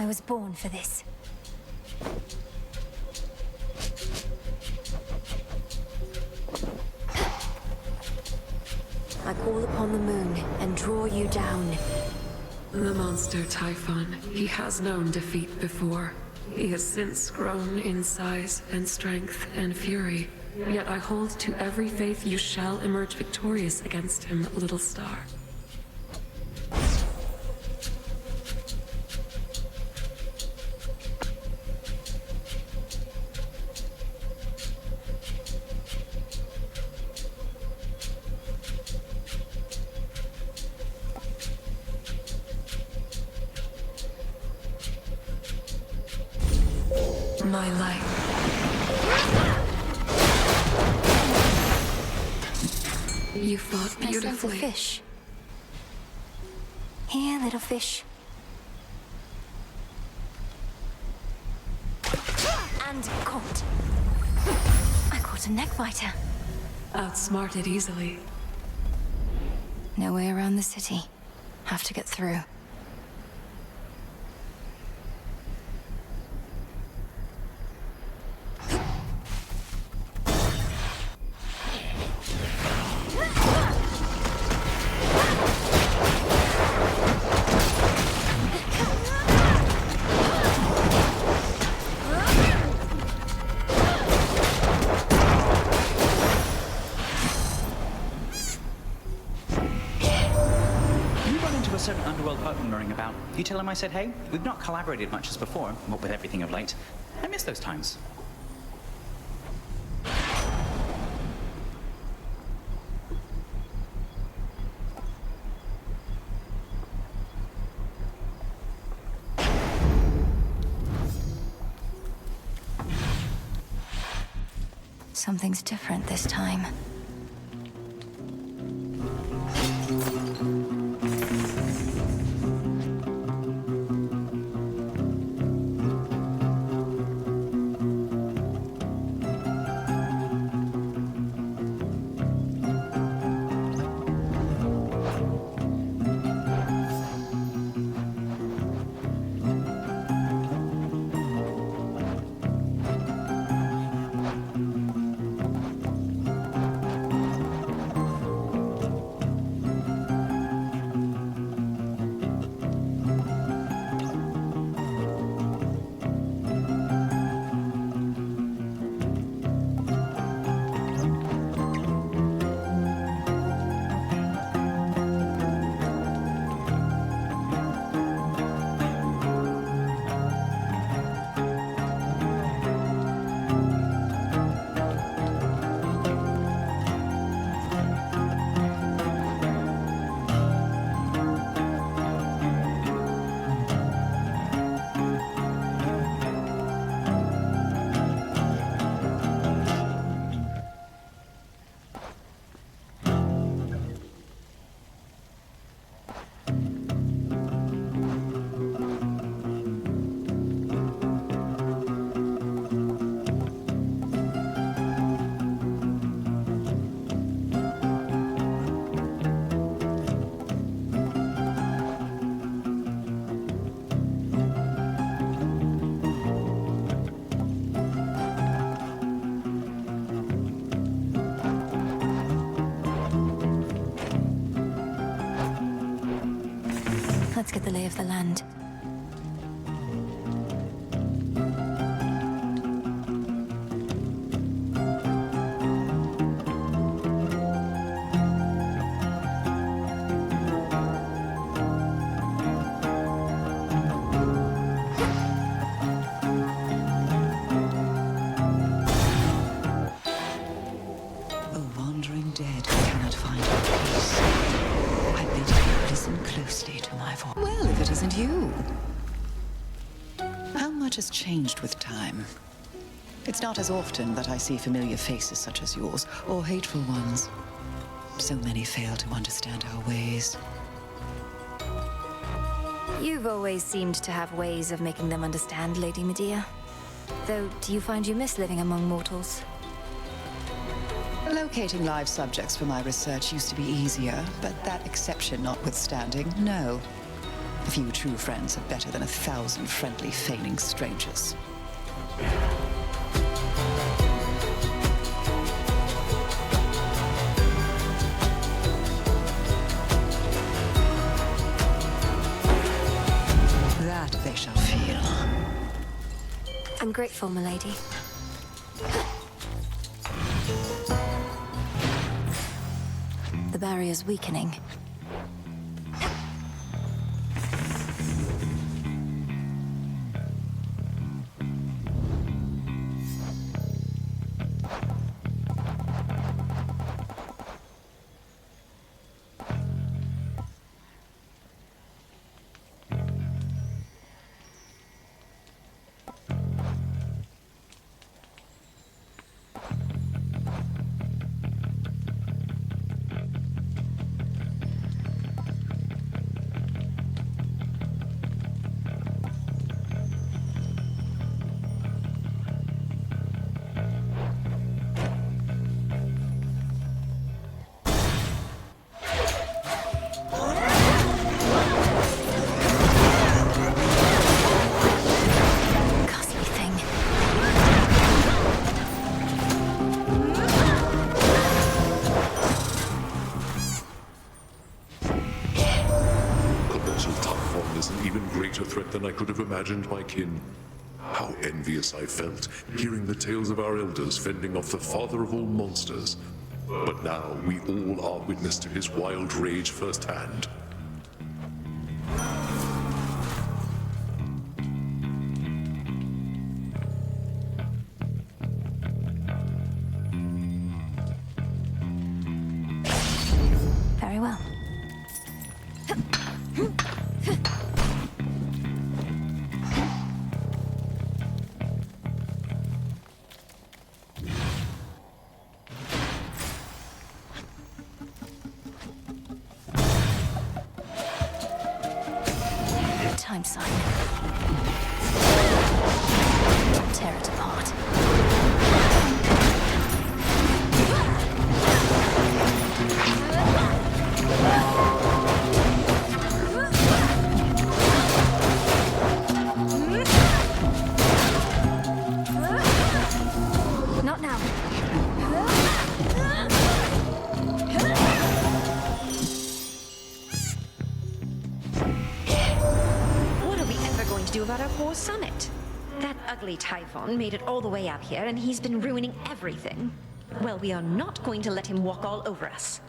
I was born for this. I call upon the moon and draw you down. The monster Typhon, he has known defeat before. He has since grown in size and strength and fury. Yet I hold to every faith you shall emerge victorious against him, little star. My light. You fought beautifully. I sense a fish. Here, little fish. And caught. I caught a neckbiter. Outsmarted easily. No way around the city. Have to get through. Certain underworld partnering about. You tell him I said hey? We've not collaborated much as before, what with everything of late. I miss those times. Something's different this time. Let's get the lay of the land. A wandering dead who cannot find peace. I bid you listen closely to my voice. Well, if it isn't you. How much has changed with time? It's not as often that I see familiar faces such as yours, or hateful ones. So many fail to understand our ways. You've always seemed to have ways of making them understand, Lady Medea. Though, do you find you miss living among mortals? Locating live subjects for my research used to be easier, but that exception notwithstanding, no. Few true friends are better than 1,000 friendly, feigning strangers. That they shall feel. I'm grateful, milady. The barrier's weakening. Than I could have imagined my kin. How envious I felt, hearing the tales of our elders fending off the father of all monsters. But now we all are witness to his wild rage firsthand. Very well. Time sign. Tear it apart. Not now. Do about our poor summit. That ugly Typhon made it all the way up here, and he's been ruining everything. Well, we are not going to let him walk all over us.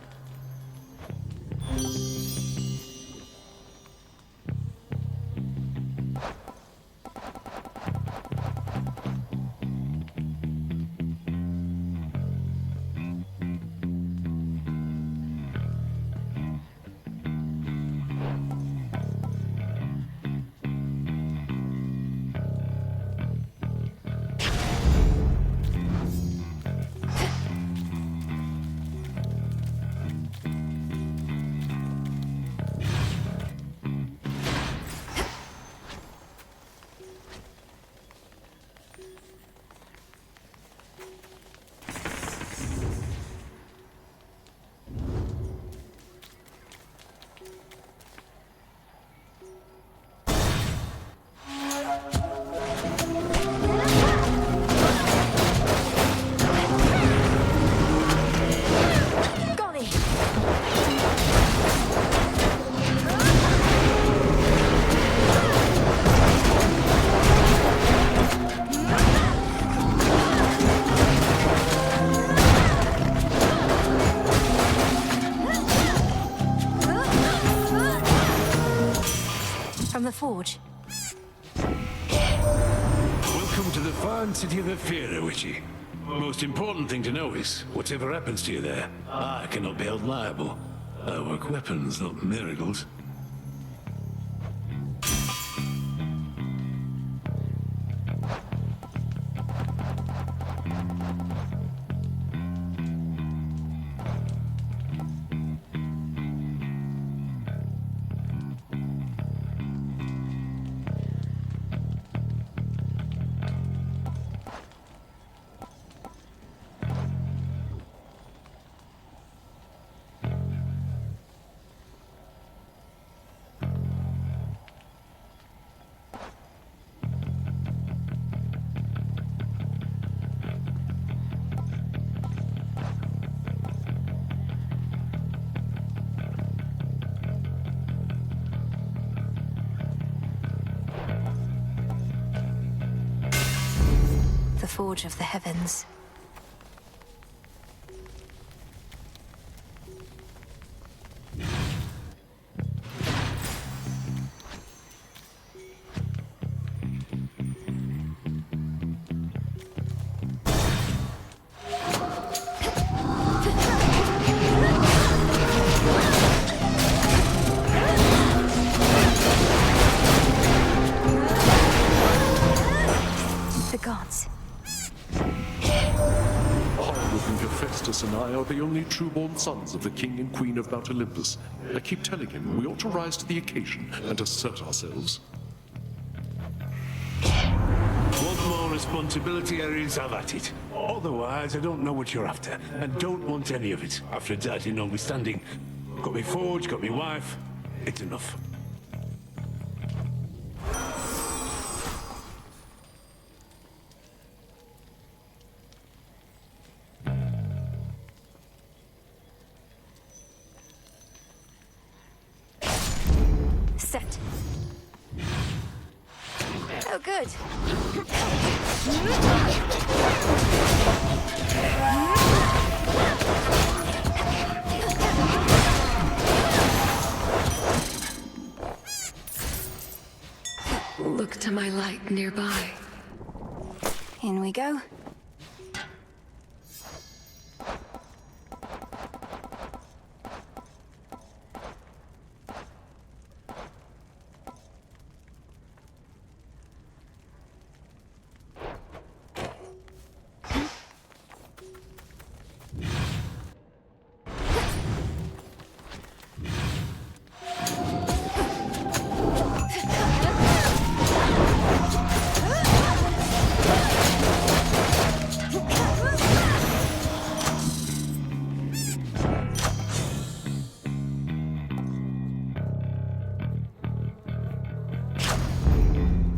From the forge. Welcome to the fine city of Ephira, Witchy. Most important thing to know is, whatever happens to you there, I cannot be held liable. I work weapons, not miracles. the forge of the heavens. The gods. I think Hephaestus and I are the only true-born sons of the king and queen of Mount Olympus. I keep telling him we ought to rise to the occasion and assert ourselves. Want more responsibility, Ares? Have at it. Otherwise, I don't know what you're after, and don't want any of it. Aphrodite notwithstanding. Got me forge, got me wife. It's enough. Set. Oh, good. Look to my light nearby. In we go.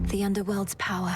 The underworld's power.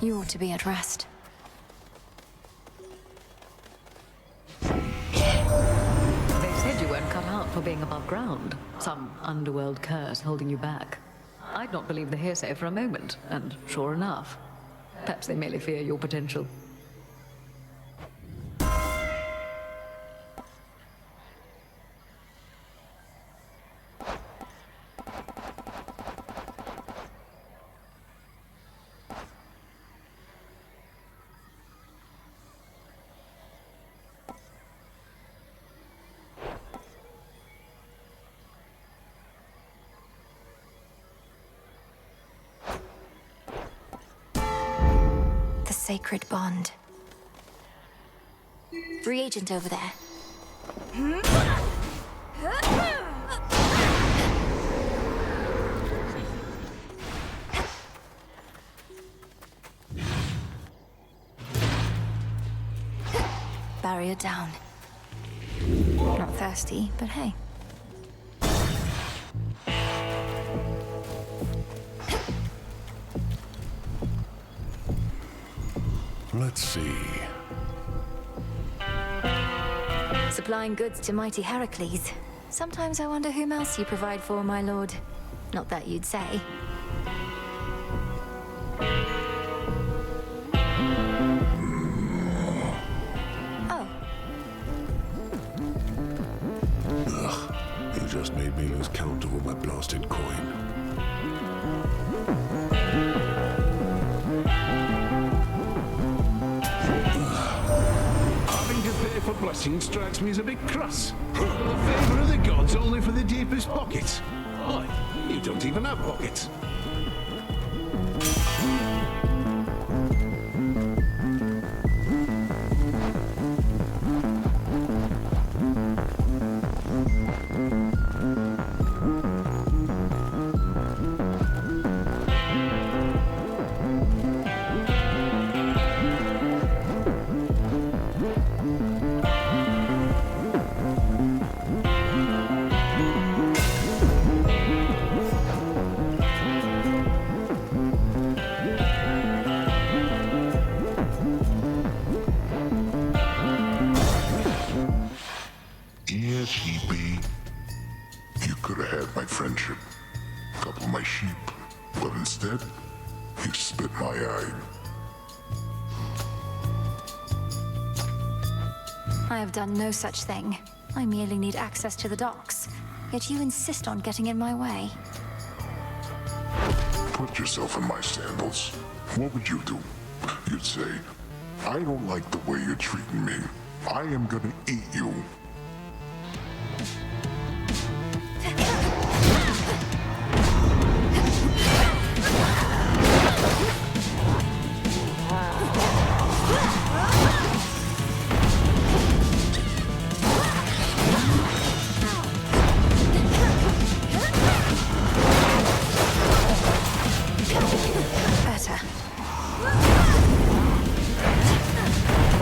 You ought to be at rest. They said you weren't cut out for being above ground. Some underworld curse holding you back. I'd not believe the hearsay for a moment, and sure enough, perhaps they merely fear your potential. Sacred bond. Reagent over there. Barrier down. Not thirsty, but hey. Let's see. Supplying goods to mighty Heracles. Sometimes I wonder whom else you provide for, my lord. Not that you'd say. Oh. Ugh. You just made me lose count over my blasted coin. Having to pay for blessings strikes me as a bit cross. The favour of the gods only for the deepest pockets. Boy, you don't even have pockets. Yes, he be. You could have had my friendship, couple of my sheep, but instead, you spit my eye. I have done no such thing. I merely need access to the docks. Yet you insist on getting in my way. Put yourself in my sandals. What would you do? You'd say, I don't like the way you're treating me. I am gonna eat you. Better.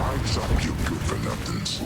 Eyes up, you good for nothings.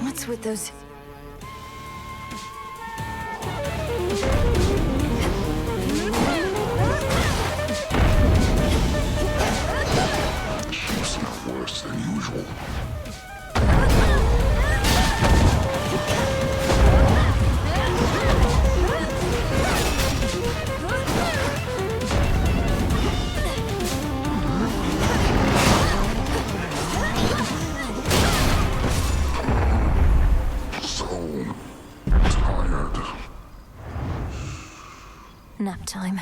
What's with those... You smell worse than usual. So tired. Nap time.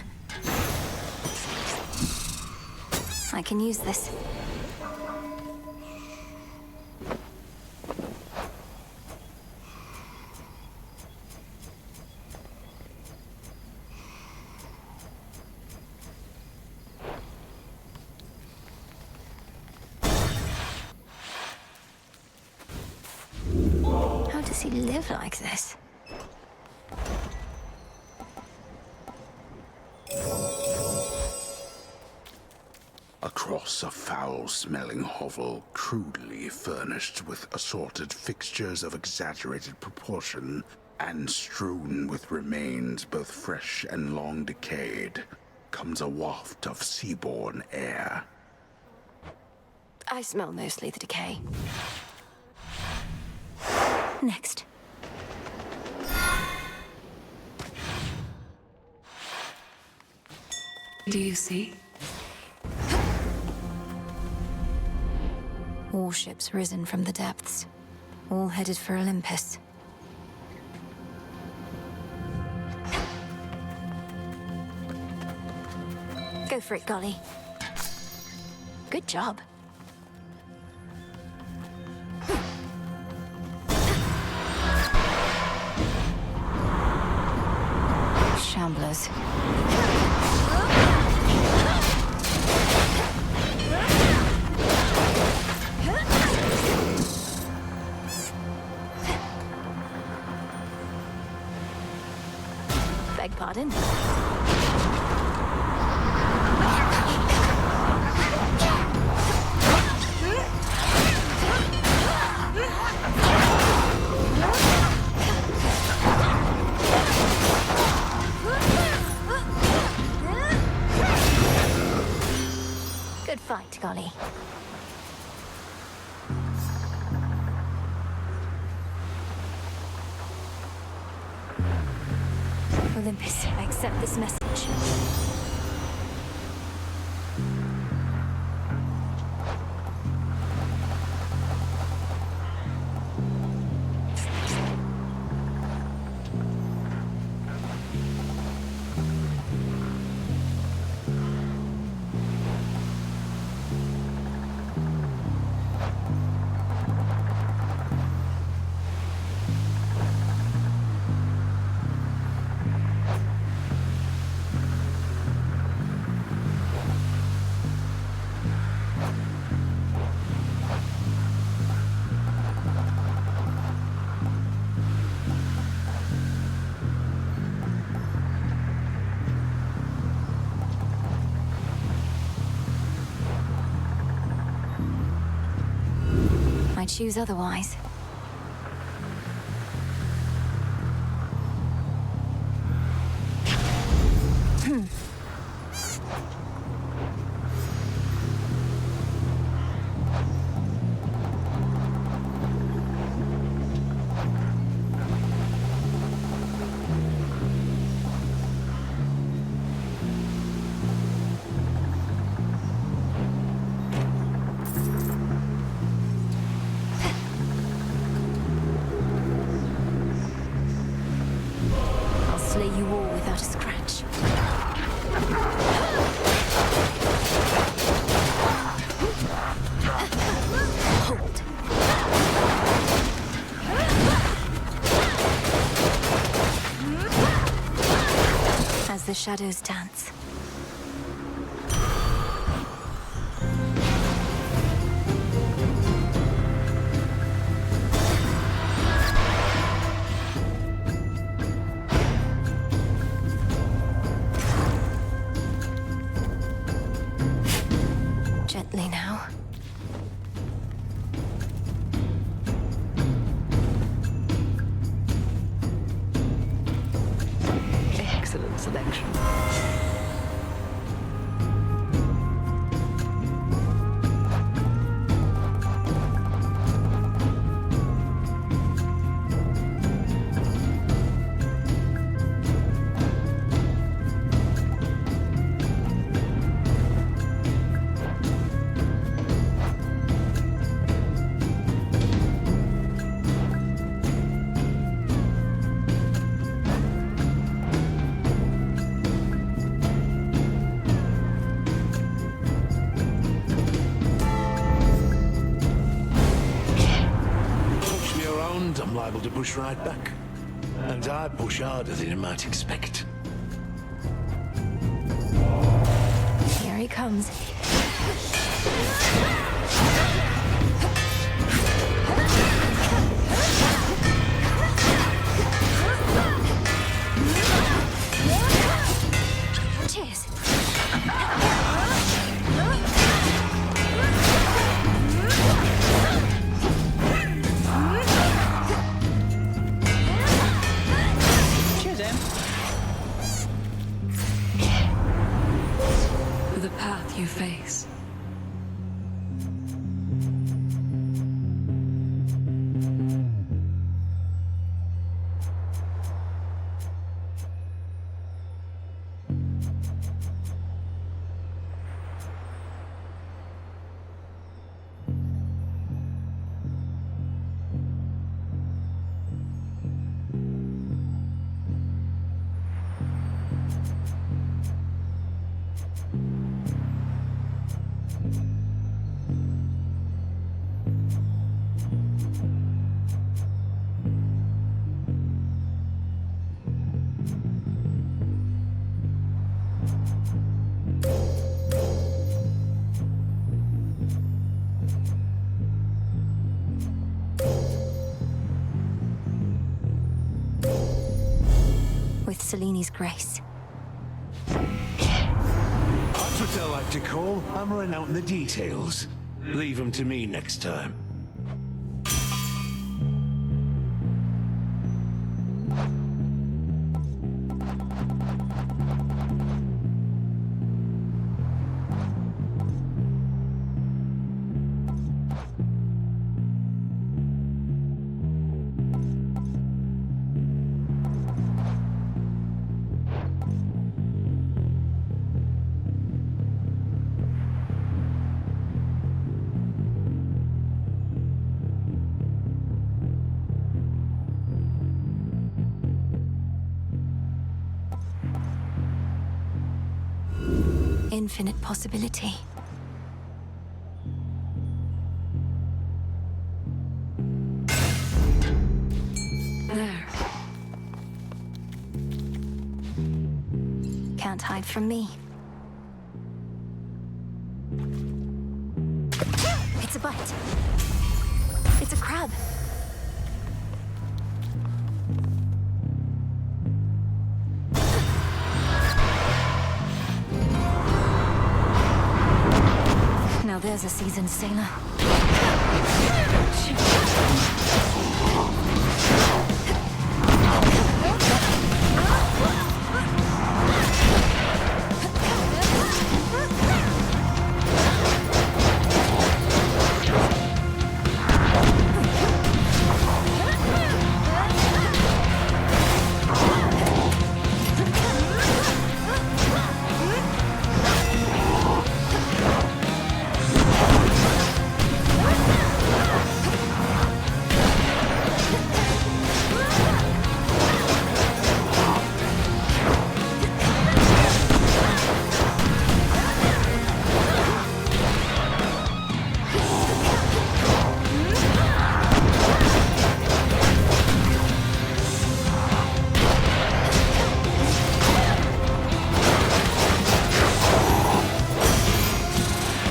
I can use this. How does he live like this? Across a foul-smelling hovel, crudely furnished with assorted fixtures of exaggerated proportion, and strewn with remains both fresh and long decayed, comes a waft of seaborne air. I smell mostly the decay. Next. Do you see? Warships risen from the depths, all headed for Olympus. Go for it, Golly. Good job. Shamblers. Beg pardon? Good fight, Golly. Olympus, I accept this message. I choose otherwise. I'll slay you all without a scratch. Hold. As the shadows dance. Gently now. Excellent selection. Push me around, I'm liable to push right back. And I push harder than you might expect. Here he comes. Cheers. Cheers, Em. The path you face. With Seleni's grace. That's what I like to call hammering out the details. Leave them to me next time. Infinite possibility. There. Can't hide from me. It's a bite. It's a crab. Now there's a seasoned sailor.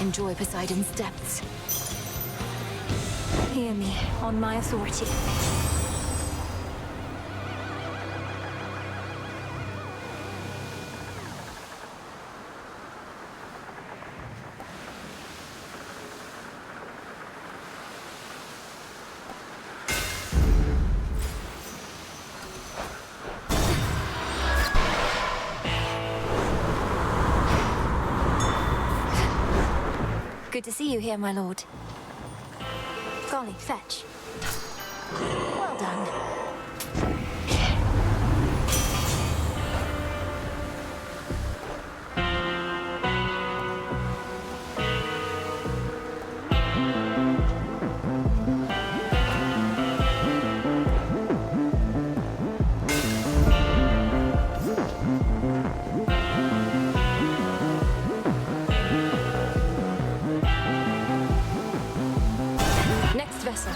Enjoy Poseidon's depths. Hear me on my authority. Good to see you here, my lord. Golly, fetch. Well done. Next vessel.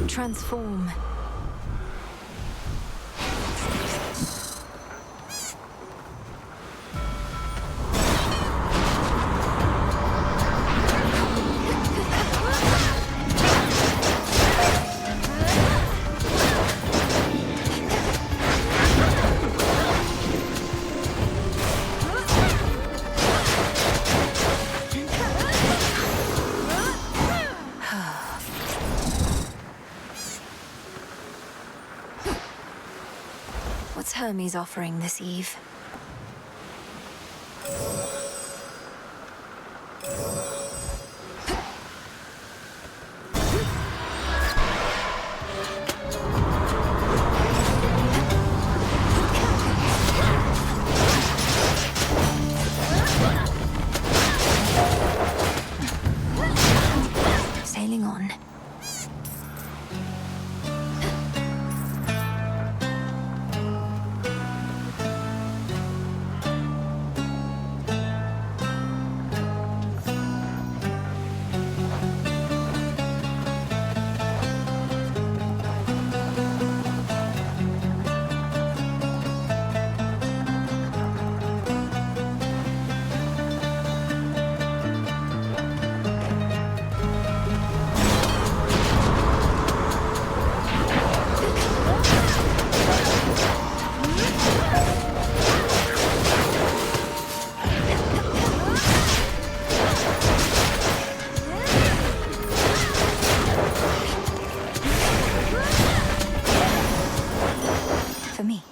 Transform. Hermes offering this eve? Sailing on. For me.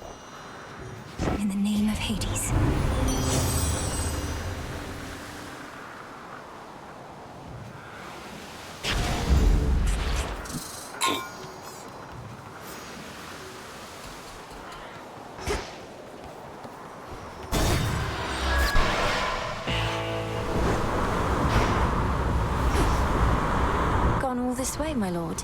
In the name of Hades. Gone all this way, my lord.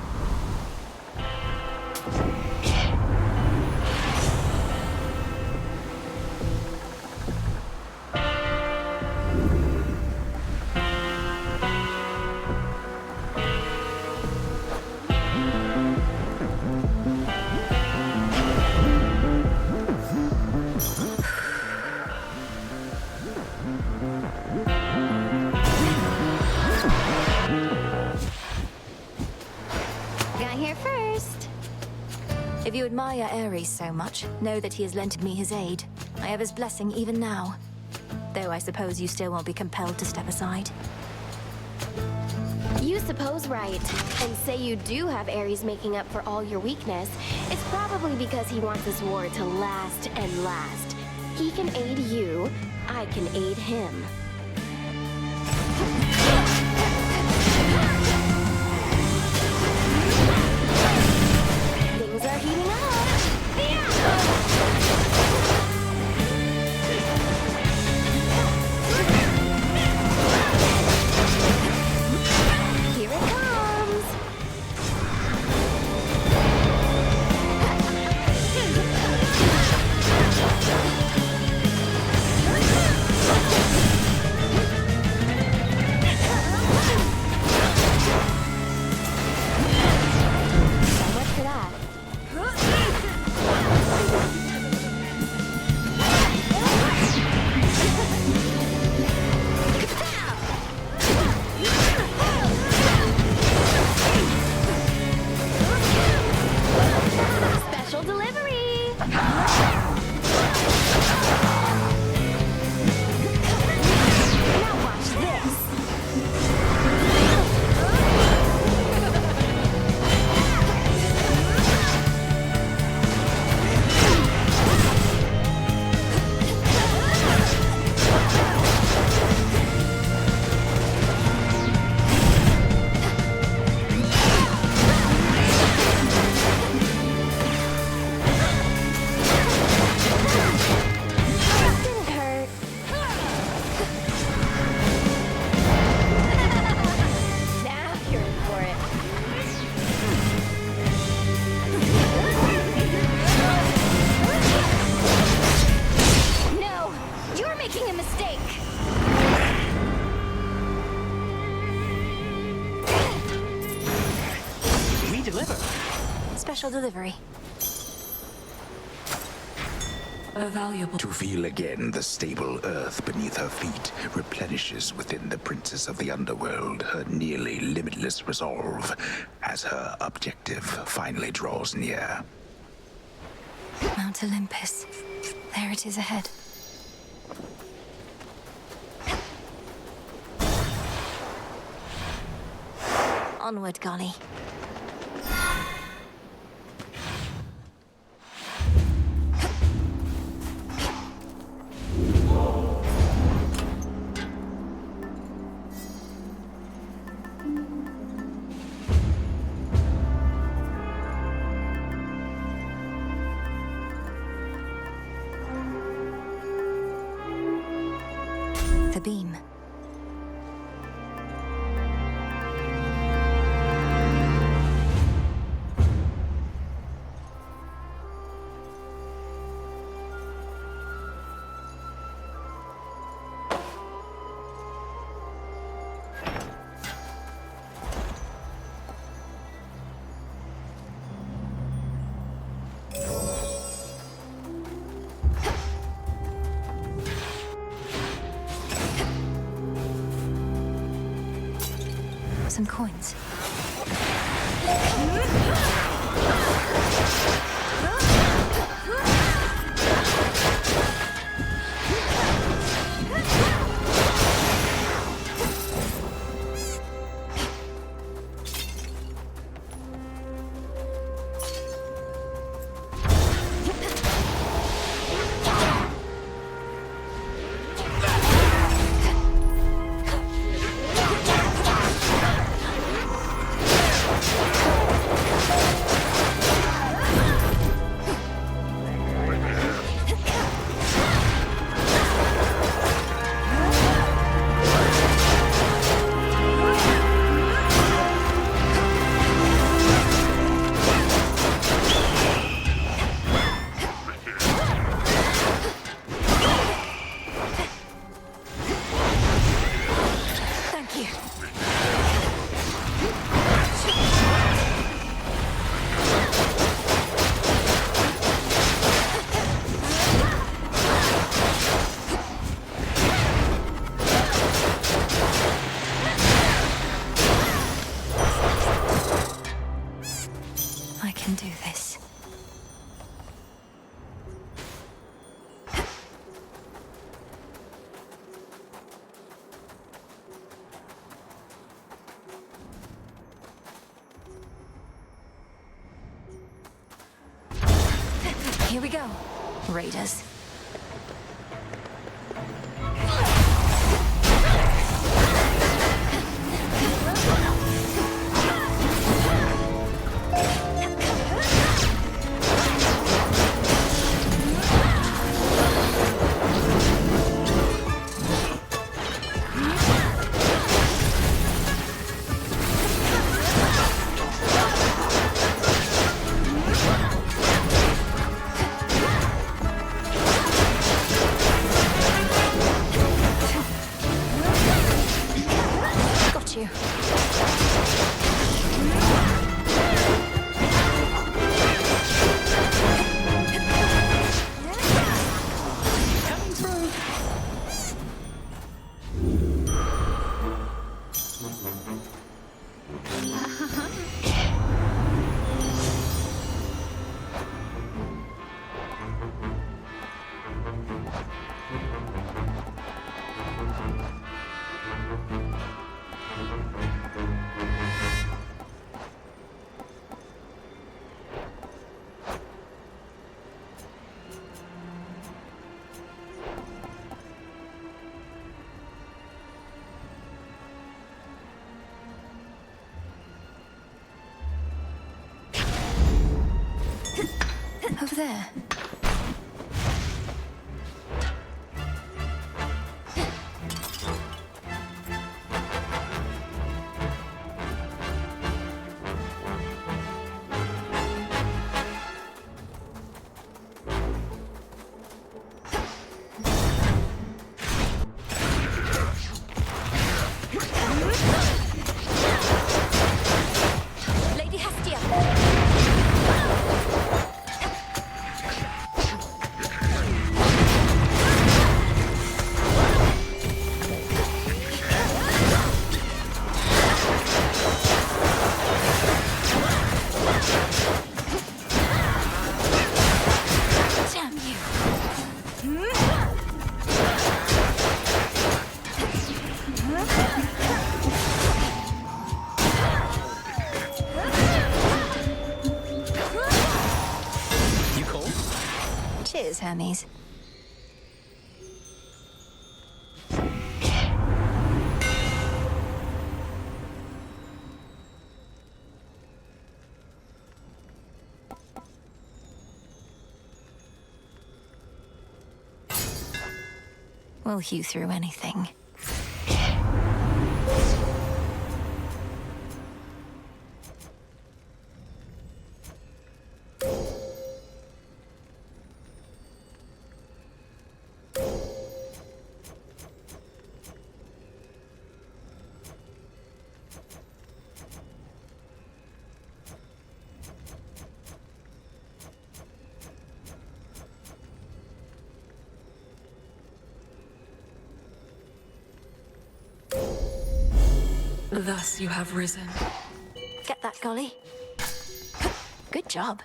Got here first. If you admire Ares so much, know that he has lent me his aid. I have his blessing even now. Though I suppose you still won't be compelled to step aside. You suppose right, and say you do have Ares making up for all your weakness. It's probably because he wants this war to last and last. He can aid you, I can aid him. Things are heating up. Here it comes. So much for that. Special delivery! Now watch this! Didn't hurt. Now you're in for it. No, you're making a mistake. We deliver. Special delivery. A valuable. To feel again the stable earth beneath her feet replenishes within the princess of the underworld her nearly limitless resolve as her objective finally draws near. Mount Olympus. There it is ahead. Onward, Golly. beam. Some coins. I can do this. Here we go, Raiders. Got you. Coming through. Over there. Lady Hestia! Damn you. You cold? Cheers, Hermes. We'll hew through anything. Thus you have risen. Get that, Golly? Good job.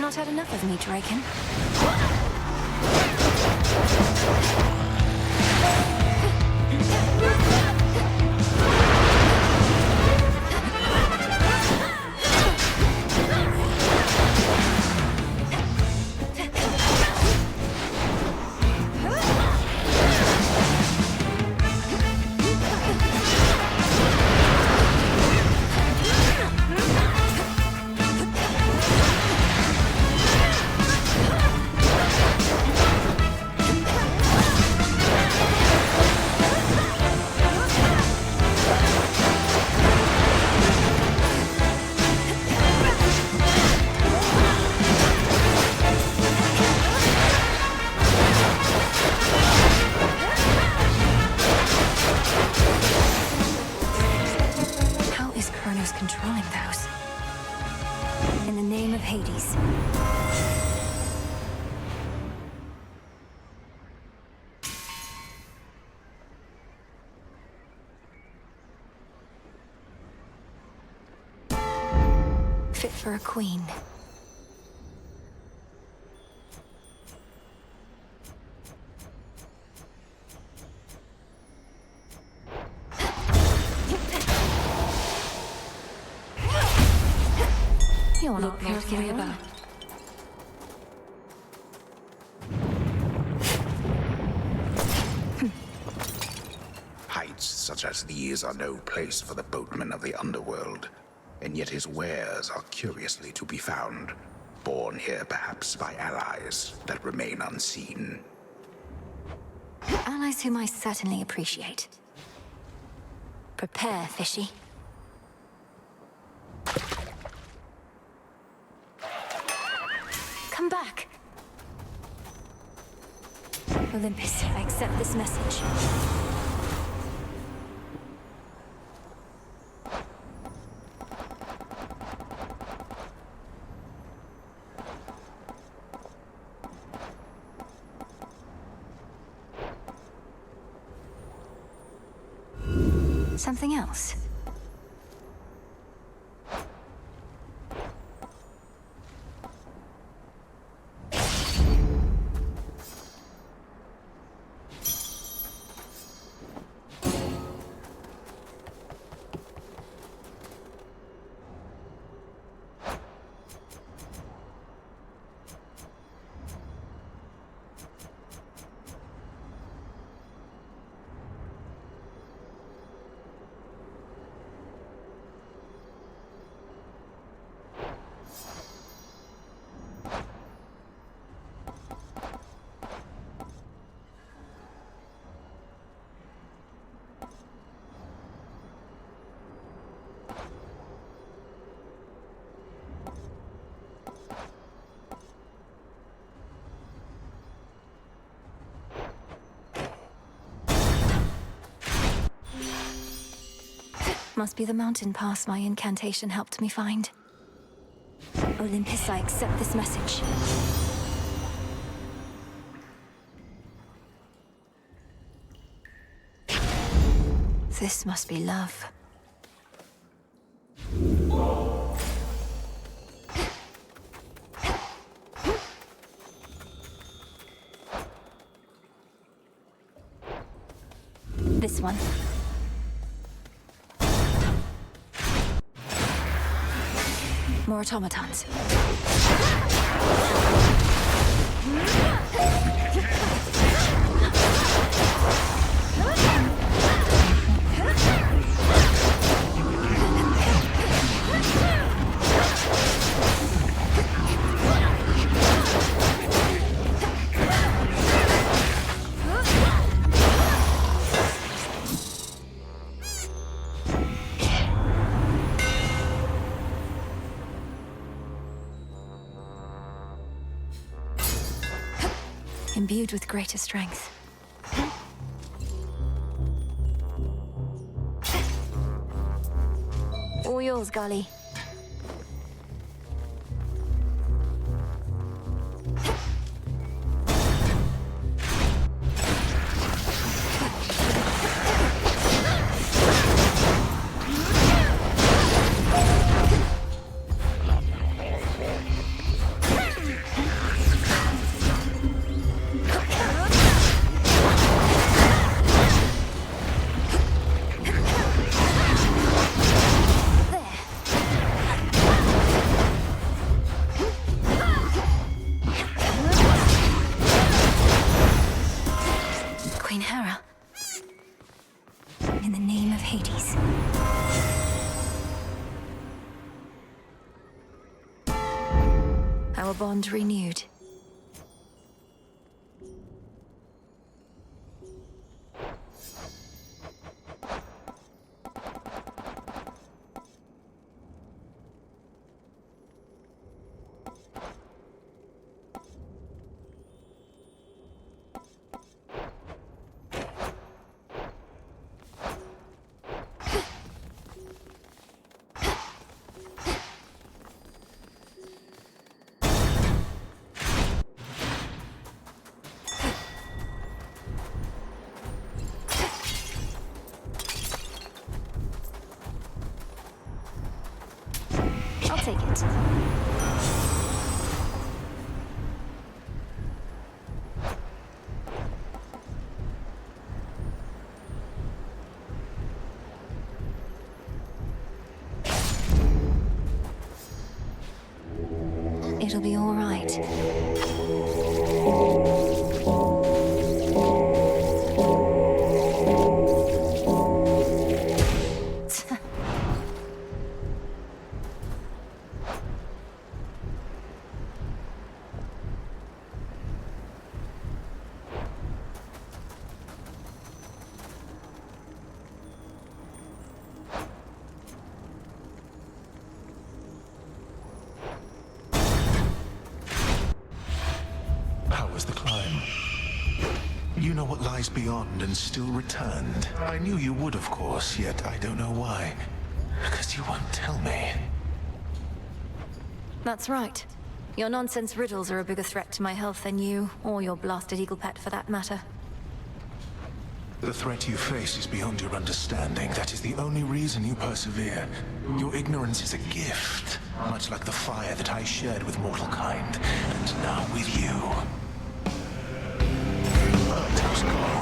Not had enough of me, Draken. Controlling those. In the name of Hades. Fit for a queen. You're not carefully about. Heights such as these are no place for the boatmen of the underworld, and yet his wares are curiously to be found, born here perhaps by allies that remain unseen. Allies whom I certainly appreciate. Prepare, fishy. Come back! Olympus, I accept this message. Something else? Must be the mountain pass my incantation helped me find. Olympus, I accept this message. This must be love. This one. More automatons. Imbued with greater strength. travels, Golly. Queen Hera. In the name of Hades. Our bond renewed. I'll take it. It'll be all right. How was the climb? You know what lies beyond and still returned. I knew you would, of course, yet I don't know why. Because you won't tell me. That's right. Your nonsense riddles are a bigger threat to my health than you, or your blasted eagle pet for that matter. The threat you face is beyond your understanding. That is the only reason you persevere. Your ignorance is a gift, much like the fire that I shared with mortal kind, and now with you. Let us go.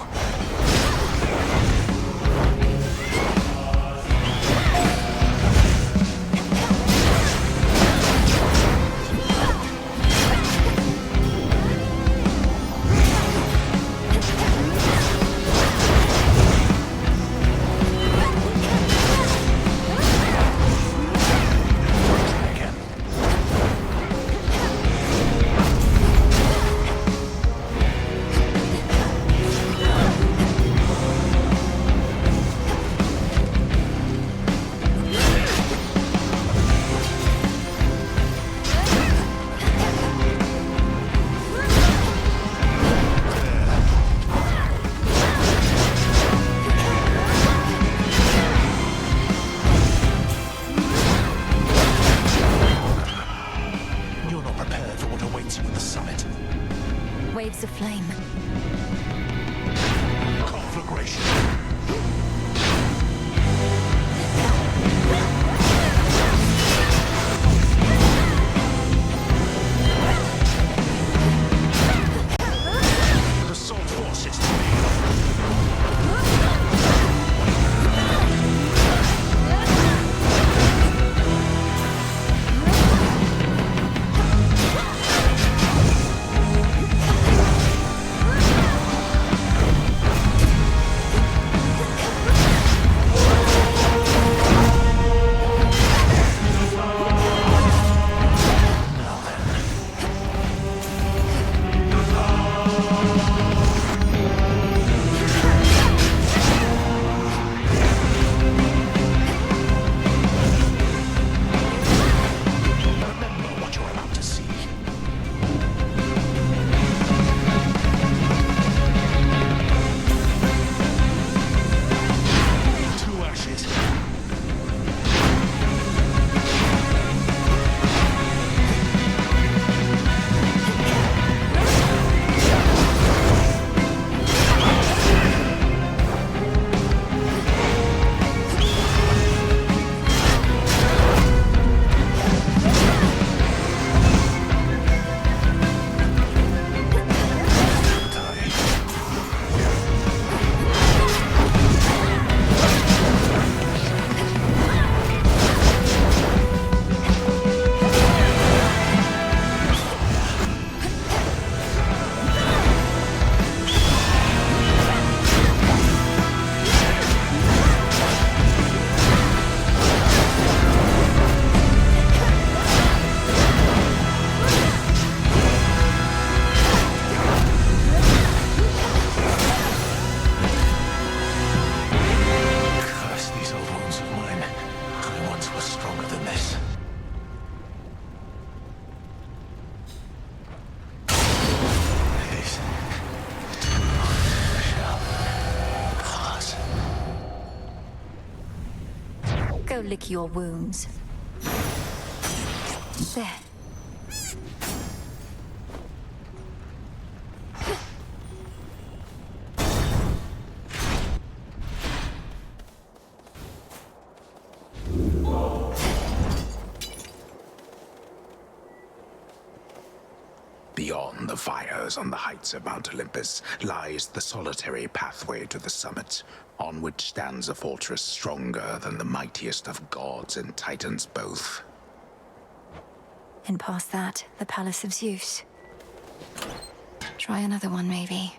Waves of flame. Conflagration. The Assault forces to me. lick your wounds. There. Beyond the fires on the heights of Mount Olympus lies the solitary pathway to the summit, on which stands a fortress stronger than the mightiest of gods and titans both. And past that, the Palace of Zeus. Try another one, maybe.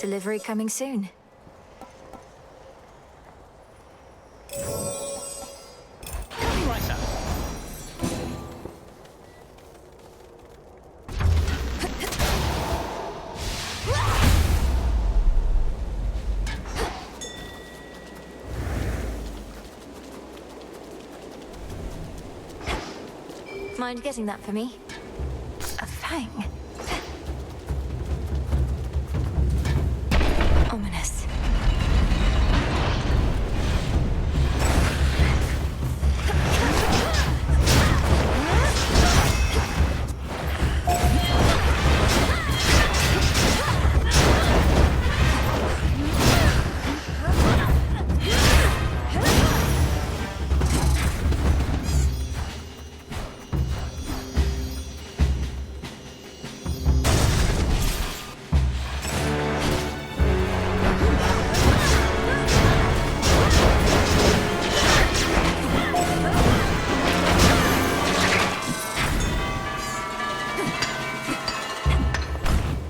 Delivery coming soon. Coming right up. Mind getting that for me? A fang. Ominous.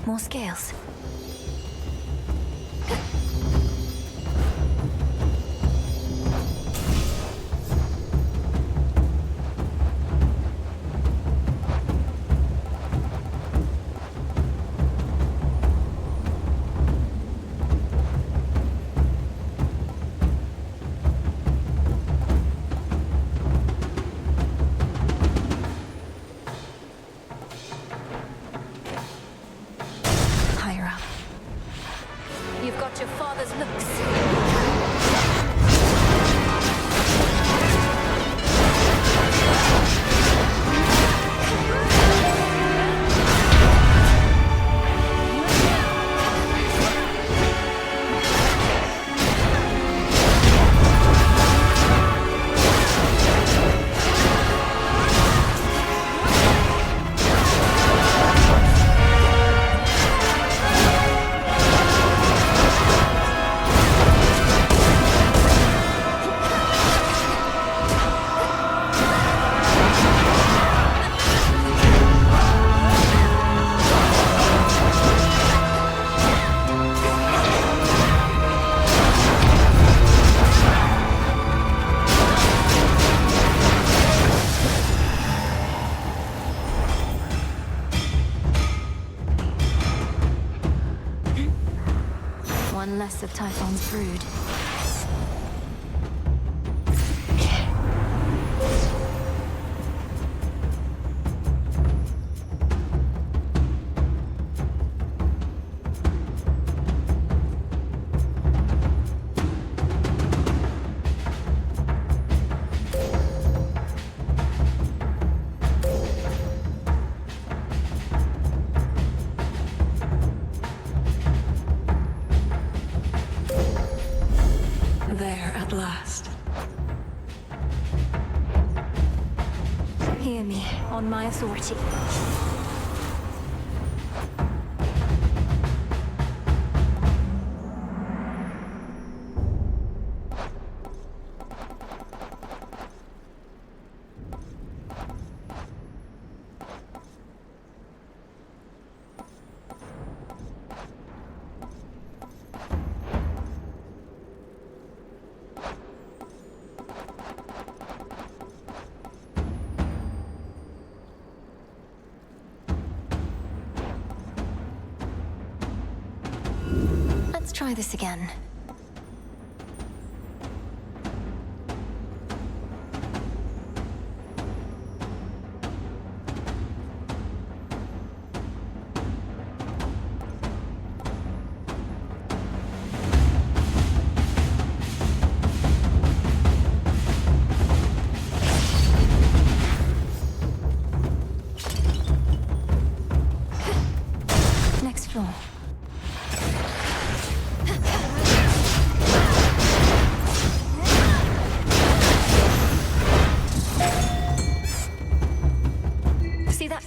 More scales. Higher up. You've got your father's looks. One less of Typhon's brood. There at last. Hear me, on my authority. Let's try this again.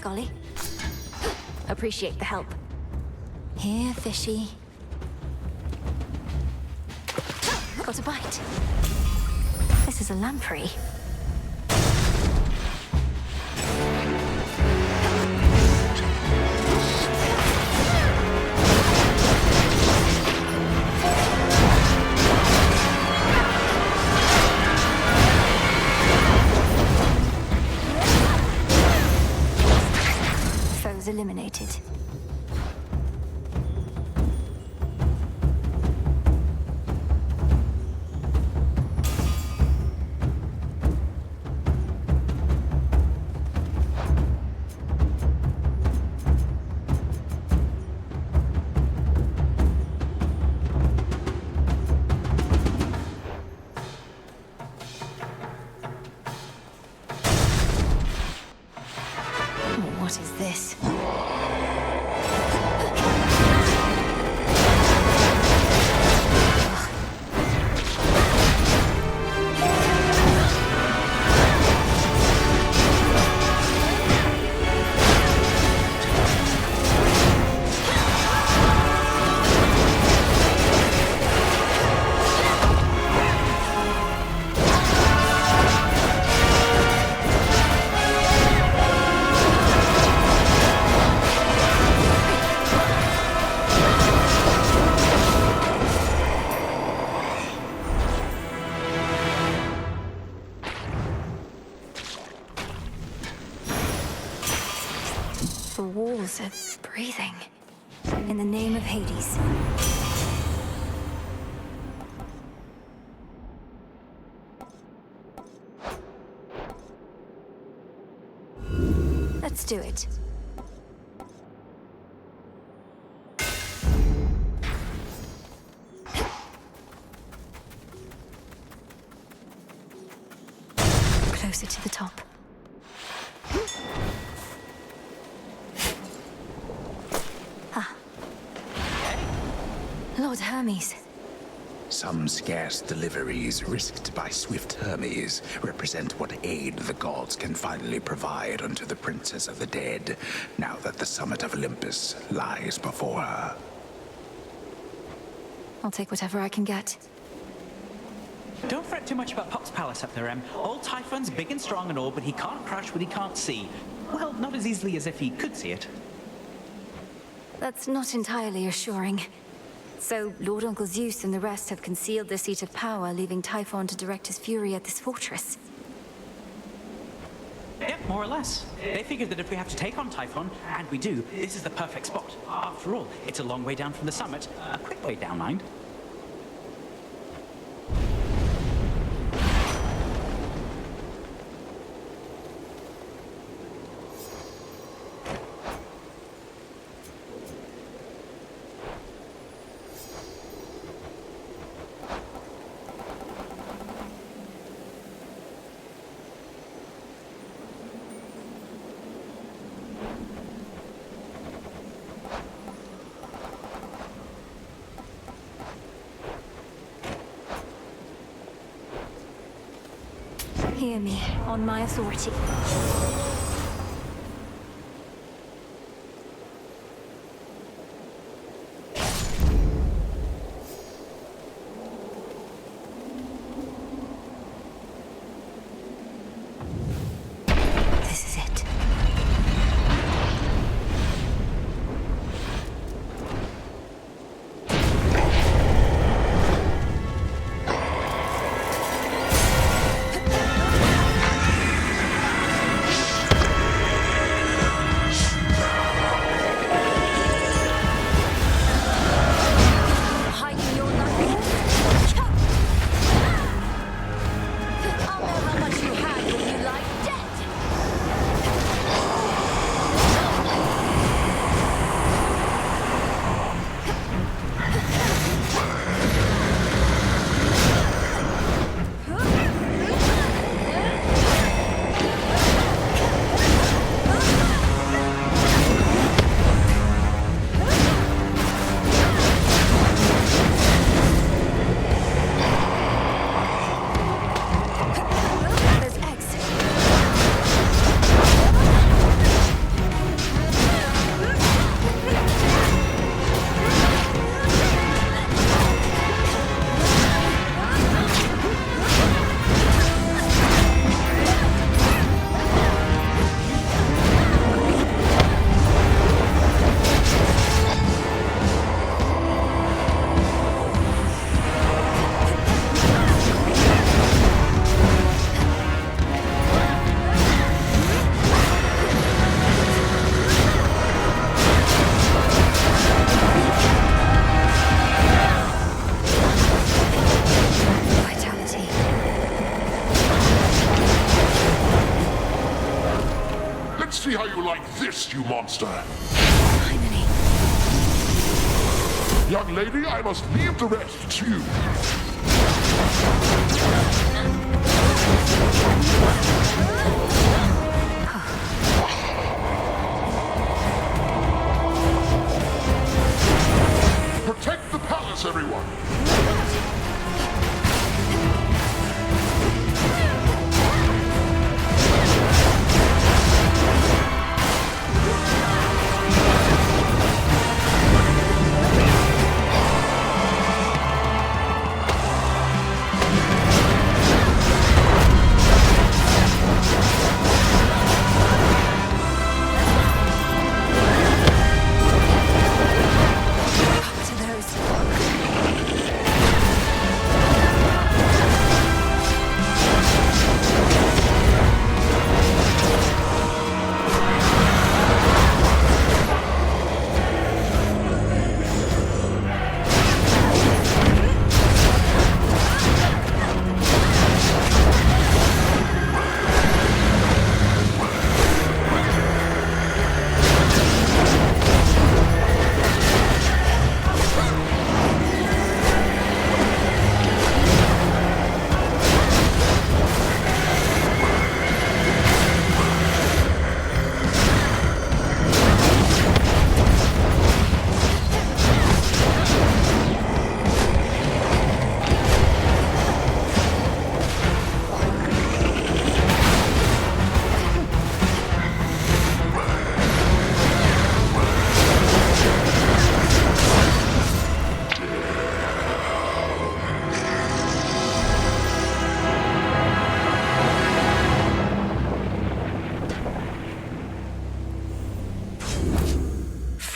Golly. Appreciate the help. Here, fishy. Got a bite. This is a lamprey. Foes eliminated. What is this? The walls are breathing. In the name of Hades. Let's do it. Closer to the top. Lord Hermes. Some scarce deliveries risked by swift Hermes represent what aid the gods can finally provide unto the princess of the dead, now that the summit of Olympus lies before her. I'll take whatever I can get. Don't fret too much about Pop's palace up there, Em. Old Typhon's big and strong and all, but he can't crush what he can't see. Well, not as easily as if he could see it. That's not entirely assuring. So, Lord Uncle Zeus and the rest have concealed the seat of power, leaving Typhon to direct his fury at this fortress. Yep, more or less. They figured that if we have to take on Typhon, and we do, this is the perfect spot. After all, it's a long way down from the summit. A quick way down, mind. Hear me, on my authority. This is it. Let's see how you like this, you monster. Finally. Young lady, I must leave the rest to you. Protect the palace, everyone!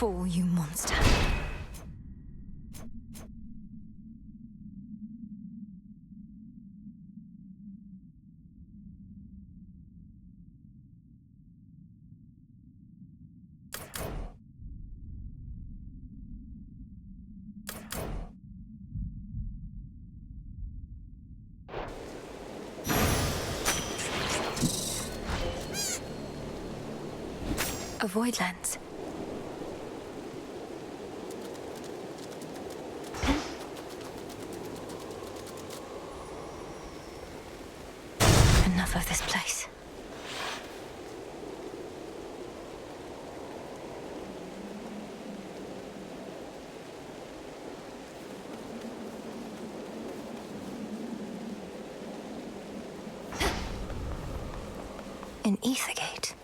Fall, you monster. A void lens. Enough of this place. In Ethergate.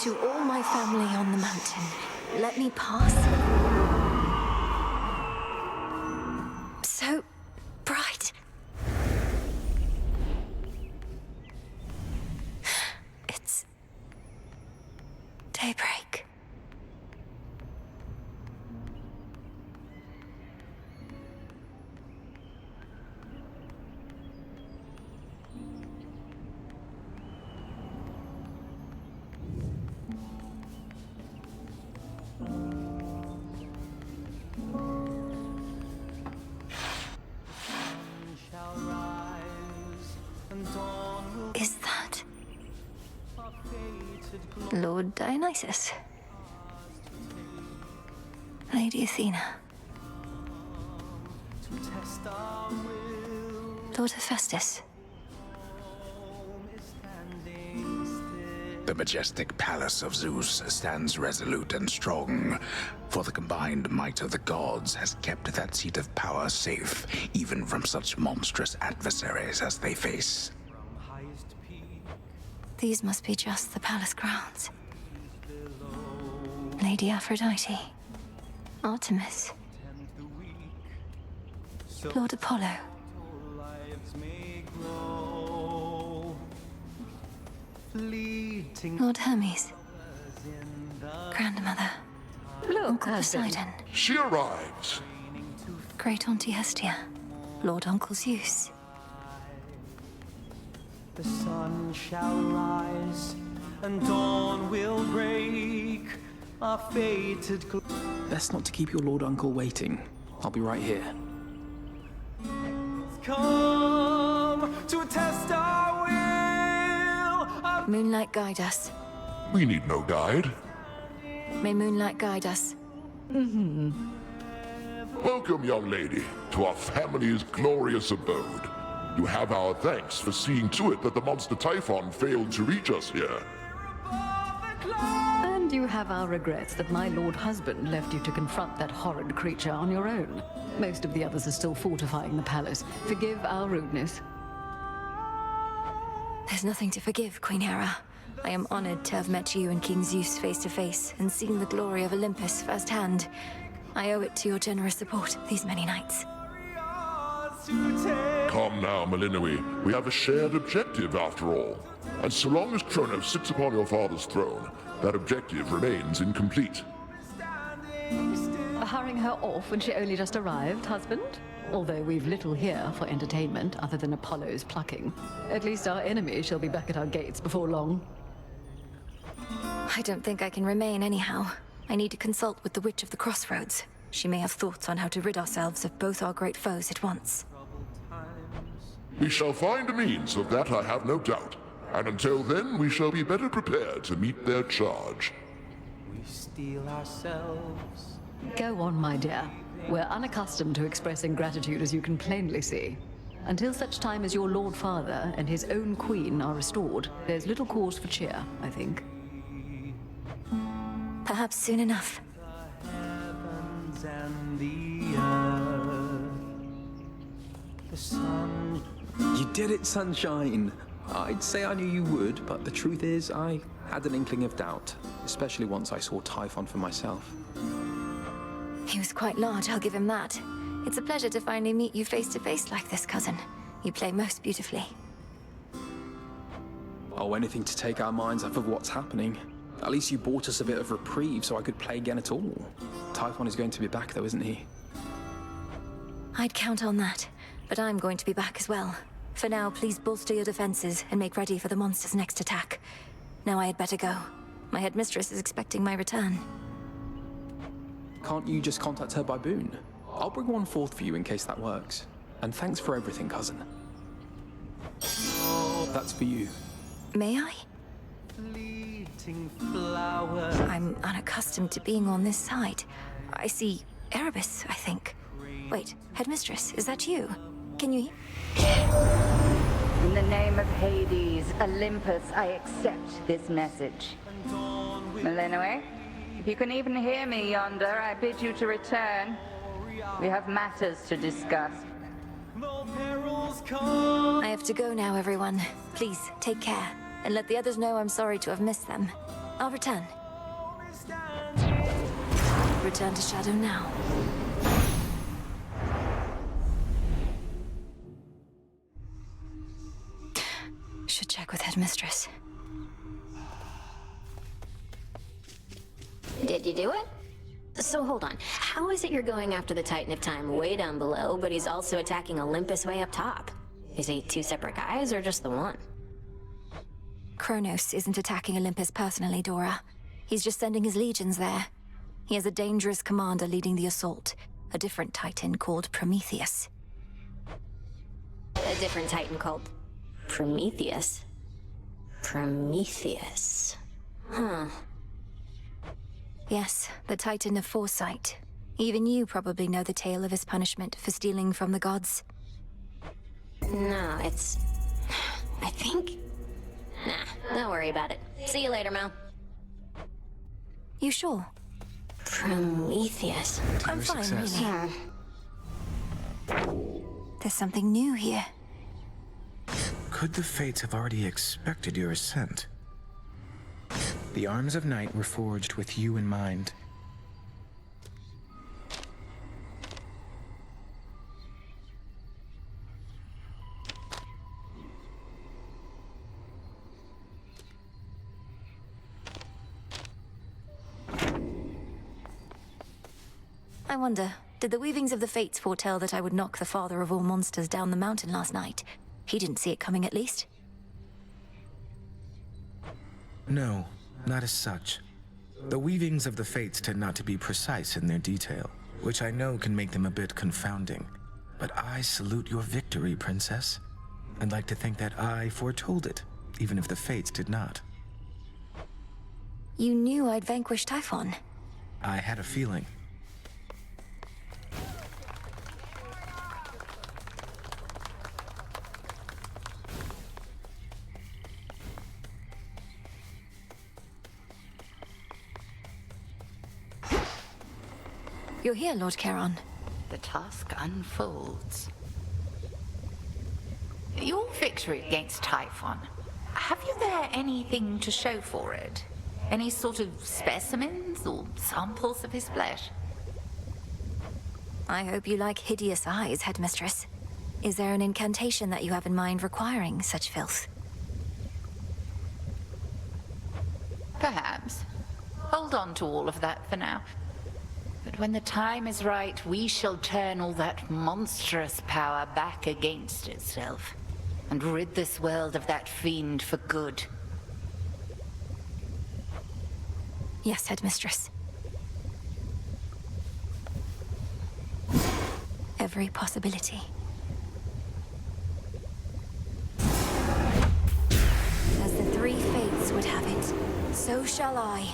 To all my family on the mountain, let me pass. So bright. It's daybreak. Is that Lord Dionysus? Lady Athena? Lord Hephaestus? The majestic palace of Zeus stands resolute and strong, for the combined might of the gods has kept that seat of power safe, even from such monstrous adversaries as they face. These must be just the palace grounds. Lady Aphrodite. Artemis. Lord Apollo. Lord Hermes. Grandmother. Uncle Poseidon. She arrives. Great Auntie Hestia. Lord Uncle Zeus. The sun shall rise, and dawn will break. Our fated Best not to keep your Lord Uncle waiting. I'll be right here. come to test our will. Our Moonlight guide us. We need no guide. May moonlight guide us. Welcome, young lady, to our family's glorious abode. You have our thanks for seeing to it that the monster Typhon failed to reach us here. And you have our regrets that my lord husband left you to confront that horrid creature on your own. Most of the others are still fortifying the palace. Forgive our rudeness. There's nothing to forgive, Queen Hera. I am honored to have met you and King Zeus face to face and seen the glory of Olympus firsthand. I owe it to your generous support these many nights. Come now, Melinoe. We have a shared objective after all. And so long as Kronos sits upon your father's throne, that objective remains incomplete. Hurrying her off when she only just arrived, husband? Although we've little here for entertainment other than Apollo's plucking. At least our enemy shall be back at our gates before long. I don't think I can remain anyhow. I need to consult with the Witch of the Crossroads. She may have thoughts on how to rid ourselves of both our great foes at once. We shall find a means of that, I have no doubt. And until then, we shall be better prepared to meet their charge. We steel ourselves. Go on, my dear. We're unaccustomed to expressing gratitude, as you can plainly see. Until such time as your Lord Father and his own queen are restored, there's little cause for cheer, I think. Perhaps soon enough. The heavens and the earth. The sun. You did it, Sunshine! I'd say I knew you would, but the truth is, I had an inkling of doubt, especially once I saw Typhon for myself. He was quite large, I'll give him that. It's a pleasure to finally meet you face to face like this, cousin. You play most beautifully. Oh, anything to take our minds off of what's happening. At least you bought us a bit of reprieve so I could play again at all. Typhon is going to be back though, isn't he? I'd count on that, but I'm going to be back as well. For now, please bolster your defenses and make ready for the monster's next attack. Now I had better go. My headmistress is expecting my return. Can't you just contact her by boon? I'll bring one forth for you in case that works. And thanks for everything, cousin. That's for you. May I? Fleeting flower. I'm unaccustomed to being on this side. I see Erebus, I think. Wait, headmistress, is that you? Can you... In the name of Hades, Olympus, I accept this message. Melinoe, if you can even hear me yonder, I bid you to return. We have matters to discuss. I have to go now, everyone. Please, take care. And let the others know I'm sorry to have missed them. I'll return. Return to Shadow now. Should check with headmistress. Did you do it? So hold on. How is it you're going after the Titan of Time way down below, but he's also attacking Olympus way up top? Is he two separate guys or just the one? Kronos isn't attacking Olympus personally, Dora. He's just sending his legions there. He has a dangerous commander leading the assault, a different Titan called Prometheus. A different Titan called Prometheus? Prometheus. Huh. Yes, the Titan of Foresight. Even you probably know the tale of his punishment for stealing from the gods. No, it's... I think... Nah, don't worry about it. See you later, Mel. You sure? Prometheus. I'm fine, success. really. There's something new here. Could the fates have already expected your ascent? The arms of night were forged with you in mind. I wonder, did the weavings of the fates foretell that I would knock the father of all monsters down the mountain last night? He didn't see it coming, at least. No, not as such. The weavings of the fates tend not to be precise in their detail, which I know can make them a bit confounding. But I salute your victory, Princess. I'd like to think that I foretold it, even if the Fates did not. You knew I'd vanquish Typhon. I had a feeling. You're here, Lord Charon. The task unfolds. Your victory against Typhon. Have you there anything to show for it? Any sort of specimens or samples of his flesh? I hope you like hideous eyes, Headmistress. Is there an incantation that you have in mind requiring such filth? Perhaps. Hold on to all of that for now. But when the time is right, we shall turn all that monstrous power back against itself, and rid this world of that fiend for good. Yes, Headmistress. Every possibility. As the three fates would have it, so shall I.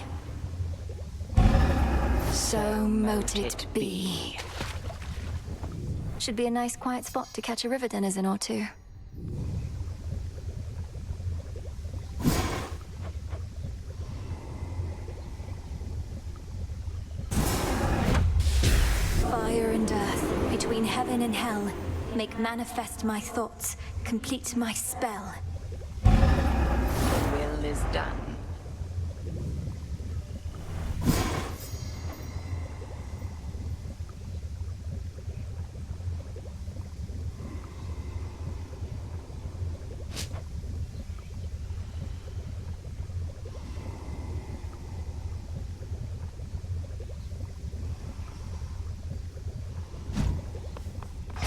So mote it be. Should be a nice quiet spot to catch a river denizen or two. Fire and earth, between heaven and hell, make manifest my thoughts, complete my spell. The will is done.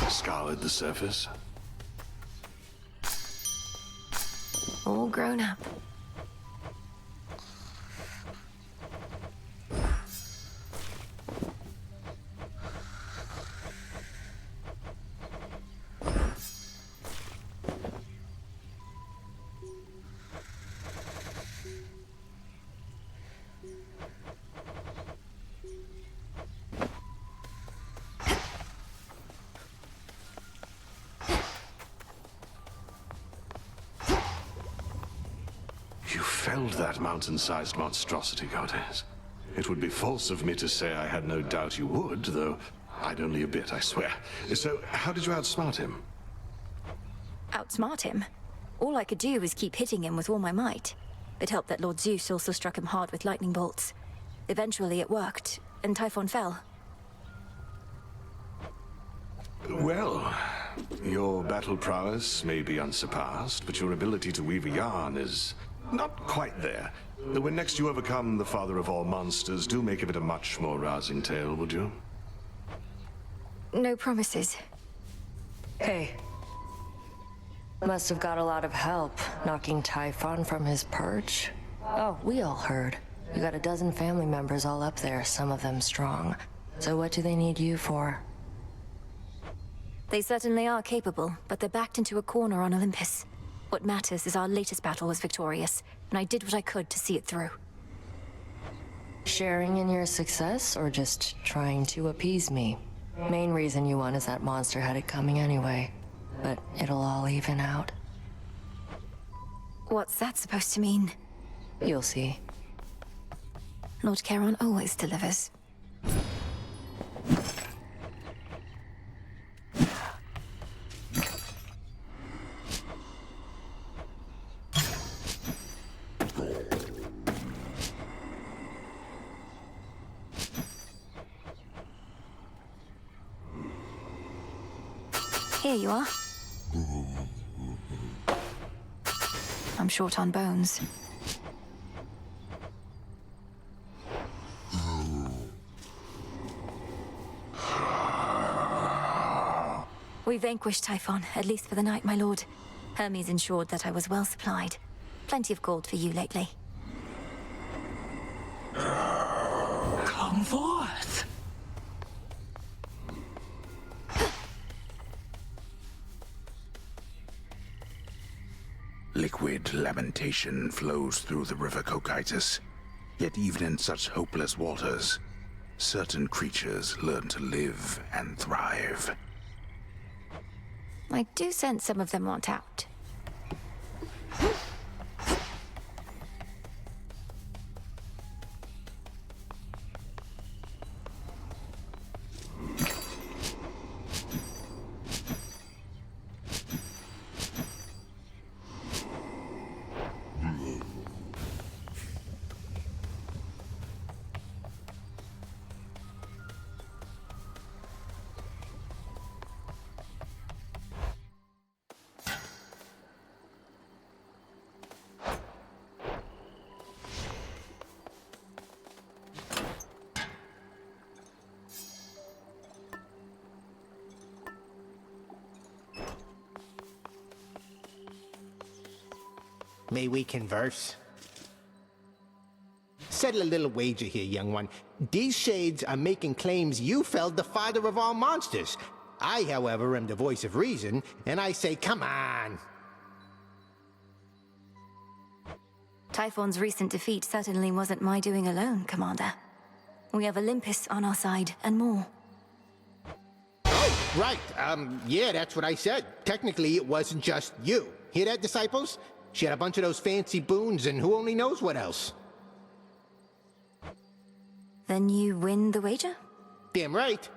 Scoured the surface. All grown up. You felled that mountain-sized monstrosity, Goddess. It would be false of me to say I had no doubt you would, though I'd only a bit, I swear. So, how did you outsmart him? Outsmart him? All I could do was keep hitting him with all my might. It helped that Lord Zeus also struck him hard with lightning bolts. Eventually it worked, and Typhon fell. Well, your battle prowess may be unsurpassed, but your ability to weave a yarn is not quite there. When next you overcome the father of all monsters, do make of it a much more rousing tale, would you? No promises. Hey. Must have got a lot of help knocking Typhon from his perch. Oh, we all heard. You got a dozen family members all up there, some of them strong. So what do they need you for? They certainly are capable, but they're backed into a corner on Olympus. What matters is our latest battle was victorious, and I did what I could to see it through. Sharing in your success, or just trying to appease me? Main reason you won is that monster had it coming anyway. But it'll all even out. What's that supposed to mean? You'll see. Lord Charon always delivers. Here you are. I'm short on bones. We vanquished Typhon, at least for the night, my lord. Hermes ensured that I was well supplied. Plenty of gold for you lately. Come forth! Liquid. unsullied lamentation flows through the river Cocytus. Yet even in such hopeless waters, certain creatures learn to live and thrive. I do sense some of them want out. May we converse? Settle a little wager here, young one. These shades are making claims you felled the father of all monsters. I, however, am the voice of reason, and I say, come on! Typhon's recent defeat certainly wasn't my doing alone, Commander. We have Olympus on our side, and more. Oh, right. Yeah, that's what I said. Technically, it wasn't just you. Hear that, disciples? She had a bunch of those fancy boons, and who only knows what else. Then you win the wager? Damn right.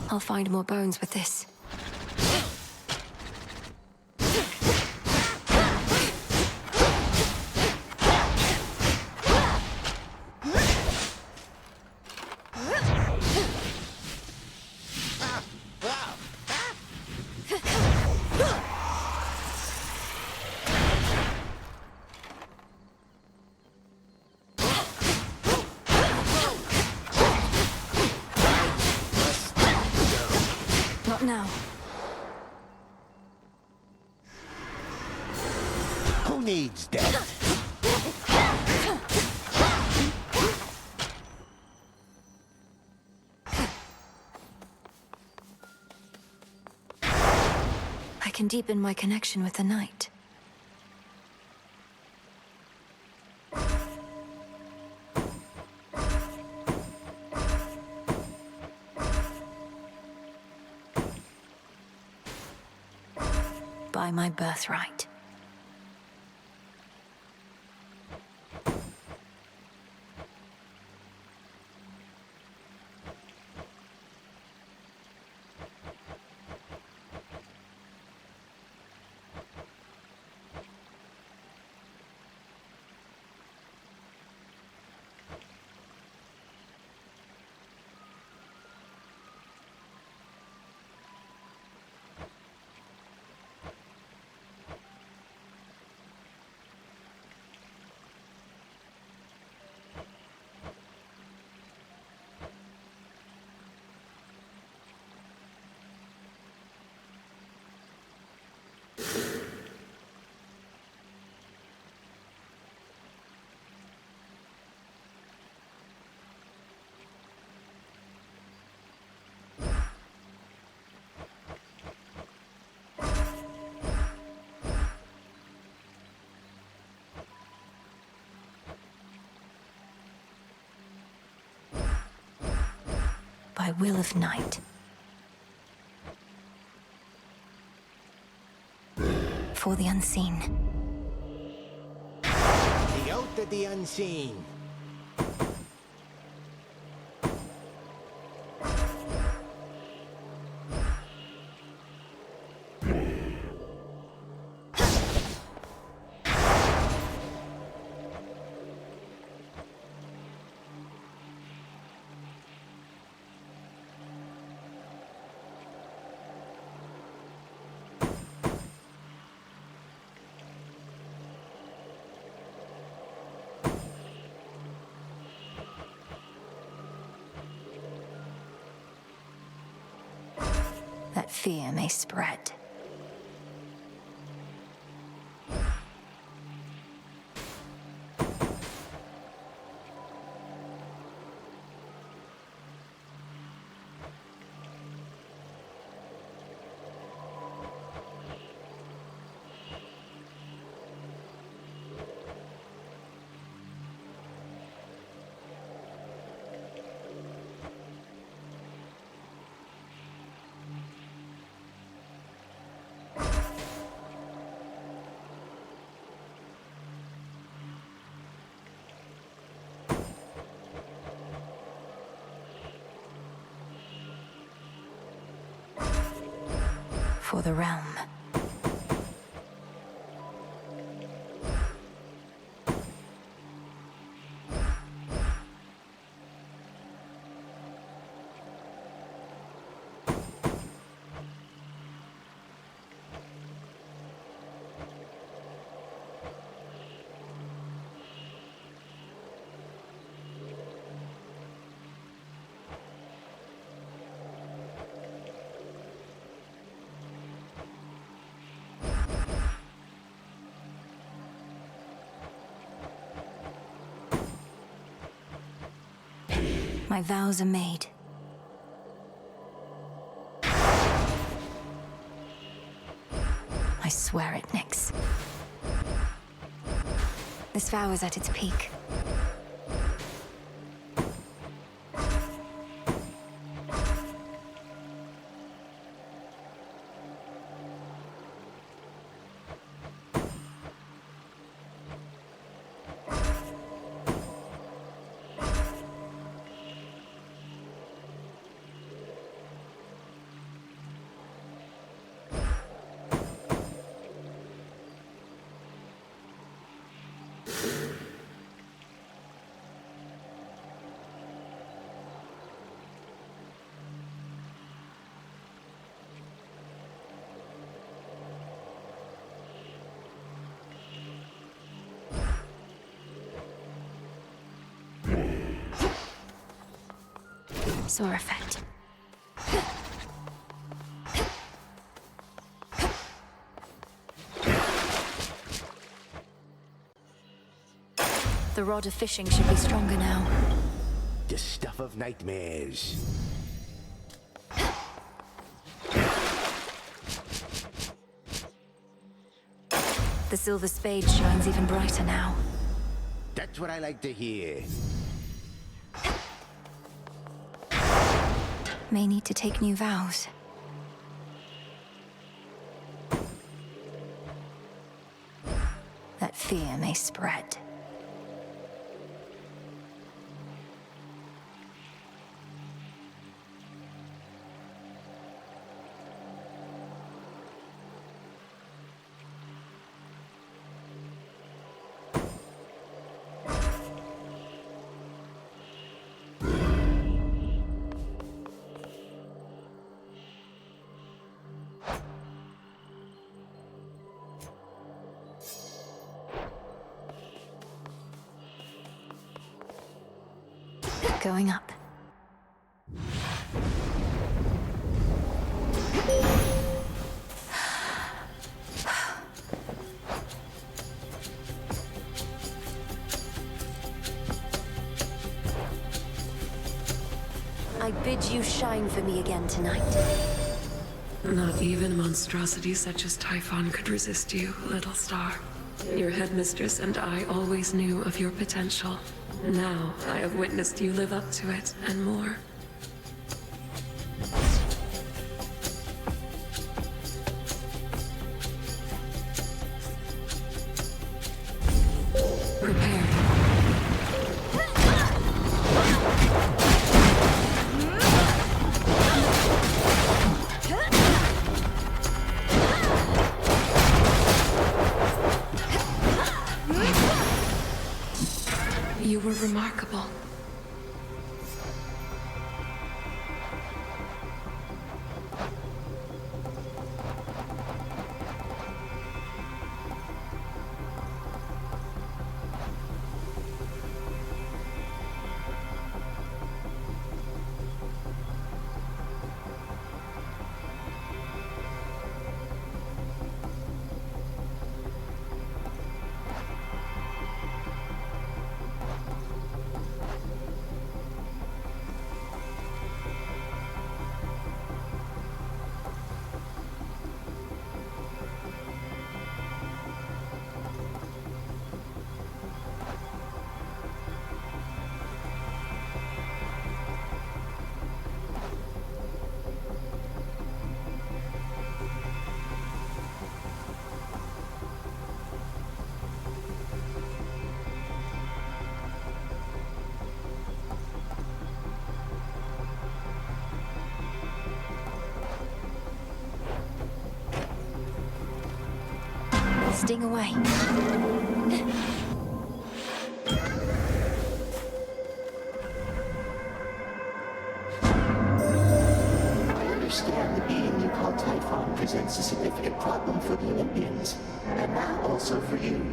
I'll find more bones with this. Now. Who needs that? I can deepen my connection with the night. By my birthright. By will of night. For the unseen. of the unseen. That fear may spread. For the realm. My vows are made. I swear it, Nyx. This vow is at its peak. Sore effect. The rod of fishing should be stronger now. The stuff of nightmares. The silver spade shines even brighter now. That's what I like to hear. May need to take new vows. That fear may spread. Going up. I bid you shine for me again tonight. Not even a monstrosity such as Typhon could resist you, little star. Your headmistress and I always knew of your potential. Now, I have witnessed you live up to it, and more. Prepare. You were remarkable. Sting away. I understand the being you call Typhon presents a significant problem for the Olympians, and now also for you.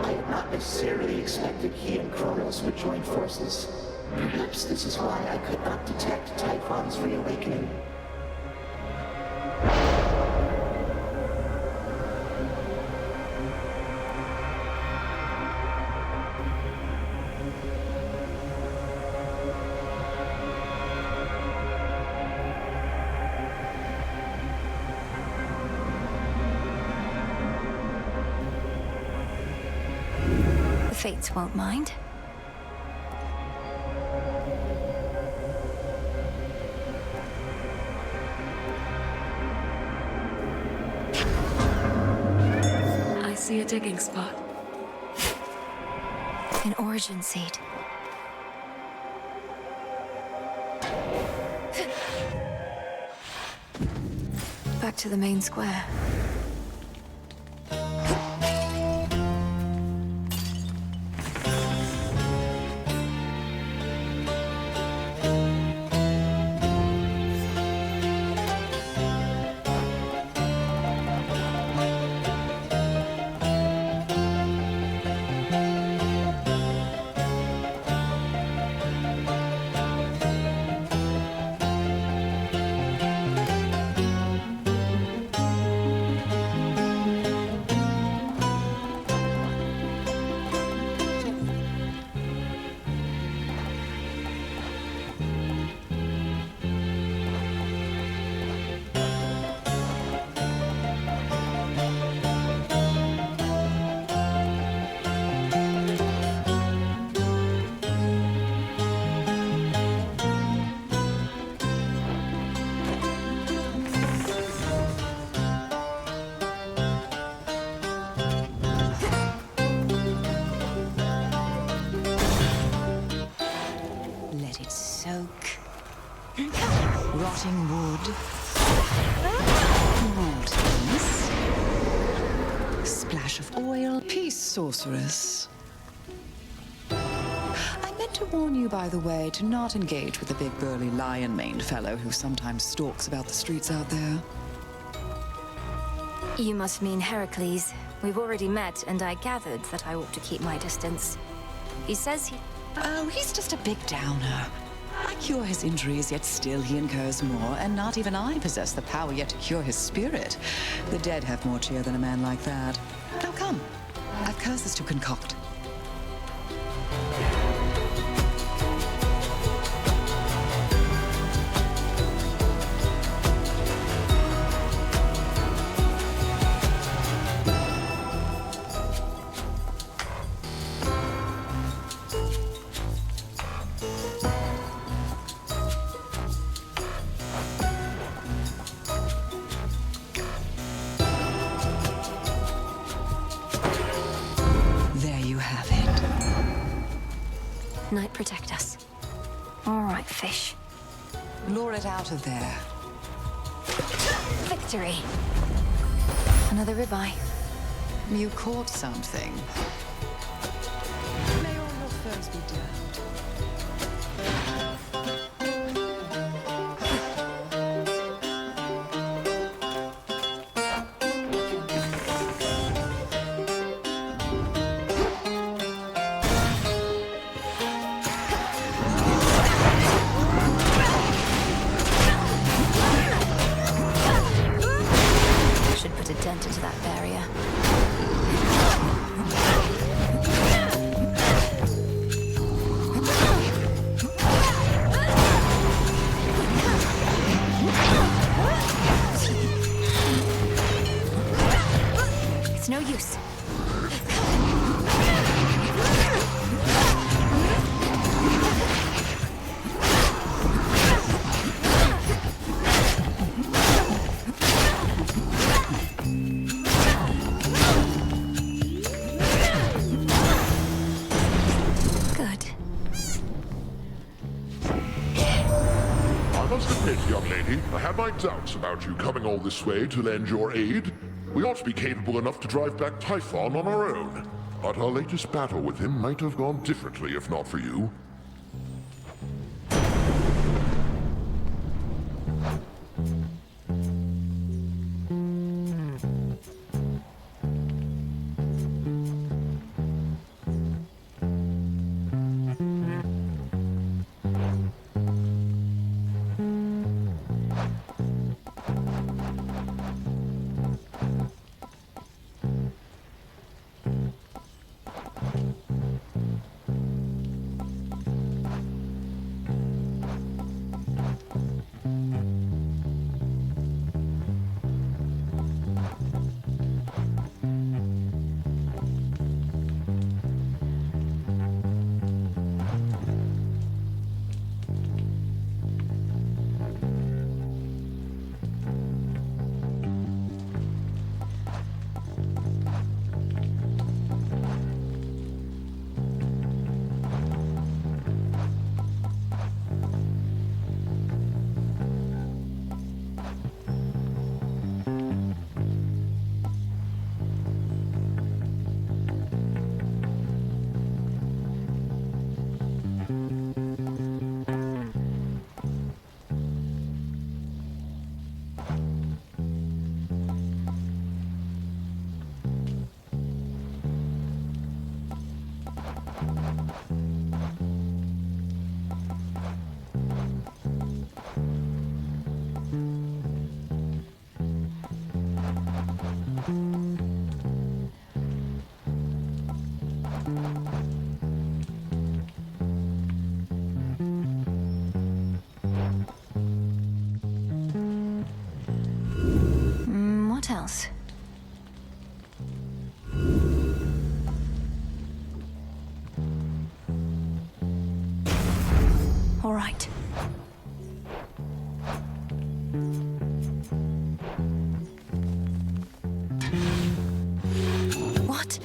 I had not necessarily expected he and Kronos would join forces. Perhaps this is why I could not detect Typhon's reawakening. The Fates won't mind. I see a digging spot. An origin seed. Back to the main square. Let it soak. Rotting wood. Maltings. Splash of oil. Peace, sorceress. I meant to warn you, by the way, to not engage with the big burly lion-maned fellow who sometimes stalks about the streets out there. You must mean Heracles. We've already met, and I gathered that I ought to keep my distance. He says he... Oh, he's just a big downer. I cure his injuries, yet still he incurs more, and not even I possess the power yet to cure his spirit. The dead have more cheer than a man like that. Now come, I've curses to concoct. Night protect us. All right, fish. Lure it out of there. Victory. Another ribeye. You caught something. May all your foes be dead. admit, young lady, I had my doubts about you coming all this way to lend your aid. We ought to be capable enough to drive back Typhon on our own. But our latest battle with him might have gone differently if not for you. What else? All right. What?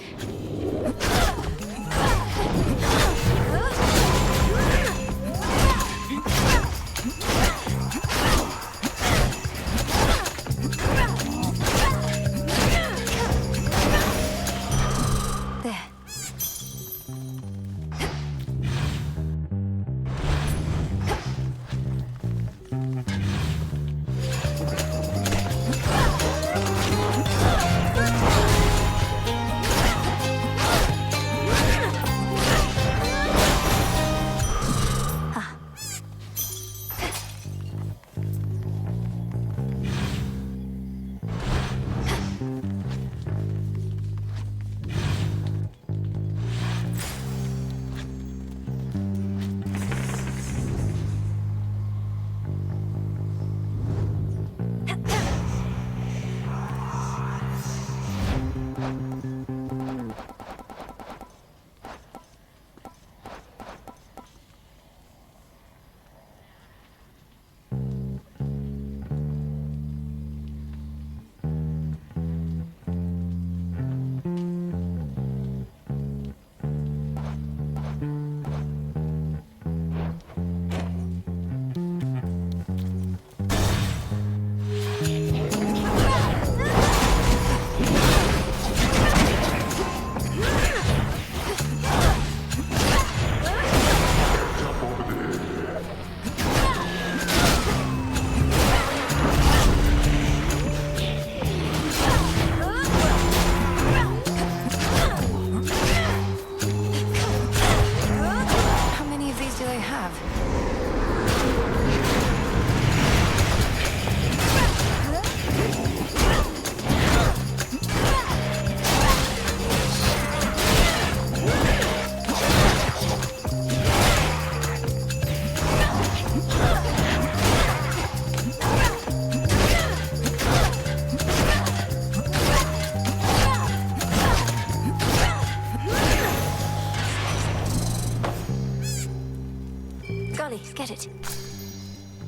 Get it.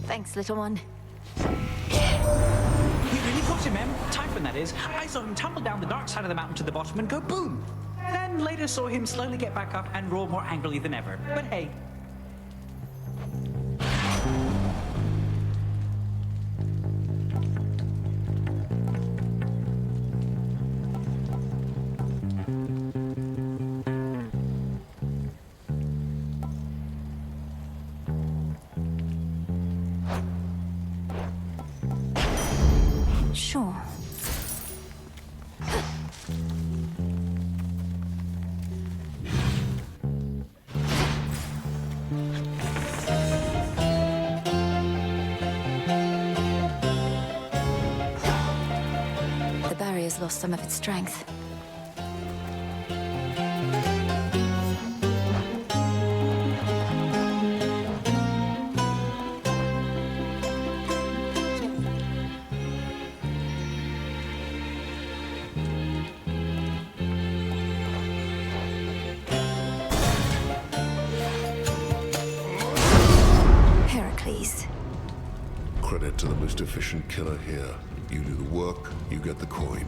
Thanks, little one. You really got him, Em. Typhon, that is. I saw him tumble down the dark side of the mountain to the bottom and go boom. Then later saw him slowly get back up and roar more angrily than ever. But hey. Sure. The barrier's lost some of its strength. Credit to the most efficient killer here. You do the work, you get the coin.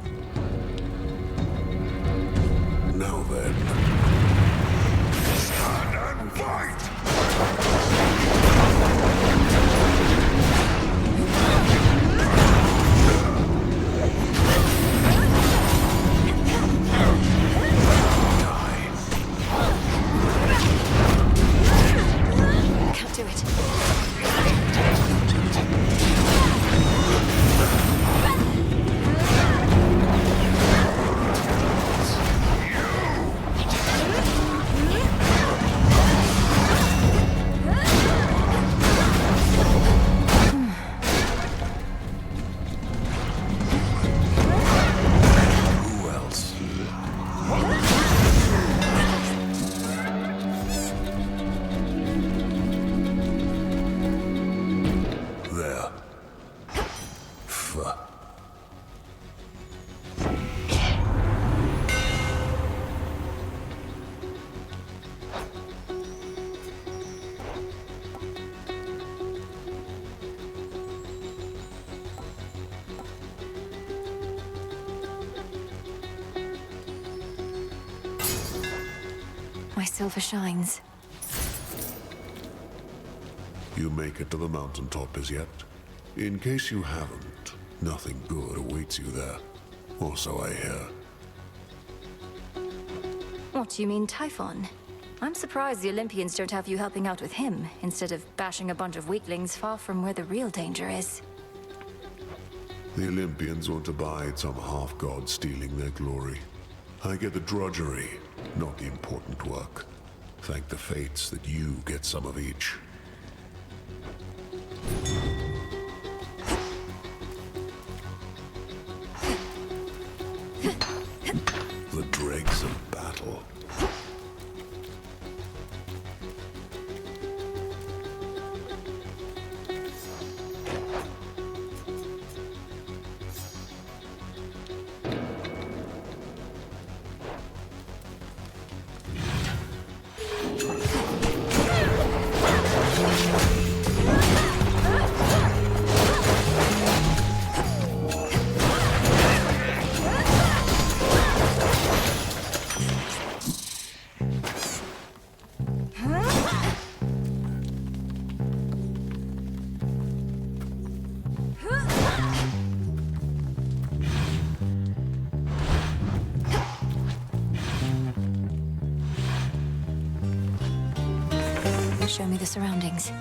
Now then. Stand and fight! Can't do it. My silver shines. You make it to the mountaintop as yet? In case you haven't, nothing good awaits you there. Or so I hear. What do you mean, Typhon? I'm surprised the Olympians don't have you helping out with him, instead of bashing a bunch of weaklings far from where the real danger is. The Olympians won't abide some half-god stealing their glory. I get the drudgery, not the important work. Thank the fates that you get some of each. The dregs of battle. Show me the surroundings.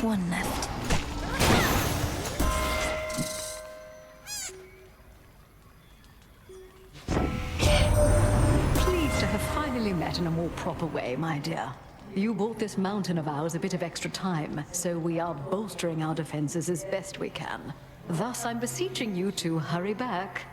One left. Pleased to have finally met in a more proper way, my dear. You bought this mountain of ours a bit of extra time, so we are bolstering our defenses as best we can. Thus, I'm beseeching you to hurry back.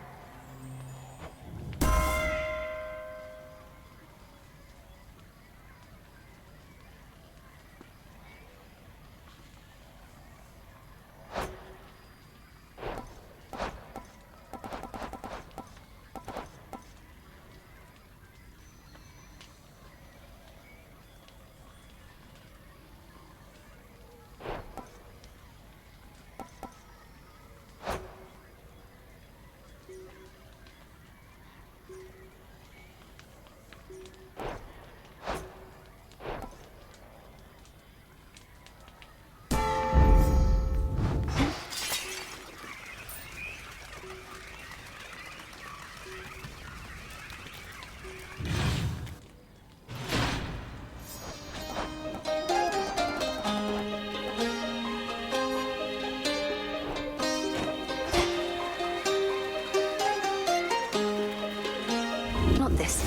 this.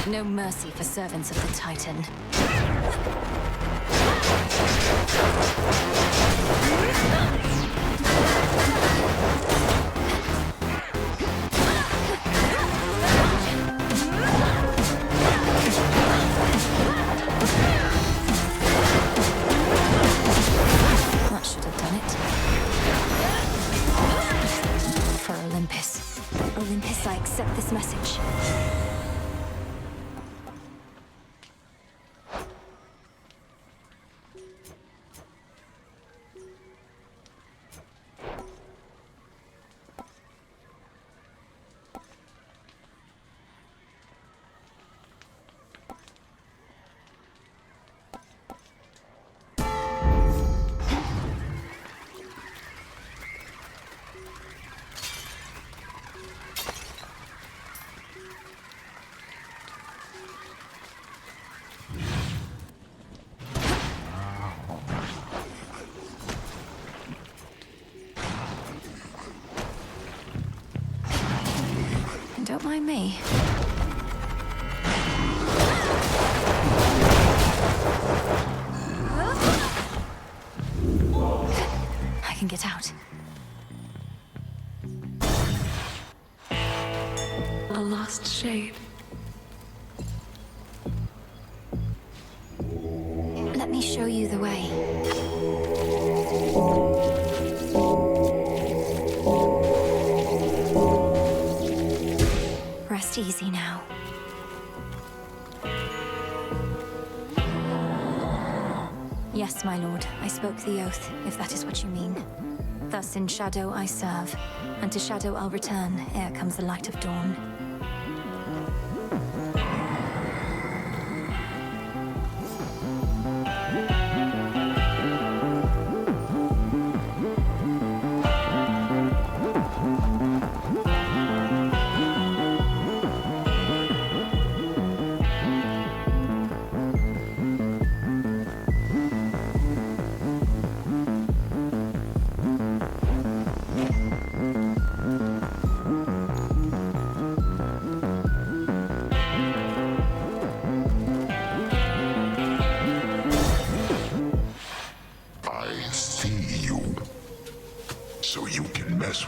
No mercy for servants of the Titan. That should have done it. For Olympus. Olympus, I accept this message. Don't mind me. I can get out. A lost shade. Let me show you the way. Rest easy now. Yes, my lord, I spoke the oath, if that is what you mean. Thus in shadow I serve, and to shadow I'll return ere comes the light of dawn.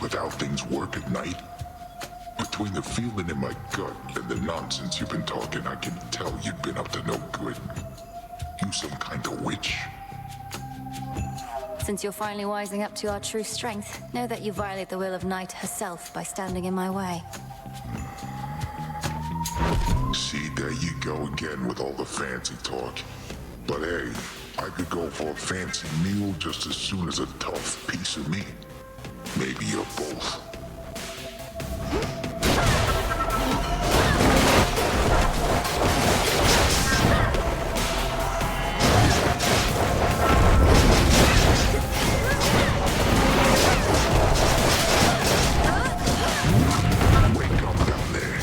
With how things work at night. Between the feeling in my gut and the nonsense you've been talking, I can tell you've been up to no good. You some kind of witch. Since you're finally wising up to our true strength, know that you violate the will of Night herself by standing in my way. See, there you go again with all the fancy talk. But hey, I could go for a fancy meal just as soon as a tough piece of meat. Maybe you're both. Wake up down there.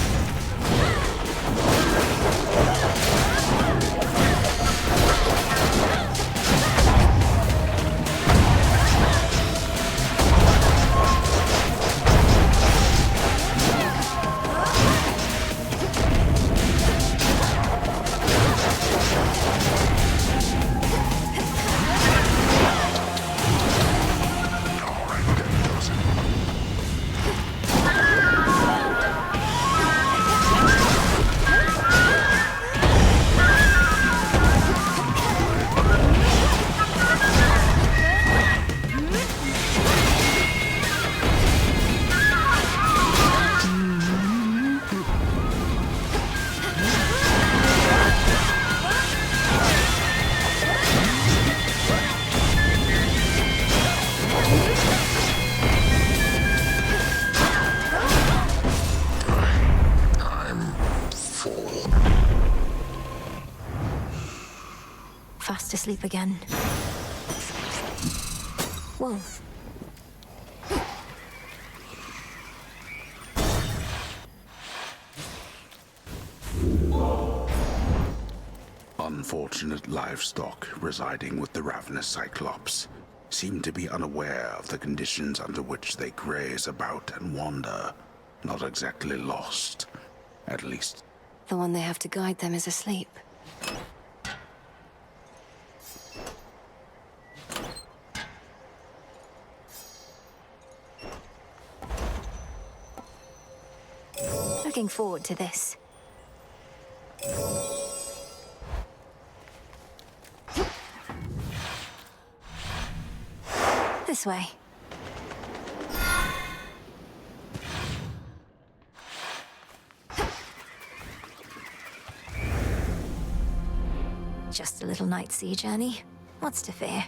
Fast asleep again. Whoa. Unfortunate livestock residing with the ravenous Cyclops. seem to be unaware of the conditions under which they graze about and wander. Not exactly lost, at least. The one they have to guide them is asleep. Looking forward to this. This way. Just a little night sea journey. What's to fear?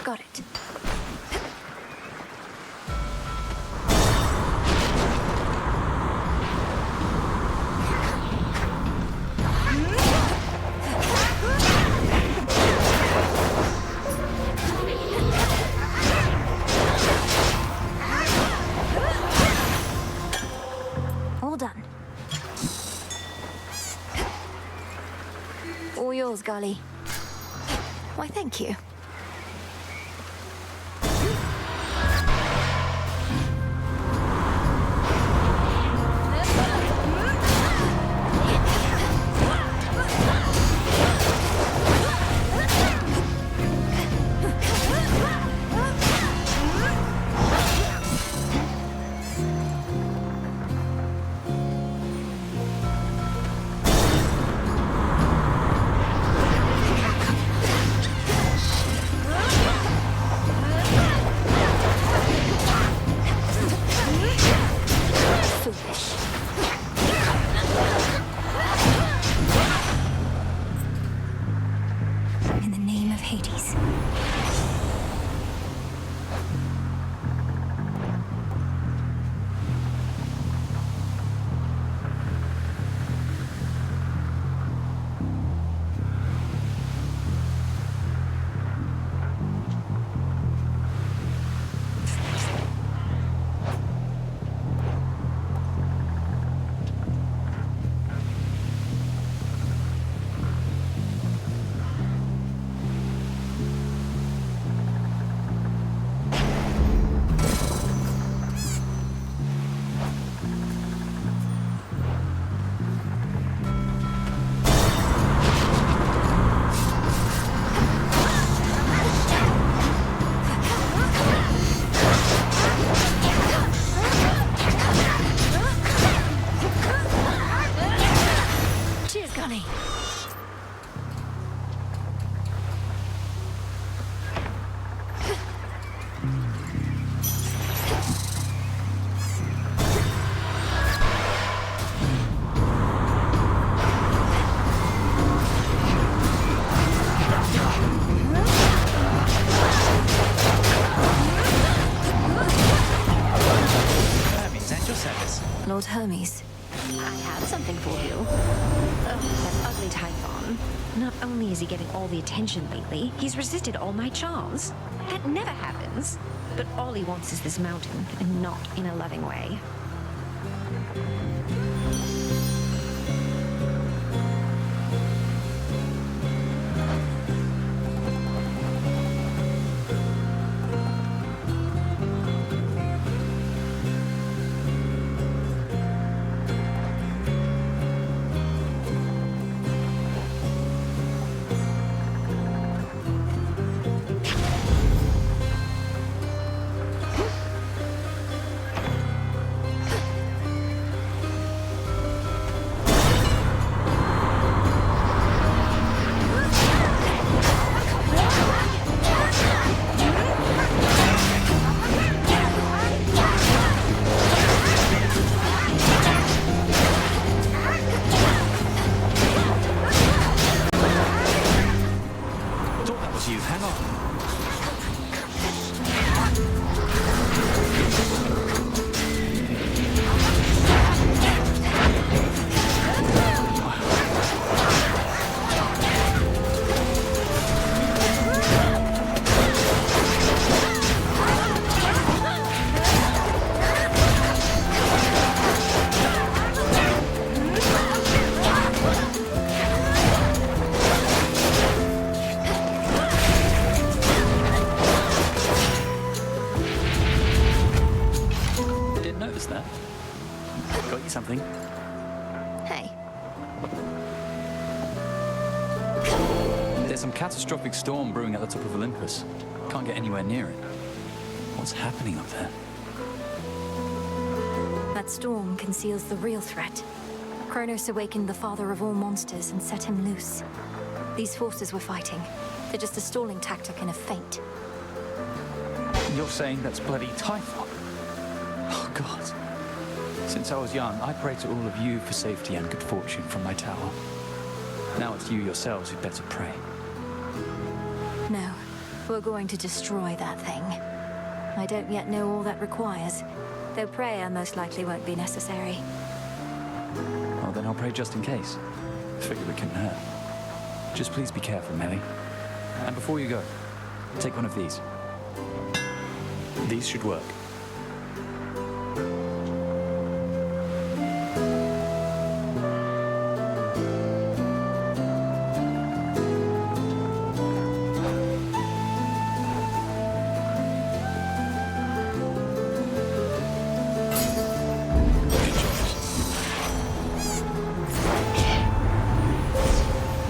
Got it. All done. All yours, Golly. Why, thank you. In the name of Hades. Cheers, Gunny. Hermes, at your service. Lord Hermes. I have something for you. That ugly Typhon. Not only is he getting all the attention lately, he's resisted all my charms. That never happens. But all he wants is this mountain, and not in a loving way. There's some catastrophic storm brewing at the top of Olympus. Can't get anywhere near it. What's happening up there? That storm conceals the real threat. Kronos awakened the father of all monsters and set him loose. These forces we're fighting, they're just a stalling tactic and a feint. You're saying that's bloody Typhon? Oh, God. Since I was young, I prayed to all of you for safety and good fortune from my tower. Now it's you yourselves who'd better pray. No, we're going to destroy that thing. I don't yet know all that requires, though prayer most likely won't be necessary. Well, then I'll pray just in case. Figured it couldn't hurt. Just please be careful, Melly. And before you go, take one of these. These should work.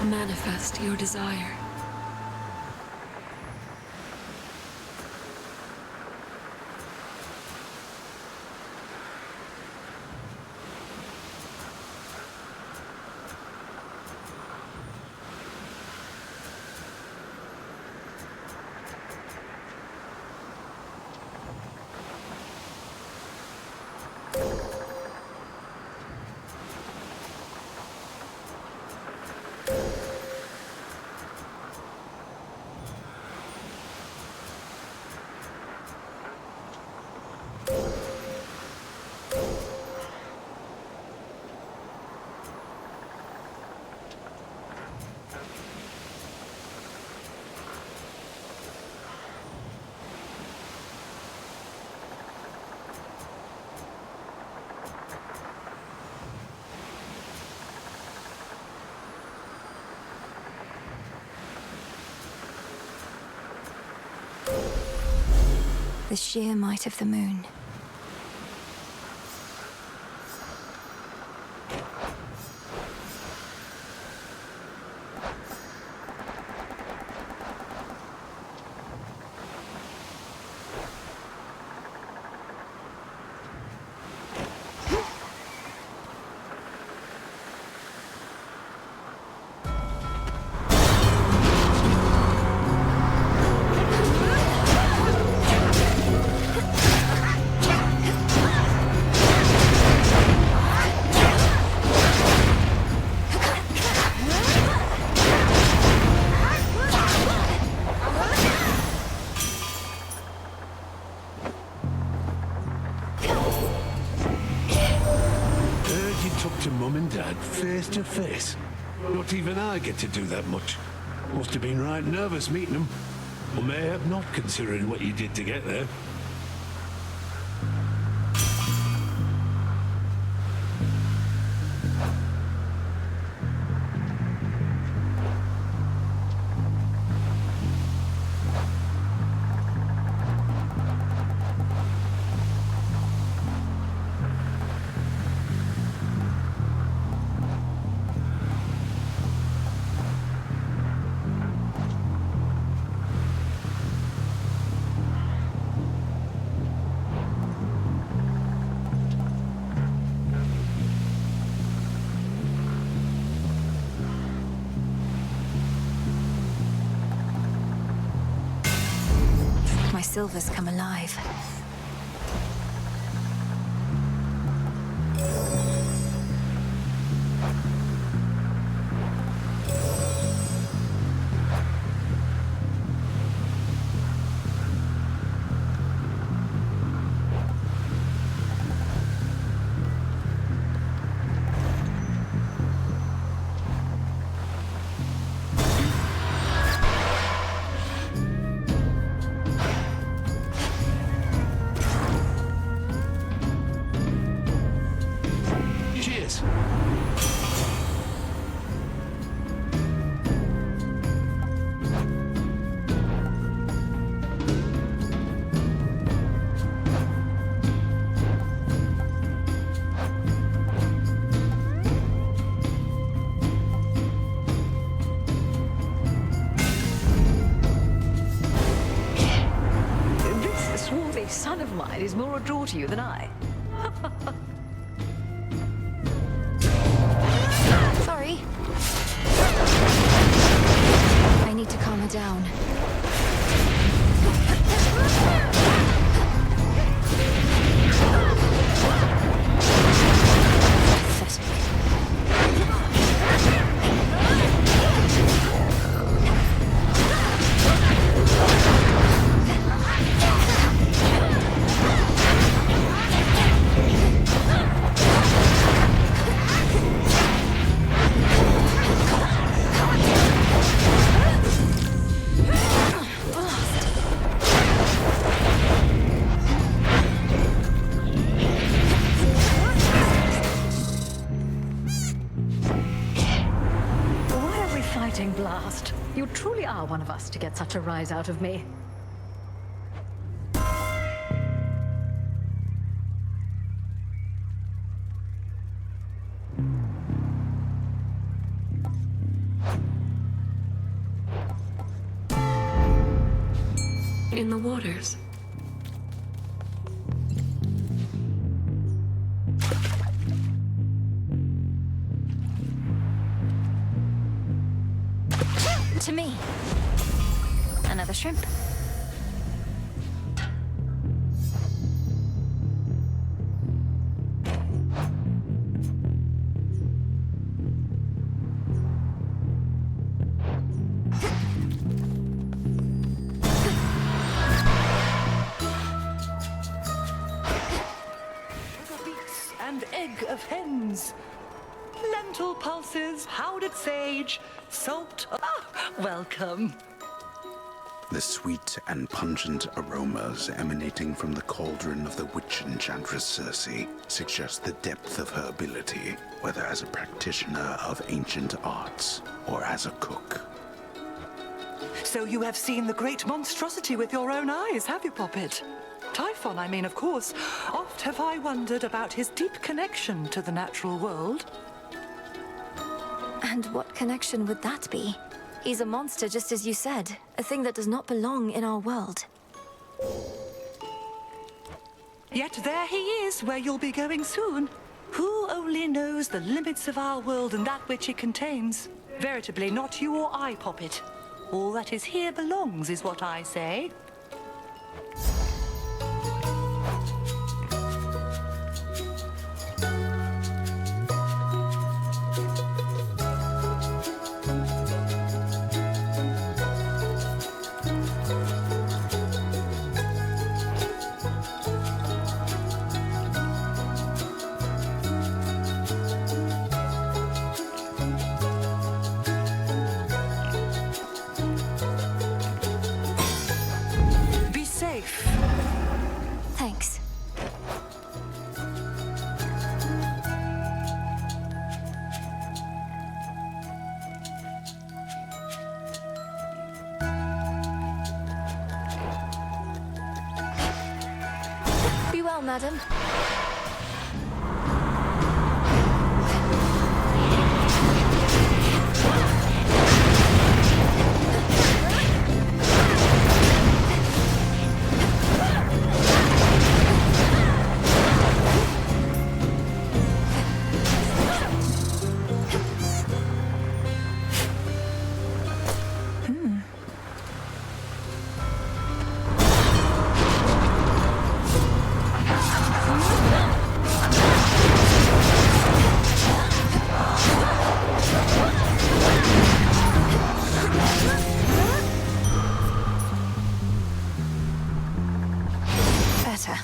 Manifest your desire. The sheer might of the moon. To Mum and Dad face to face. Not even I get to do that much. Must have been right nervous meeting them. Or mayhap not, considering what you did to get there. My silver's come alive. mind. He's more a draw to you than I. Sorry. I need to calm her down. Blast. You truly are one of us to get such a rise out of me. In the waters. To me. Another shrimp. Beaks and egg of hens. Lentil pulses, powdered sage, salt. Ah, welcome. The sweet and pungent aromas emanating from the cauldron of the witch enchantress Circe suggest the depth of her ability, whether as a practitioner of ancient arts or as a cook. So you have seen the great monstrosity with your own eyes, have you, Poppet? Typhon, I mean, of course. Oft have I wondered about his deep connection to the natural world. And what connection would that be? He's a monster, just as you said. A thing that does not belong in our world. Yet there he is, where you'll be going soon. Who only knows the limits of our world and that which it contains? Veritably, not you or I, Poppet. All that is here belongs, is what I say. Thanks. Be well, madam. Better.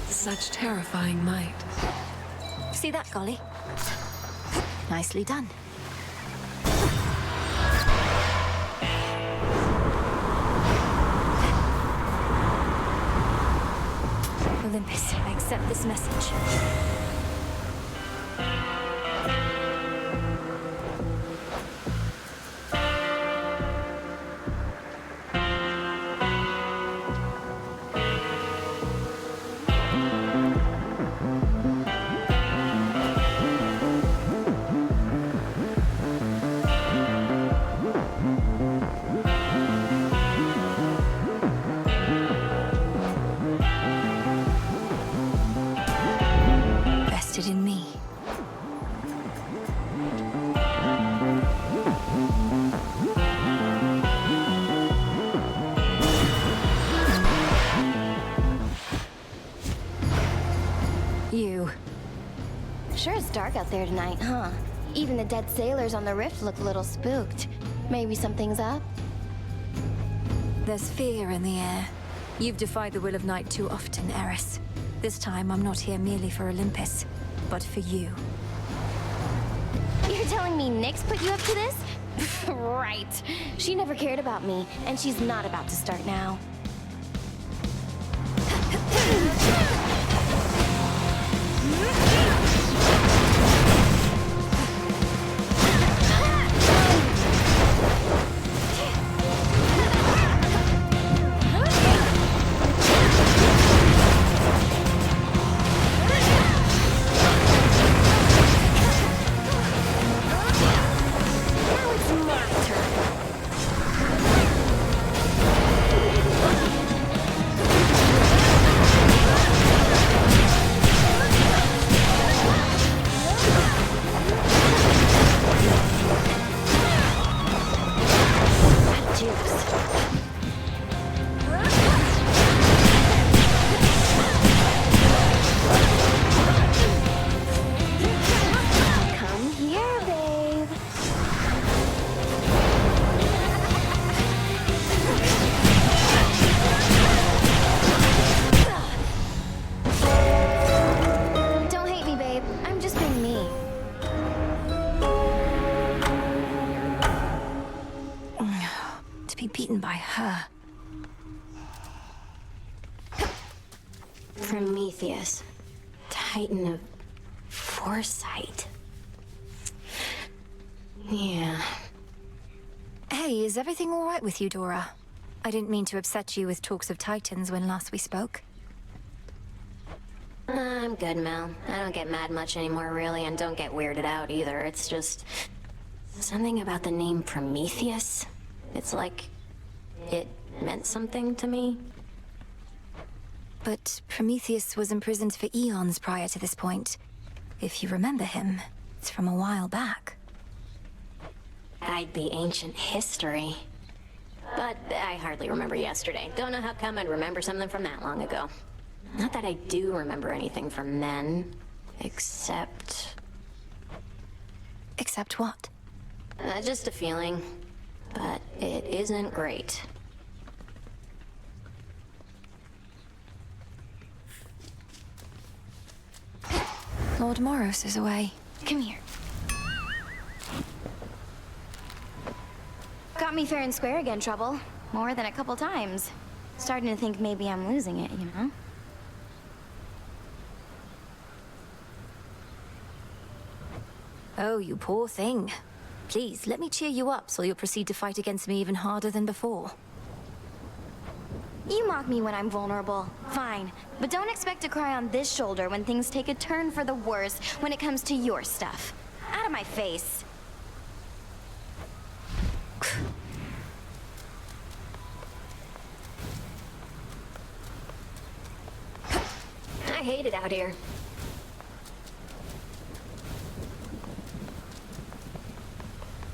Such terrifying might. See that, Golly? Nicely done. Olympus, I accept this message. You. Sure it's dark out there tonight, huh? Even the dead sailors on the rift look a little spooked. Maybe something's up? There's fear in the air. You've defied the will of night too often, Eris. This time, I'm not here merely for Olympus, but for you. You're telling me Nyx put you up to this? Right. She never cared about me, and she's not about to start now. By her. Prometheus, Titan of foresight. Yeah. Hey, is everything all right with you, Dora? I didn't mean to upset you with talks of Titans when last we spoke. I'm good, Mel. I don't get mad much anymore, really, and don't get weirded out either. It's just something about the name Prometheus. It's like it meant something to me. But Prometheus was imprisoned for eons prior to this point. If you remember him, it's from a while back. I'd be ancient history. But I hardly remember yesterday. Don't know how come I'd remember something from that long ago. Not that I do remember anything from then, except... Except what? Just a feeling. But it isn't great. Lord Moros is away. Come here. Got me fair and square again, Trouble. More than a couple times. Starting to think maybe I'm losing it, you know? Oh, you poor thing. Please, let me cheer you up so you'll proceed to fight against me even harder than before. You mock me when I'm vulnerable. Fine. But don't expect to cry on this shoulder when things take a turn for the worse when it comes to your stuff. Out of my face. I hate it out here.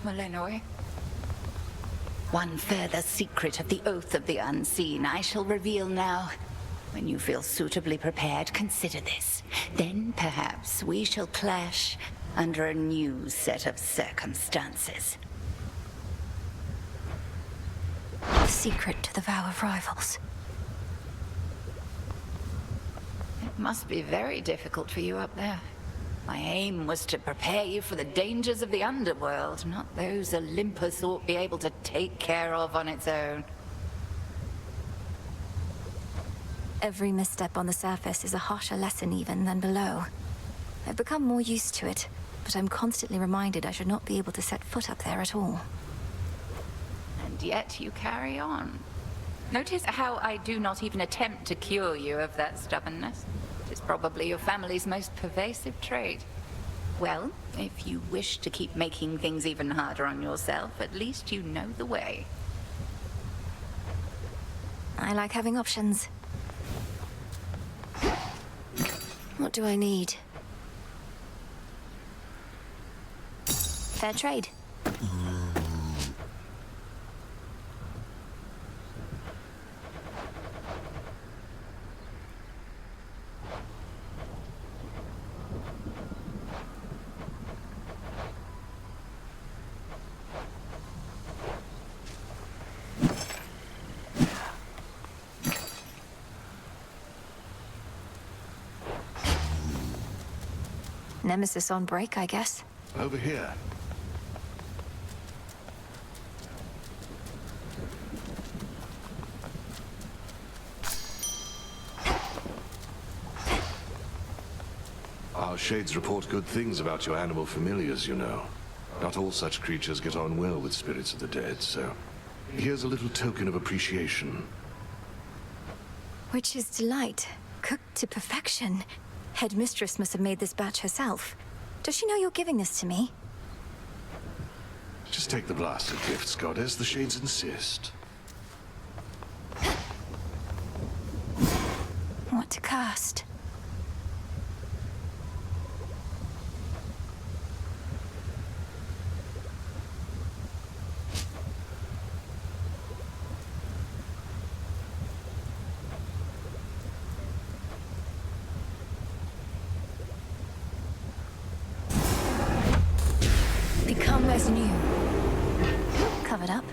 Malenoy. One further secret of the Oath of the Unseen I shall reveal now. When you feel suitably prepared, consider this. Then perhaps we shall clash under a new set of circumstances. Secret to the Vow of Rivals. It must be very difficult for you up there. My aim was to prepare you for the dangers of the underworld, not those Olympus ought be able to take care of on its own. Every misstep on the surface is a harsher lesson even than below. I've become more used to it, but I'm constantly reminded I should not be able to set foot up there at all. And yet you carry on. Notice how I do not even attempt to cure you of that stubbornness. It is probably your family's most pervasive trait. Well, if you wish to keep making things even harder on yourself, at least you know the way. I like having options. What do I need? Fair trade. Nemesis on break, I guess. Over here. Our shades report good things about your animal familiars, you know. Not all such creatures get on well with spirits of the dead, so here's a little token of appreciation. Witch's Delight. Cooked to perfection. Headmistress must have made this batch herself. Does she know you're giving this to me? Just take the blasted gifts, Goddess. The shades insist. What to cast? Become as new. Covered up.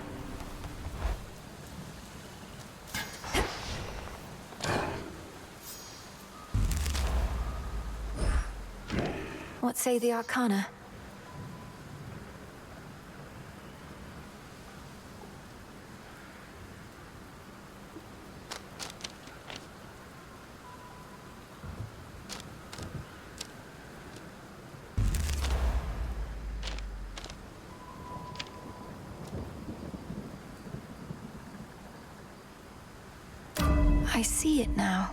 What say the Arcana? I see it now.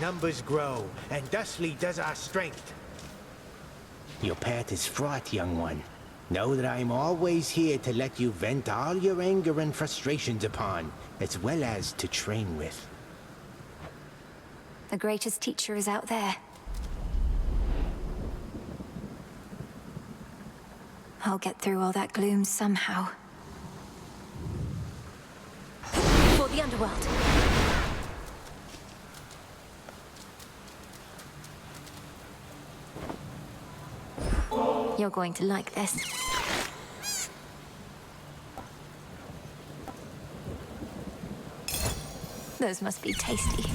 Numbers grow, and thusly does our strength. Your path is fraught, young one. Know that I am always here to let you vent all your anger and frustrations upon, as well as to train with. The greatest teacher is out there. I'll get through all that gloom somehow. For the underworld. You're going to like this. Those must be tasty.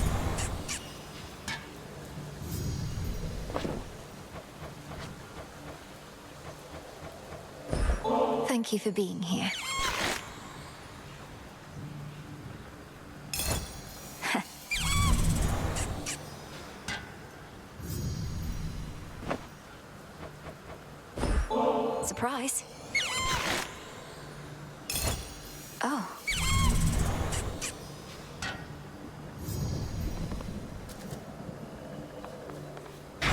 Thank you for being here. Surprise. Oh. The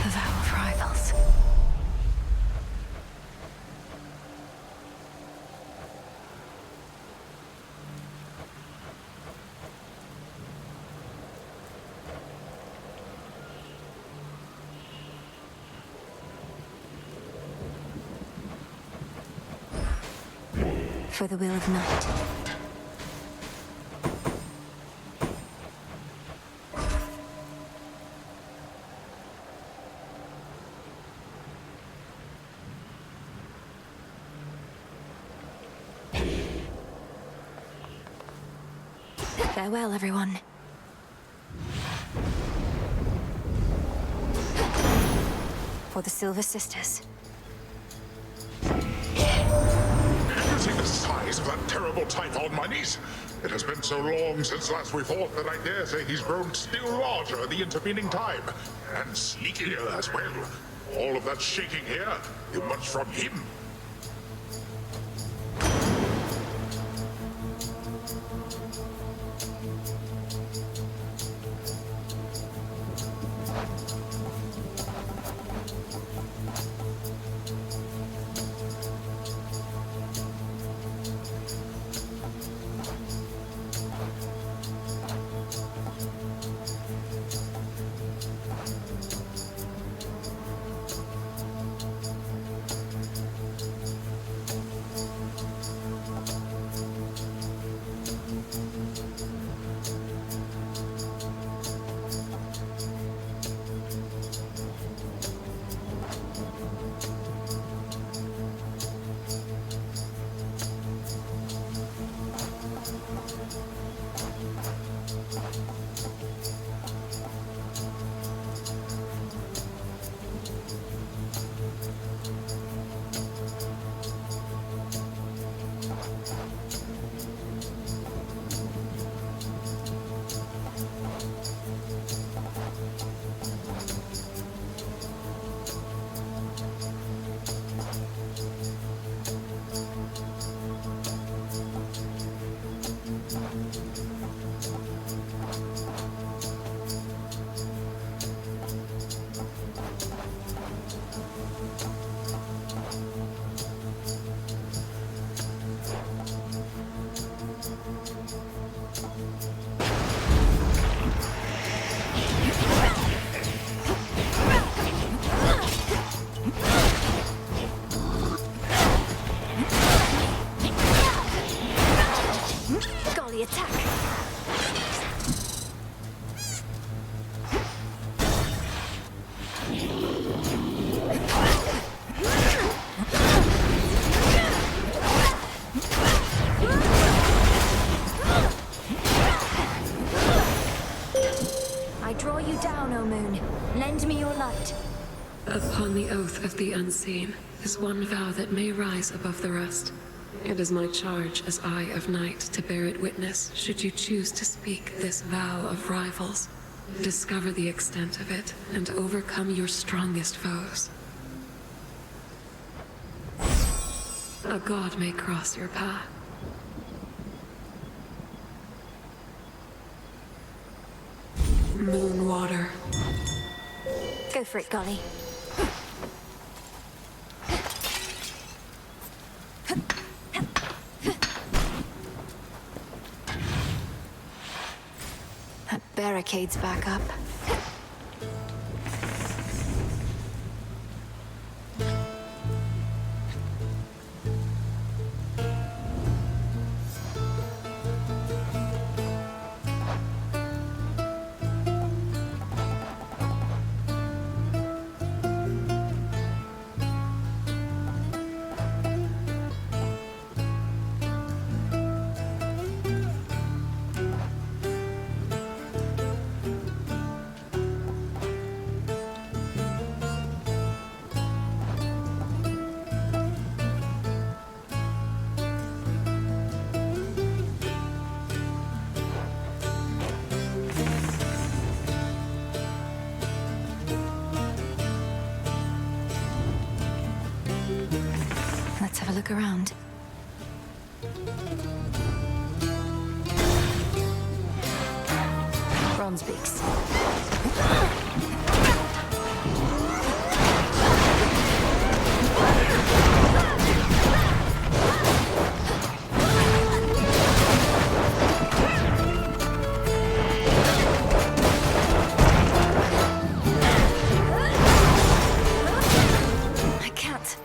vow of rivals. For the will of night. Farewell, everyone. For the Silver Sisters. See the size of that terrible Typhon, my niece. It has been so long since last we fought that I dare say he's grown still larger in the intervening time. And sneakier as well. All of that shaking here, it was from him. I draw you down, O moon. Lend me your light. Upon the oath of the unseen is one vow that may rise above the rest. It is my charge as Eye of Night to bear it witness should you choose to speak this vow of rivals. Discover the extent of it and overcome your strongest foes. A god may cross your path. Moon water. Go for it, Golly. That barricade's back up. Let's have a look around. Bronze beaks. I can't.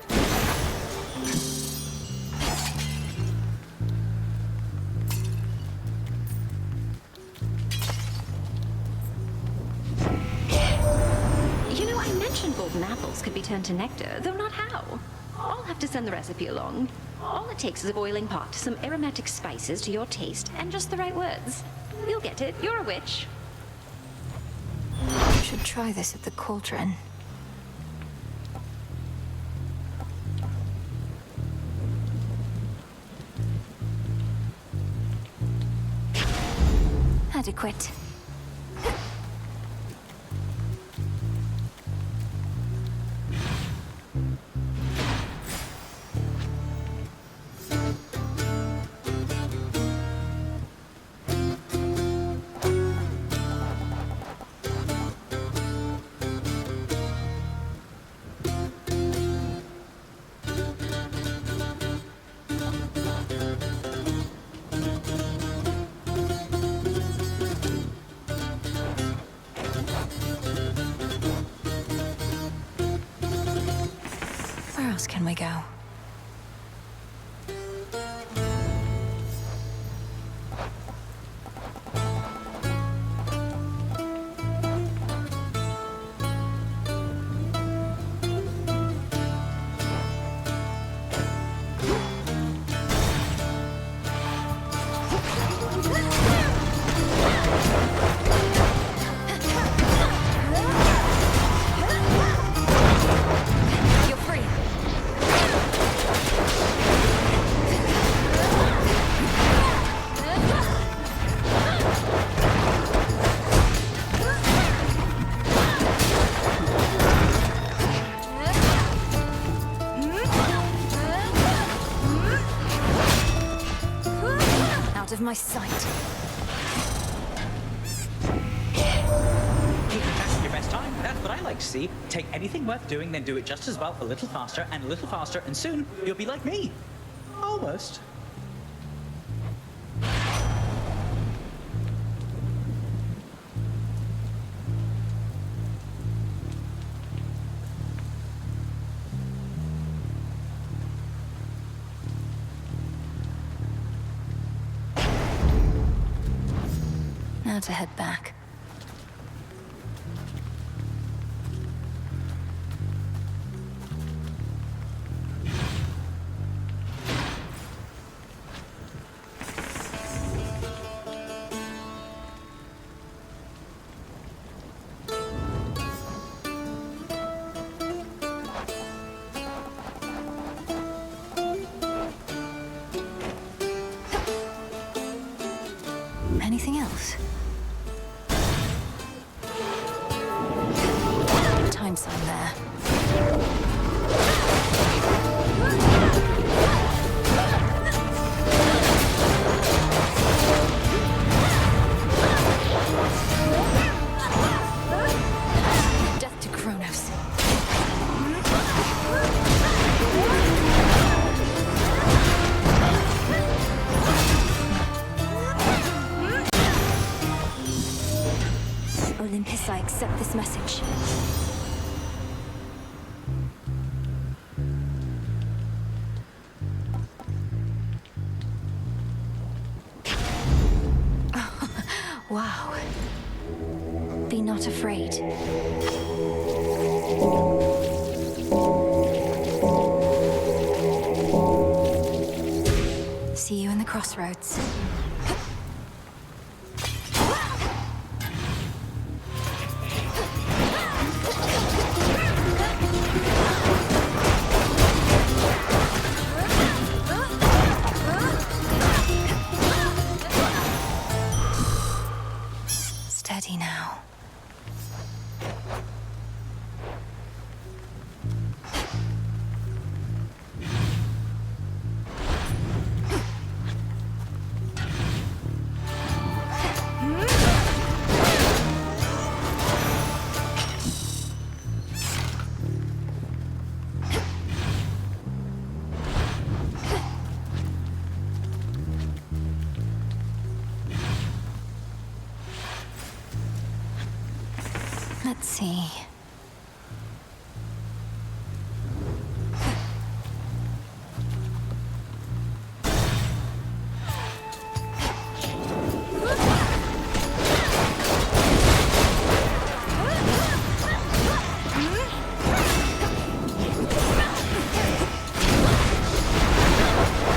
Golden apples could be turned to nectar, though not how. I'll have to send the recipe along. All it takes is a boiling pot, some aromatic spices to your taste, and just the right words. You'll get it. You're a witch. Should try this at the cauldron. Adequate. Where else can we go? Of my sight. That's your best time. That's what I like to see. Take anything worth doing, then do it just as well, a little faster, and soon you'll be like me. Almost. Now to head back. once I'm there. Death to Kronos. Olympus, I accept this message. Wow. Be not afraid. See you in the crossroads. Steady now. Let's see.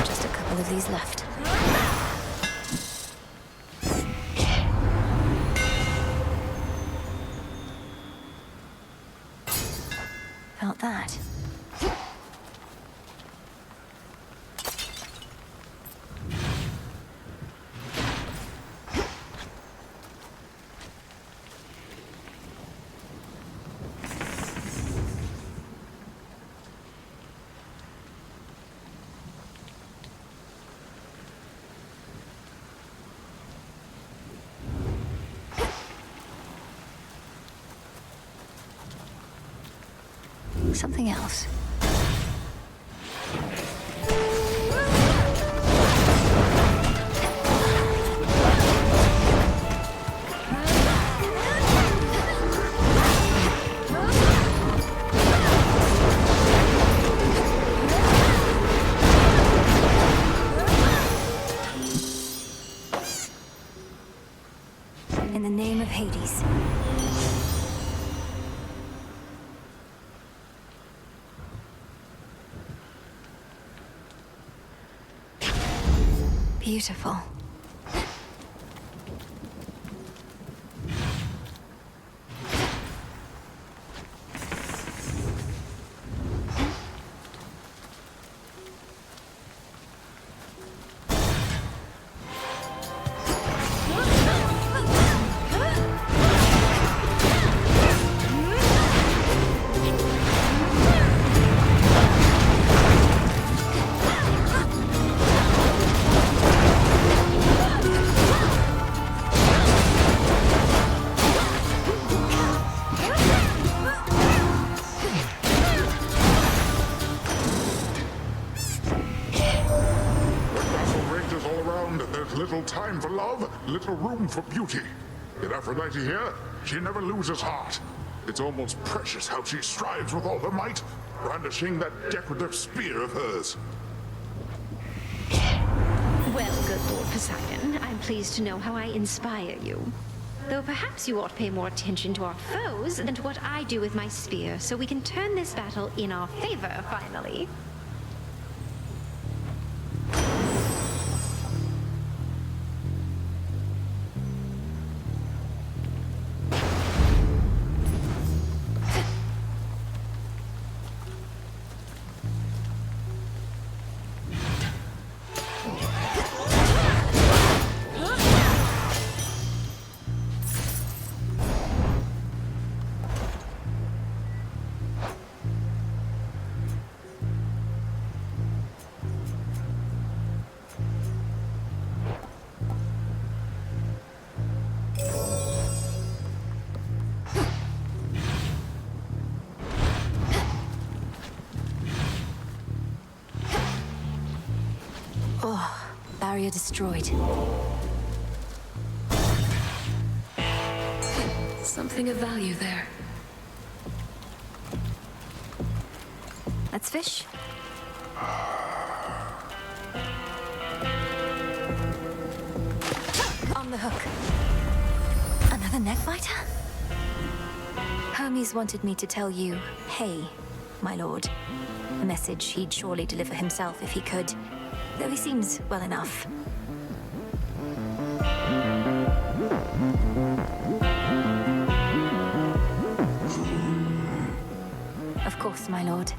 Just a couple of these left. Felt that. Something else. In the name of Hades. Beautiful. Little time for love, little room for beauty. Yet Aphrodite here, she never loses heart. It's almost precious how she strives with all her might, brandishing that decorative spear of hers. Well, good Lord Poseidon, I'm pleased to know how I inspire you. Though perhaps you ought to pay more attention to our foes than to what I do with my spear, so we can turn this battle in our favor, finally. barrier destroyed. Something of value there. Let's fish. On the hook. Another neck biter? Hermes wanted me to tell you, hey, my lord. A message he'd surely deliver himself if he could, though he seems well enough. Of course, my lord.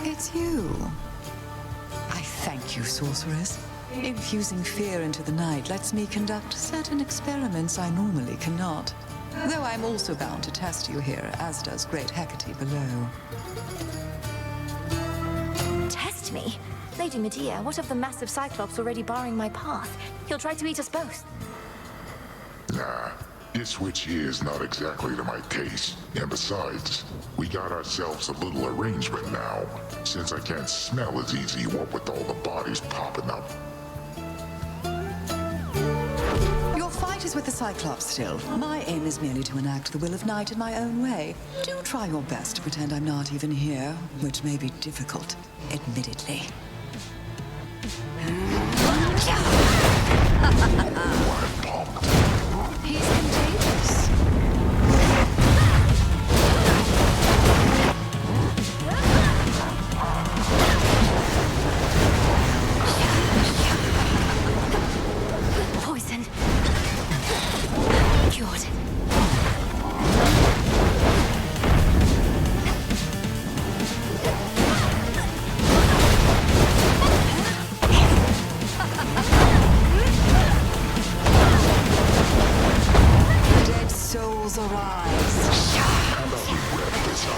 It's you. I thank you, sorceress. Infusing fear into the night lets me conduct certain experiments I normally cannot. Though I'm also bound to test you here, as does Great Hecate below. Test me? Lady Medea, what of the massive Cyclops already barring my path? He'll try to eat us both. Nah, this witch here is not exactly to my taste. And besides, we got ourselves a little arrangement now, since I can't smell as easy what with all the bodies popping up. Your fight is with the Cyclops still. My aim is merely to enact the will of night in my own way. Do try your best to pretend I'm not even here, which may be difficult, admittedly. He's contagious. Poison. Cured. Dead souls arise. How about we wrap this up?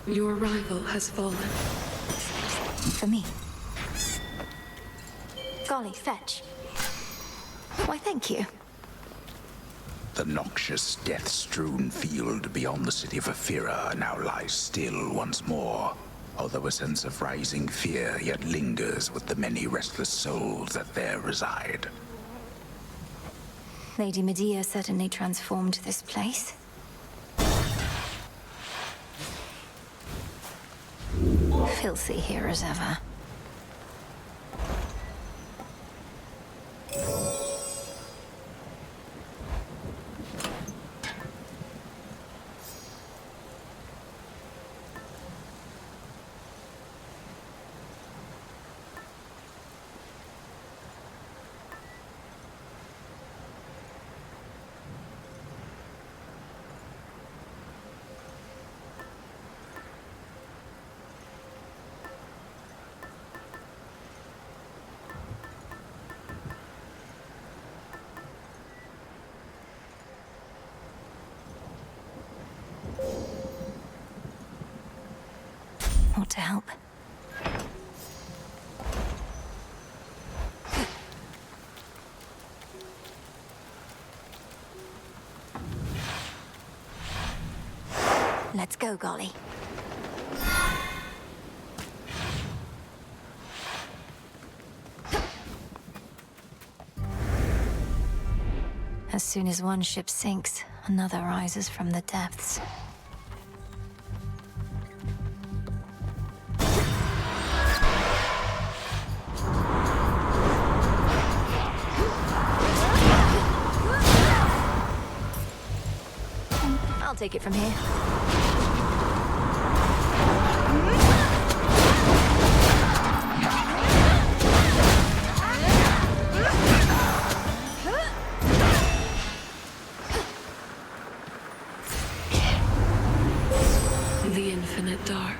Your rival has fallen. For me. Golly, fetch. Why, thank you. The noxious, death-strewn field beyond the city of Ephira now lies still once more, although a sense of rising fear yet lingers with the many restless souls that there reside. Lady Medea certainly transformed this place. Filthy here as ever. Ought to help. Let's go, Golly. As soon as one ship sinks, another rises from the depths. I'll take it from here. The infinite dark.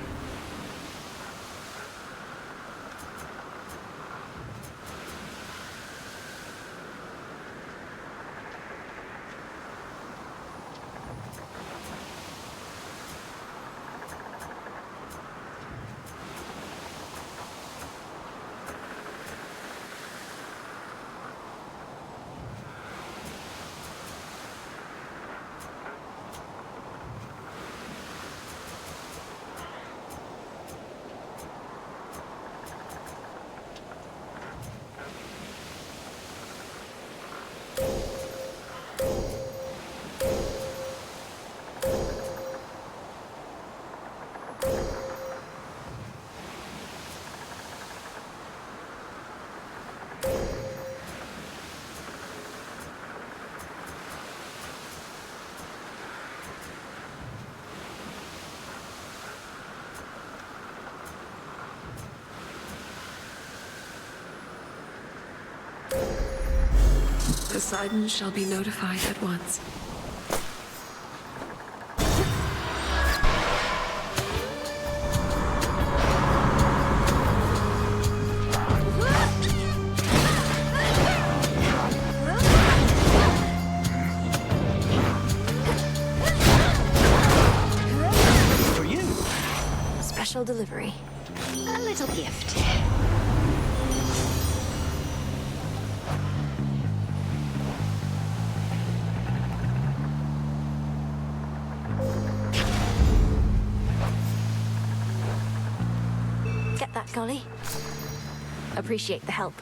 Poseidon shall be notified at once. For you. Special delivery. A little gift. Get that, Golly? Appreciate the help.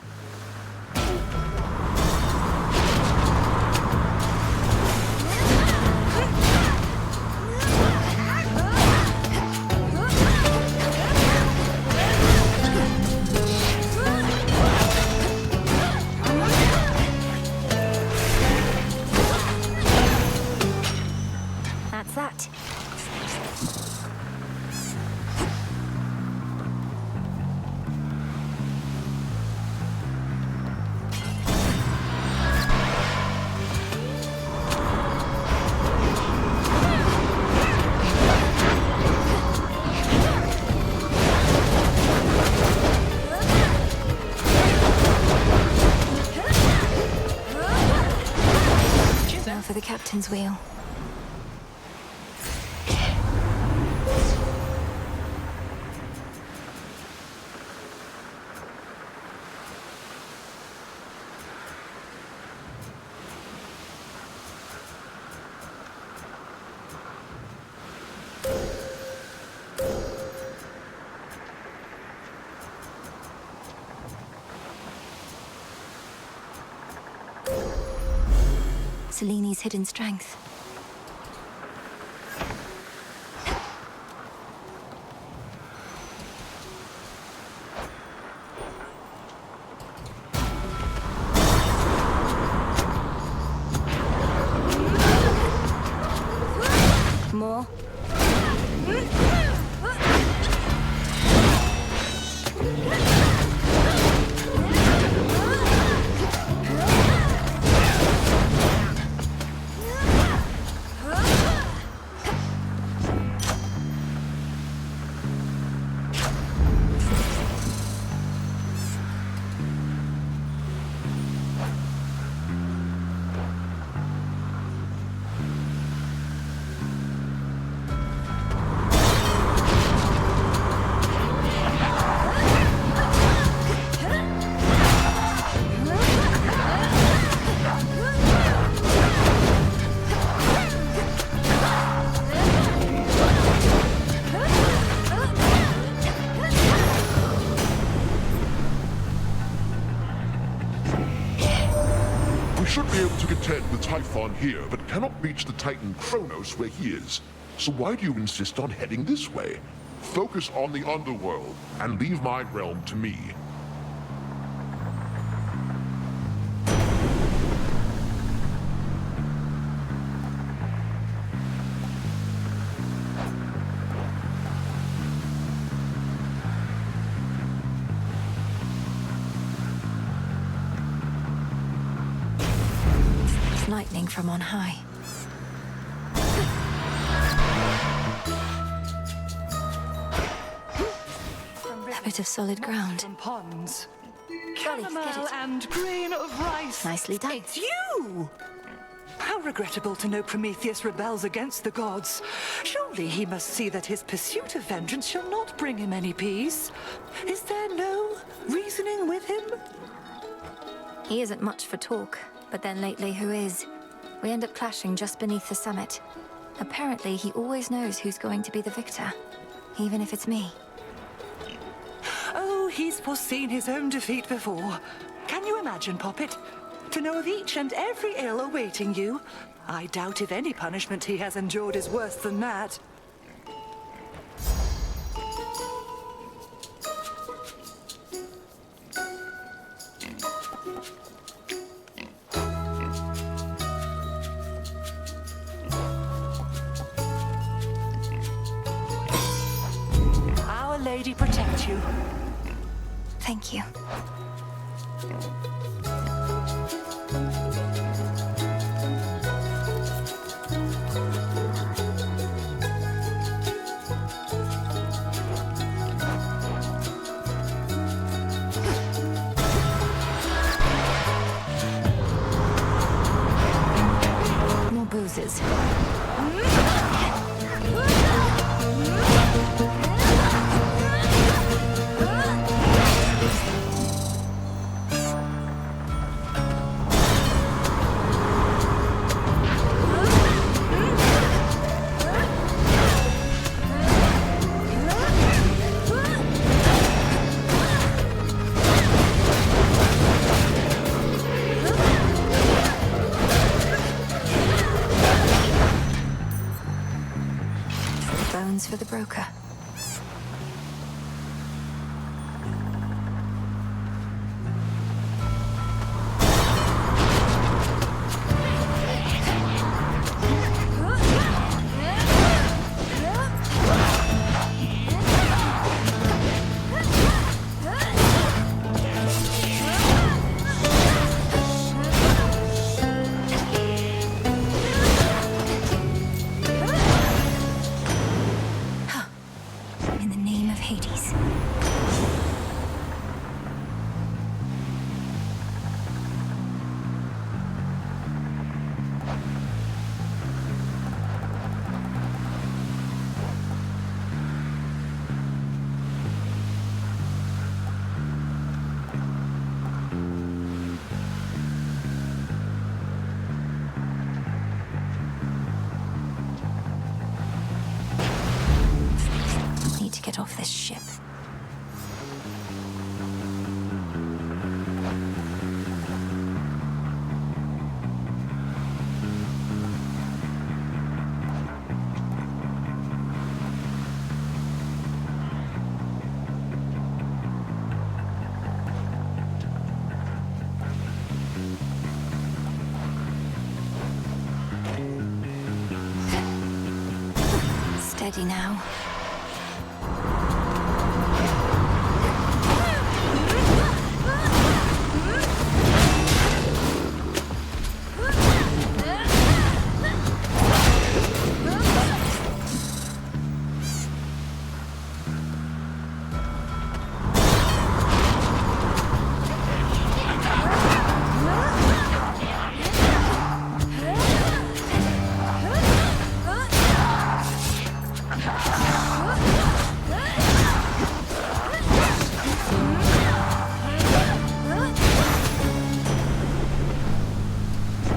That's that. Now for the captain's wheel. Seleni's hidden strength. More. We should be able to contend with Typhon here, but cannot reach the Titan Kronos where he is. So why do you insist on heading this way? Focus on the underworld, and leave my realm to me. lightning from on high. A bit of solid ground. From ponds. Golly, get Chamomile it. and grain of rice. Nicely done. It's you! How regrettable to know Prometheus rebels against the gods. Surely he must see that his pursuit of vengeance shall not bring him any peace. Is there no reasoning with him? He isn't much for talk, but then lately who is? We end up clashing just beneath the summit. Apparently he always knows who's going to be the victor, even if it's me. Oh, he's foreseen his own defeat before. Can you imagine, Poppet? To know of each and every ill awaiting you? I doubt if any punishment he has endured is worse than that. Our Lady protect you. Thank you. More bruises. Bones for the broker. In the name of Hades. Need to get off this ship. Steady now.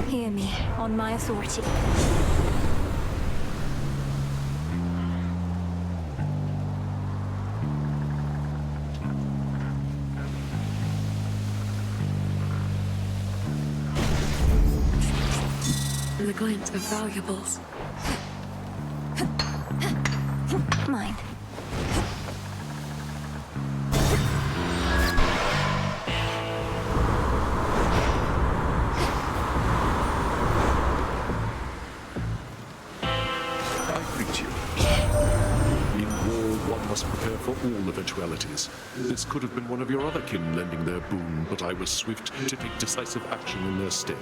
Hear me, on my authority. The glint of valuables. Mine. Must prepare for all eventualities. This could have been one of your other kin lending their boon, but I was swift to take decisive action in their stead.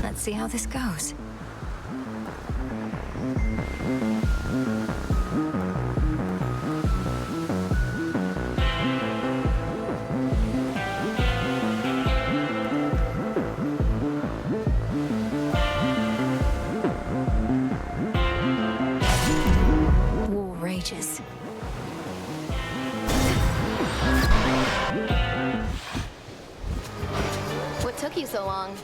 Let's see how this goes. War rages. What took you so long?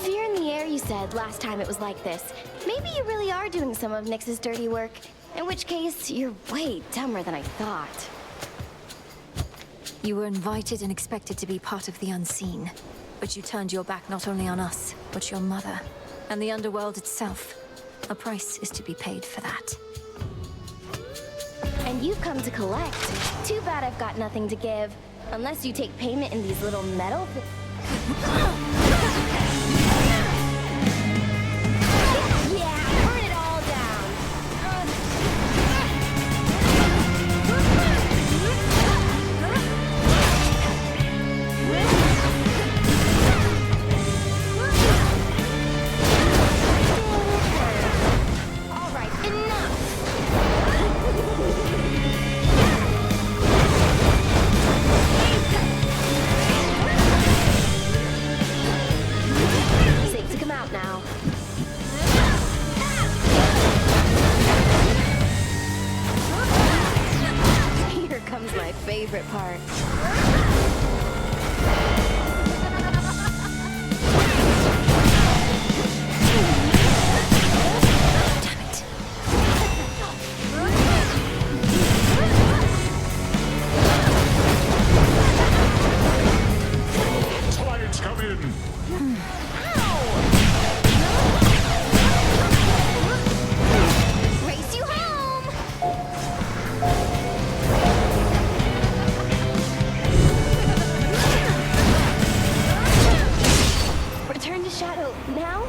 Fear in the air, you said, last time it was like this. Maybe you really are doing some of Nyx's dirty work. In which case, you're way dumber than I thought. You were invited and expected to be part of the unseen. But you turned your back not only on us, but your mother. And the underworld itself. A price is to be paid for that. And you've come to collect. Too bad I've got nothing to give. Unless you take payment in these little metal Yeah, burn it all down. All right, enough. Safe to come out now. Here comes my favorite part. Clients come in! Race you home! Return to Shadow now?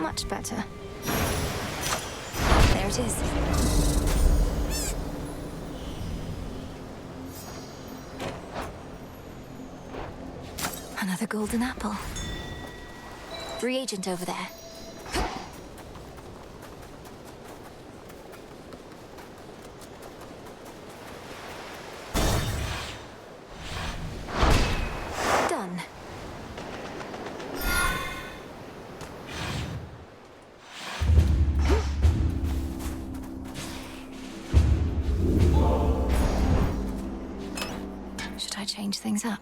Much better. There it is. Another golden apple. Reagent over there. Done. Should I change things up?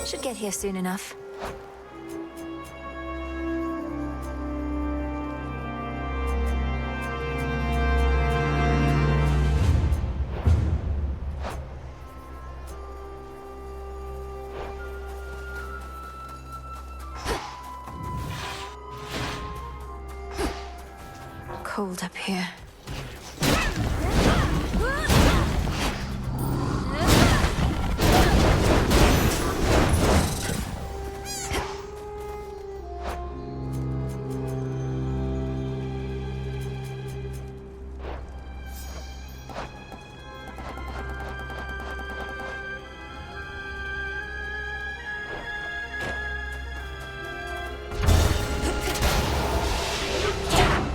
Should get here soon enough. Cold up here.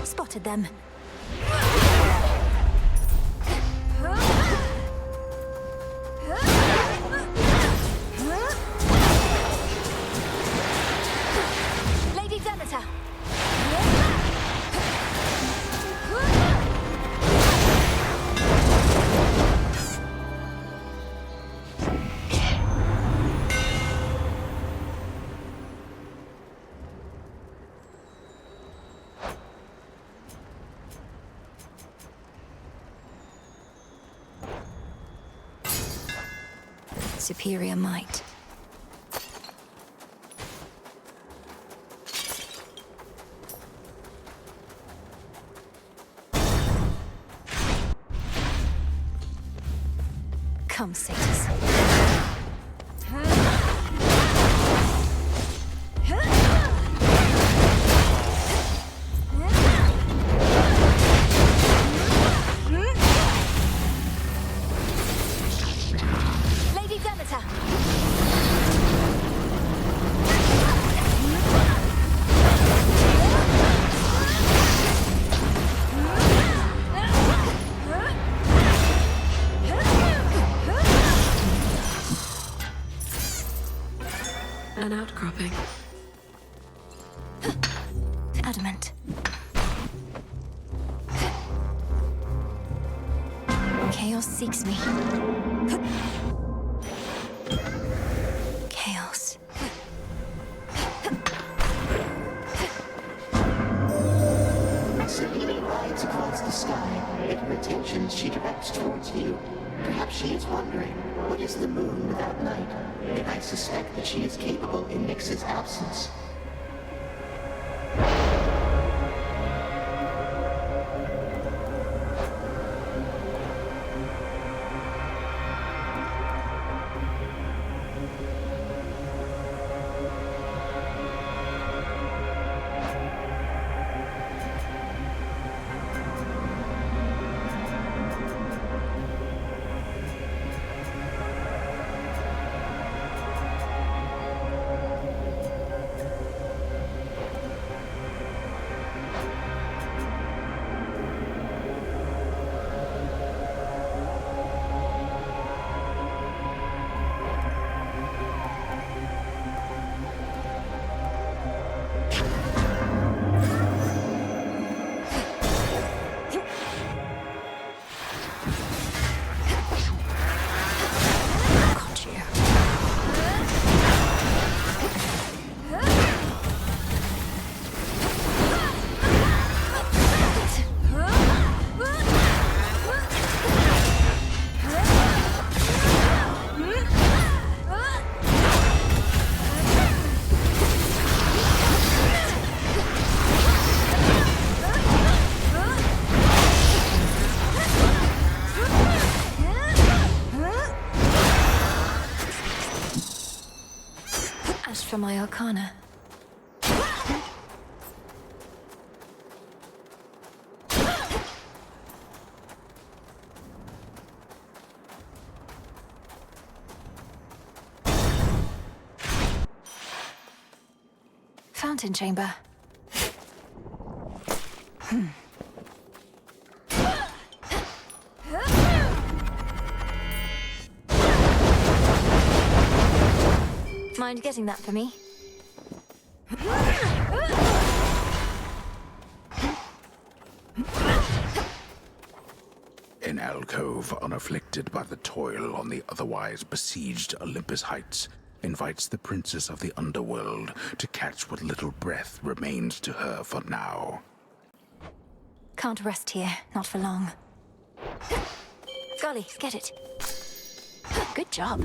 Spotted them. Lady Demeter. superior might. Come, Satyrs. Lady Demeter! An outcropping. Adamant. Chaos seeks me. Chaos. Selene rides across the sky, and her attention she directs towards you. Perhaps she is wondering, what is the moon without night? And I suspect that she is capable in Nyx's absence. For my arcana. Fountain chamber. Mind getting that for me? An alcove unafflicted by the toil on the otherwise besieged Olympus Heights invites the princess of the underworld to catch what little breath remains to her for now. Can't rest here, not for long. Golly, get it. Good job.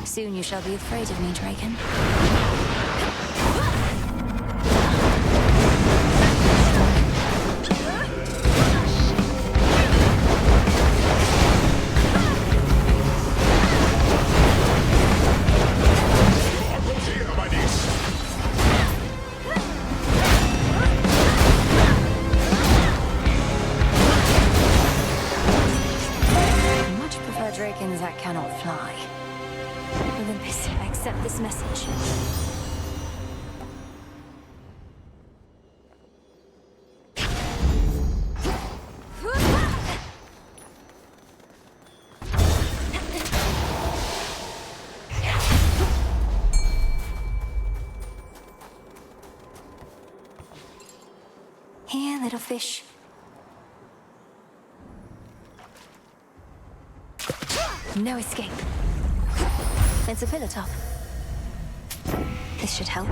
Soon you shall be afraid of me, Draken. Much prefer Drakens that cannot fly. Olympus, accept this message. Here, little fish. No escape. It's a pillar top. This should help.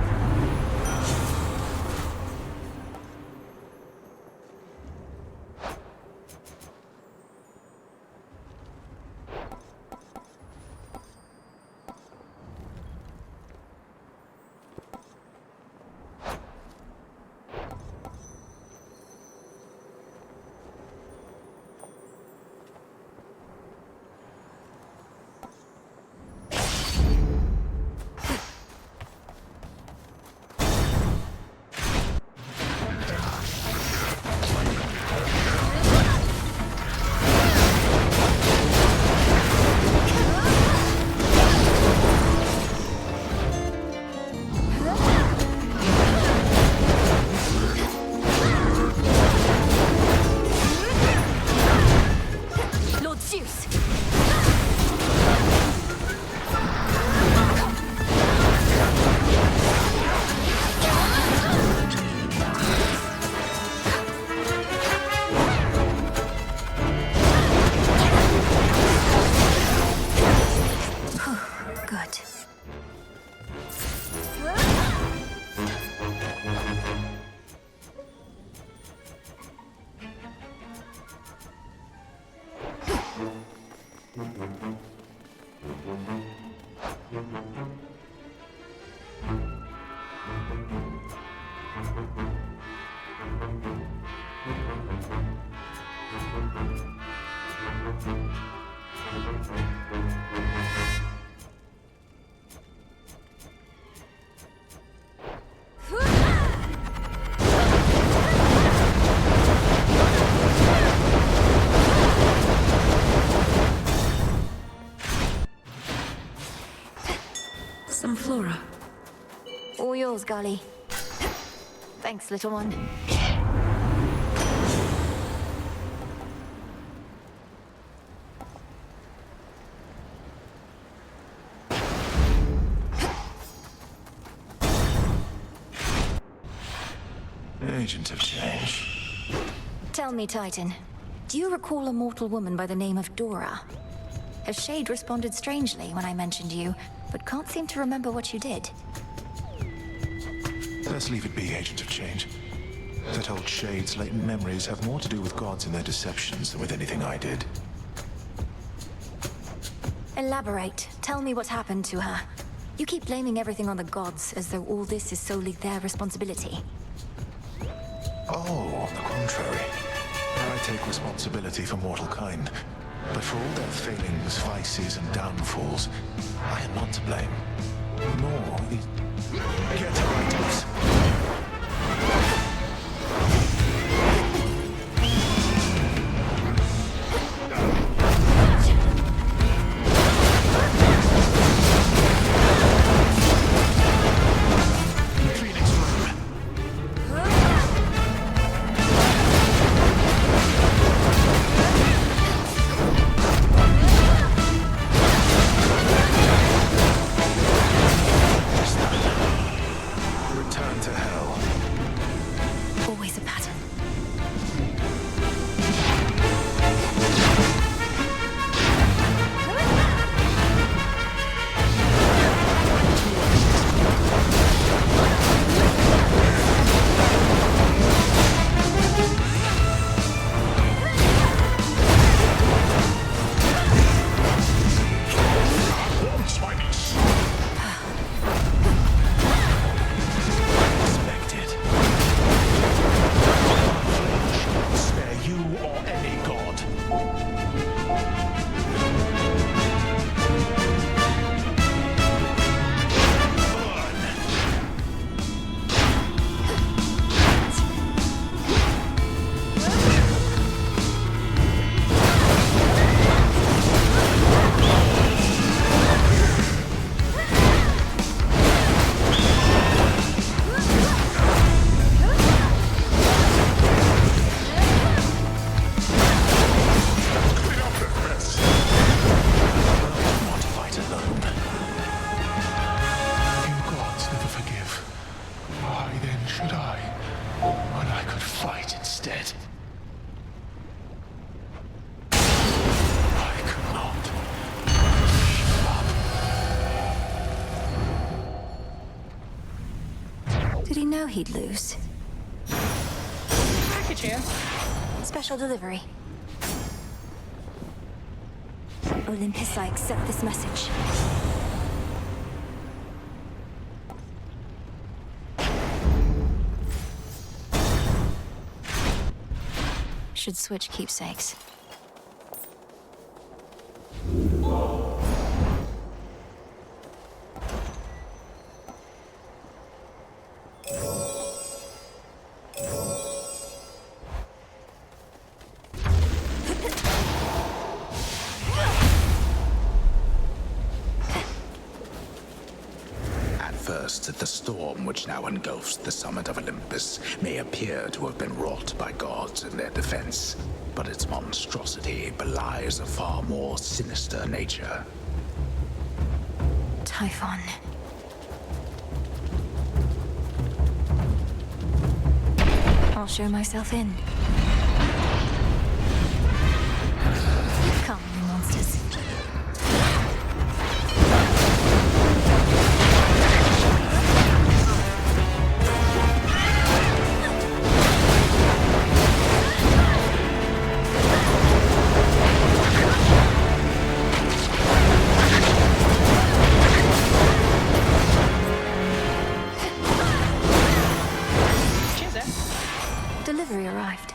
Some flora. All yours, Golly. Thanks, little one. Agent of change. Tell me, Titan, do you recall a mortal woman by the name of Dora? Her shade responded strangely when I mentioned you, but can't seem to remember what you did. Let's leave it be, Agent of Change. That old shade's latent memories have more to do with gods and their deceptions than with anything I did. Elaborate. Tell me what happened to her. You keep blaming everything on the gods, as though all this is solely their responsibility. Oh, on the contrary. I take responsibility for mortal kind. But for all their failings, vices, and downfalls, I am not to blame. Nor is... Get items! know he'd lose. Package here. Special delivery. Olympus, I accept this message. Should switch keepsakes. The storm which now engulfs the summit of Olympus may appear to have been wrought by gods in their defense, but its monstrosity belies a far more sinister nature. Typhon. I'll show myself in. Come, you monsters. Delivery arrived.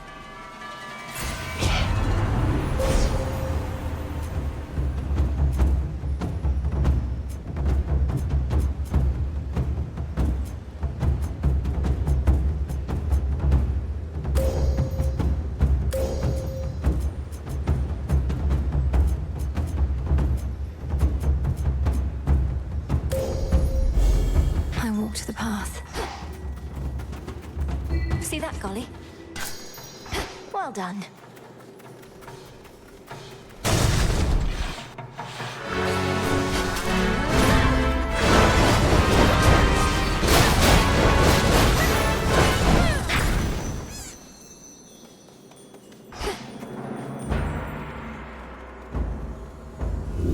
I walked the path. See that, Golly? Well done.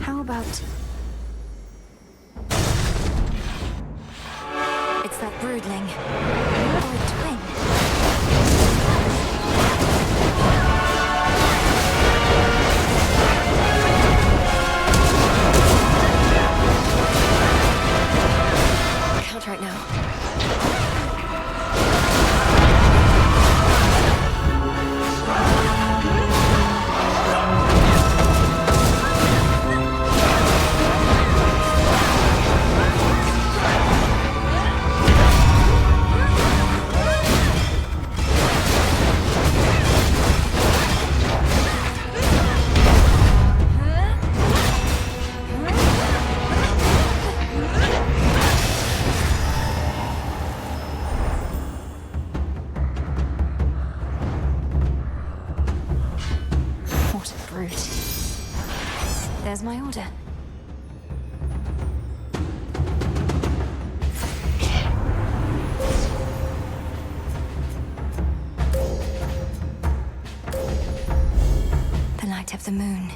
How about... It's that broodling. Or a twin. Right now. There's my order. The light of the moon.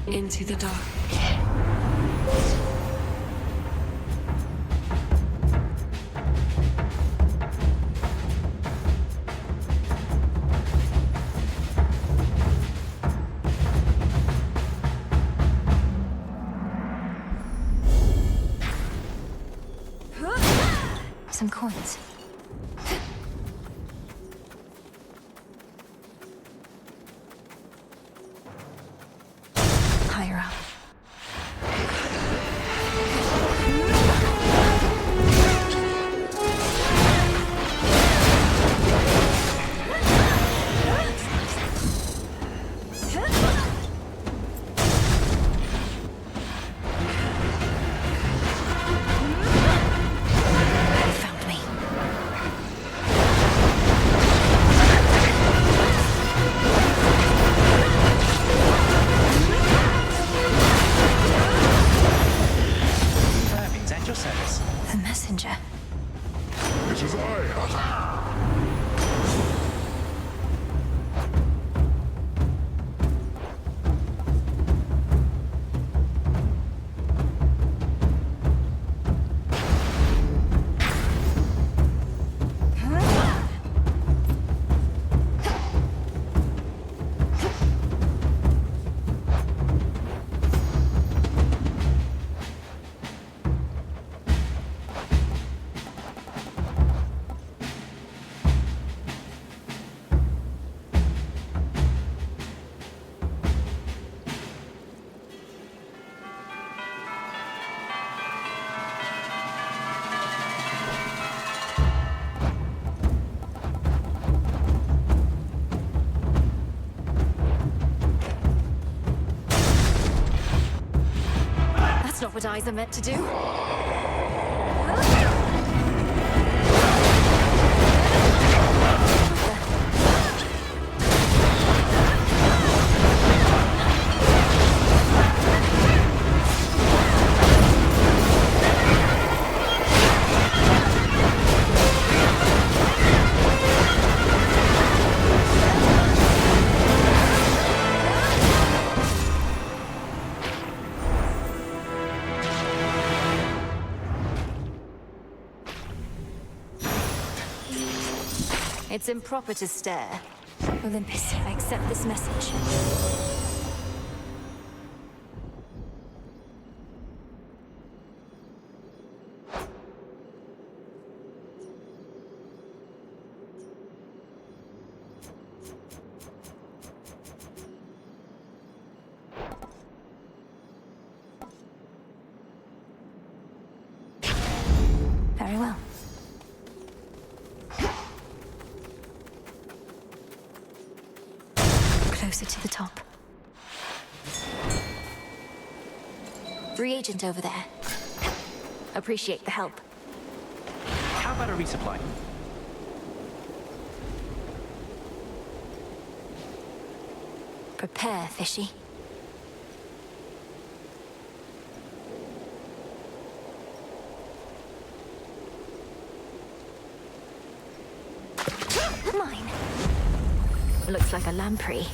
Into the dark. Some coins. Higher up. The messenger. It is I. eyes are meant to do. It's improper to stare. Olympus, I accept this message. Very well. Closer to the top. Reagent over there. Appreciate the help. How about a resupply? Prepare, fishy. Mine. Looks like a lamprey.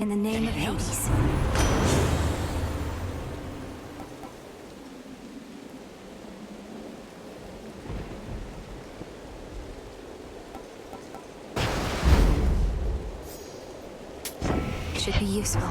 In the name of Hades. Should be useful.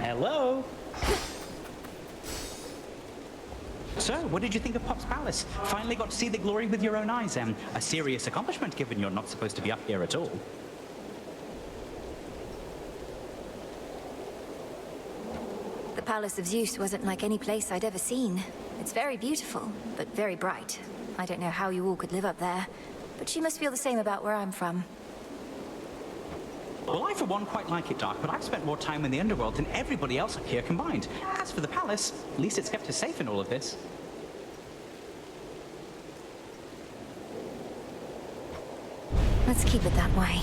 Hello? So, what did you think of Pop's Palace? Finally got to see the glory with your own eyes. A serious accomplishment, given you're not supposed to be up here at all. The Palace of Zeus wasn't like any place I'd ever seen. It's very beautiful, but very bright. I don't know how you all could live up there, but you must feel the same about where I'm from. Well, I, for one, quite like it, Doc, but I've spent more time in the underworld than everybody else up here combined. As for the palace, at least it's kept us safe in all of this. Let's keep it that way.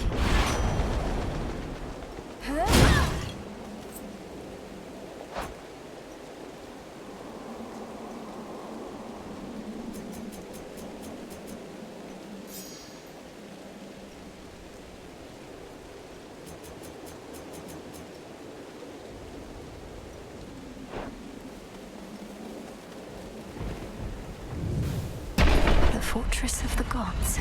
The Fortress of the Gods.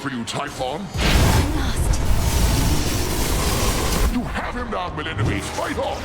For you, Typhon. You have him now, Melinomes. Fight on!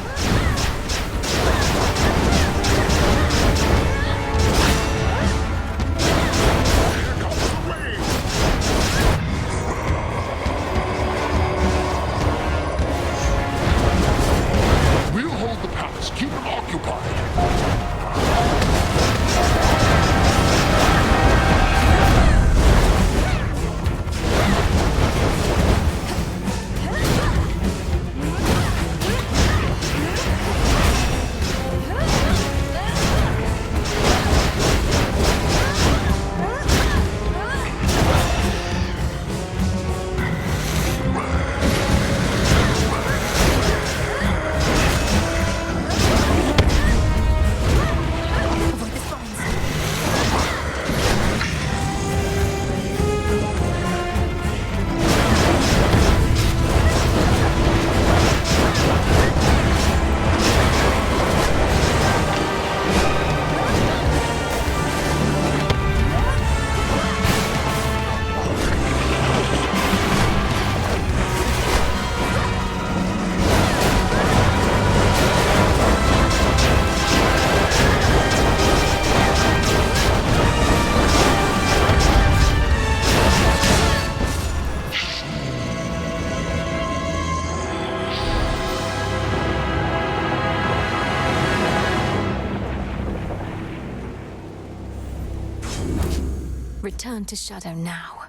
Return to Shadow now.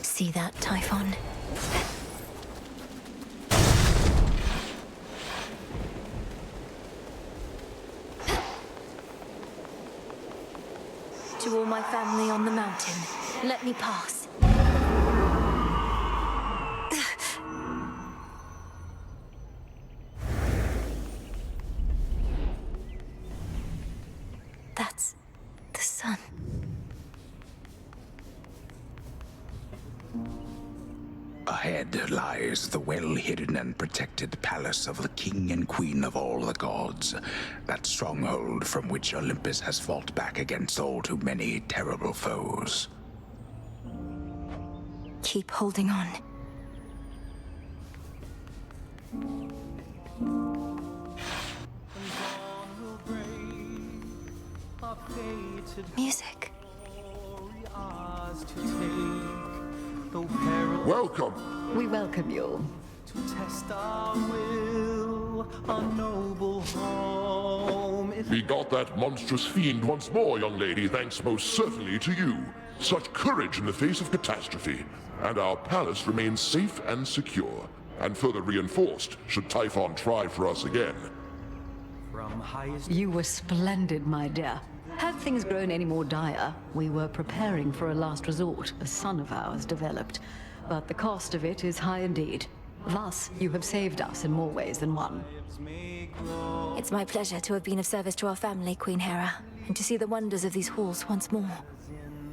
See that, Typhon? To all my family on the mountain, let me pass. That's the sun. Ahead lies the well-hidden and protected palace of the king and queen of all the gods, that stronghold from which Olympus has fought back against all too many terrible foes. Keep holding on. Music. Welcome. We welcome you. To test our will, a noble home. We got that monstrous fiend once more, young lady, thanks most certainly to you. Such courage in the face of catastrophe. And our palace remains safe and secure, and further reinforced should Typhon try for us again. From highest... You were splendid, my dear. Had things grown any more dire, we were preparing for a last resort a son of ours developed. But the cost of it is high indeed. Thus, you have saved us in more ways than one. It's my pleasure to have been of service to our family, Queen Hera, and to see the wonders of these halls once more.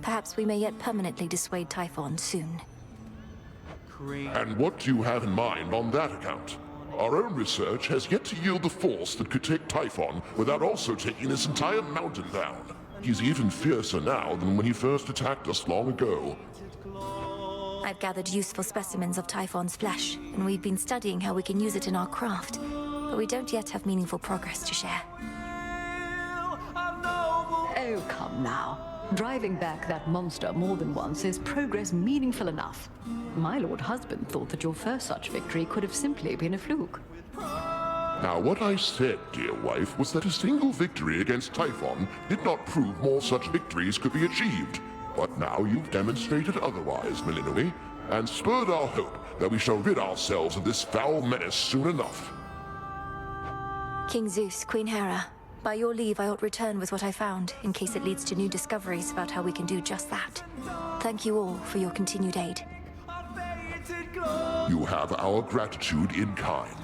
Perhaps we may yet permanently dissuade Typhon soon. And what do you have in mind on that account? Our own research has yet to yield the force that could take Typhon without also taking this entire mountain down. He's even fiercer now than when he first attacked us long ago. I've gathered useful specimens of Typhon's flesh, and we've been studying how we can use it in our craft. But we don't yet have meaningful progress to share. Oh, come now. Driving back that monster more than once is progress meaningful enough. My lord husband thought that your first such victory could have simply been a fluke. Now, what I said, dear wife, was that a single victory against Typhon did not prove more such victories could be achieved. But now you've demonstrated otherwise, Melinoe, and spurred our hope that we shall rid ourselves of this foul menace soon enough. King Zeus, Queen Hera, by your leave I ought return with what I found, in case it leads to new discoveries about how we can do just that. Thank you all for your continued aid. You have our gratitude in kind.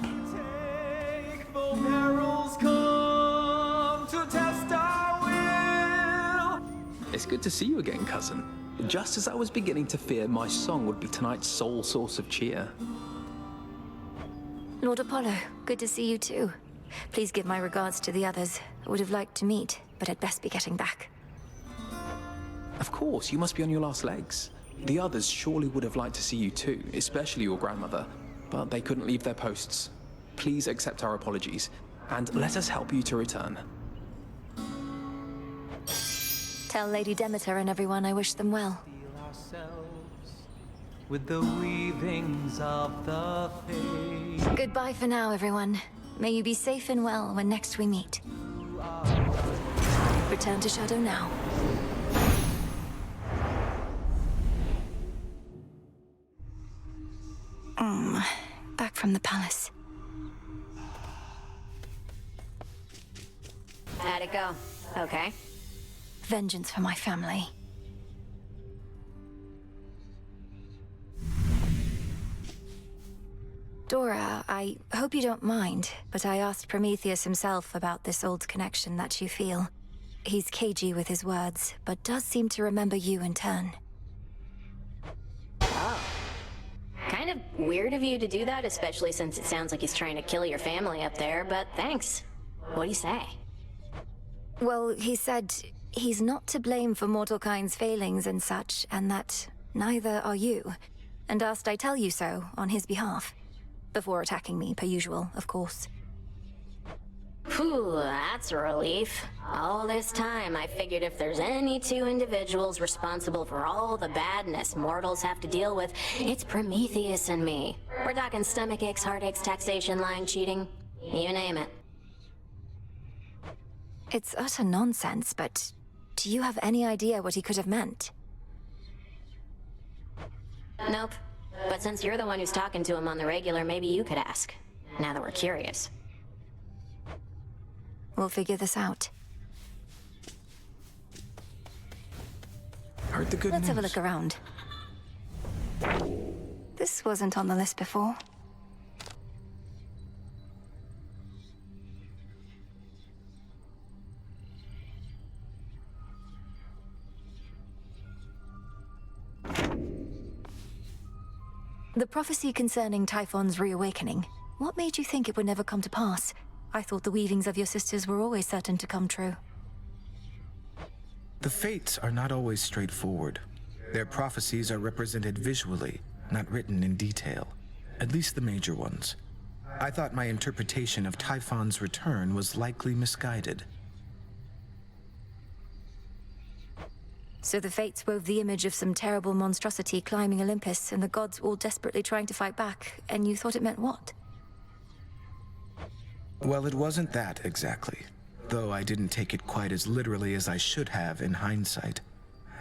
Perils come to test our will. It's good to see you again, cousin. Just as I was beginning to fear my song would be tonight's sole source of cheer. Lord Apollo, good to see you too. Please give my regards to the others. I would have liked to meet, but I'd best be getting back. Of course, you must be on your last legs. The others surely would have liked to see you too, especially your grandmother, but they couldn't leave their posts. Please accept our apologies, and let us help you to return. Tell Lady Demeter and everyone I wish them well. With the weavings of the faith. Goodbye for now, everyone. May you be safe and well when next we meet. Return to Shadow now. Back from the palace. How'd it go? Okay. Vengeance for my family. Dora, I hope you don't mind, but I asked Prometheus himself about this old connection that you feel. He's cagey with his words, but does seem to remember you in turn. Oh. Kind of weird of you to do that, especially since it sounds like he's trying to kill your family up there, but thanks. What do you say? Well, he said he's not to blame for mortal kind's failings and such, and that neither are you, and asked I tell you so on his behalf. Before attacking me, per usual, of course. Whew, that's a relief. All this time, I figured if there's any two individuals responsible for all the badness mortals have to deal with, it's Prometheus and me. We're talking stomach aches, heartaches, taxation, lying, cheating. You name it. It's utter nonsense, but do you have any idea what he could have meant? Nope. But since you're the one who's talking to him on the regular, maybe you could ask. Now that we're curious. We'll figure this out. Heard the good Let's news. have a look around. This wasn't on the list before. The prophecy concerning Typhon's reawakening. What made you think it would never come to pass? I thought the weavings of your sisters were always certain to come true. The fates are not always straightforward. Their prophecies are represented visually, not written in detail. At least the major ones. I thought my interpretation of Typhon's return was likely misguided. So the fates wove the image of some terrible monstrosity climbing Olympus, and the gods all desperately trying to fight back, and you thought it meant what? Well, it wasn't that exactly. Though I didn't take it quite as literally as I should have in hindsight.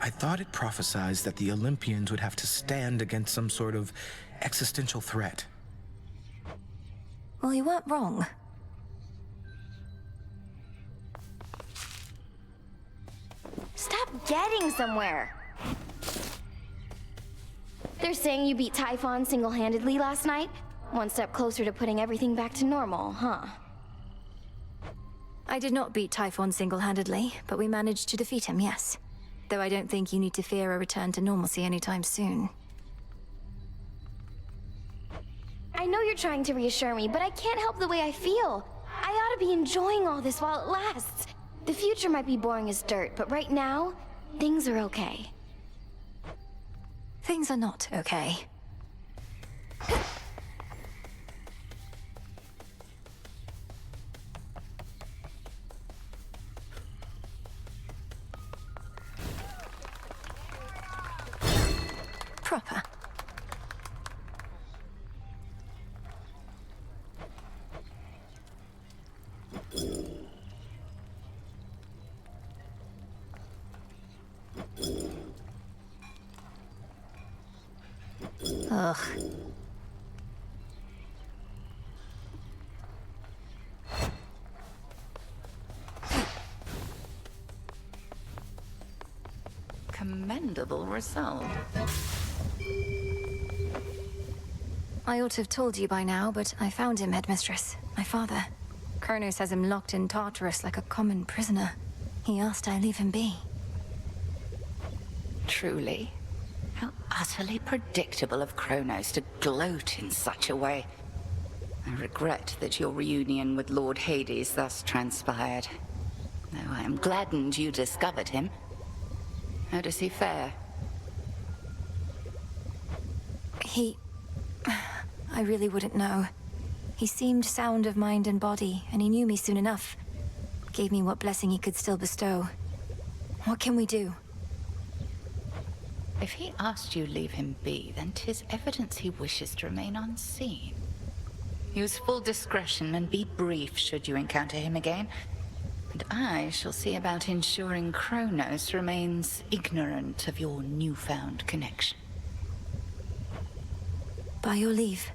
I thought it prophesied that the Olympians would have to stand against some sort of existential threat. Well, you weren't wrong. Stop getting somewhere. They're saying you beat Typhon single-handedly last night? One step closer to putting everything back to normal, huh? I did not beat Typhon single-handedly, but we managed to defeat him, yes. Though I don't think you need to fear a return to normalcy anytime soon. I know you're trying to reassure me, but I can't help the way I feel. I ought to be enjoying all this while it lasts. The future might be boring as dirt, but right now, things are okay. Things are not okay. Proper. Ugh. Commendable result. I ought to have told you by now, but I found him, Headmistress. My father. Kronos has him locked in Tartarus like a common prisoner. He asked I leave him be. Truly. How utterly predictable of Kronos to gloat in such a way. I regret that your reunion with Lord Hades thus transpired. Though I am gladdened you discovered him. How does he fare? I really wouldn't know. He seemed sound of mind and body, and he knew me soon enough. Gave me what blessing he could still bestow. What can we do? If he asked you leave him be, then 'tis evidence he wishes to remain unseen. Use full discretion and be brief should you encounter him again. And I shall see about ensuring Kronos remains ignorant of your newfound connection. By your leave.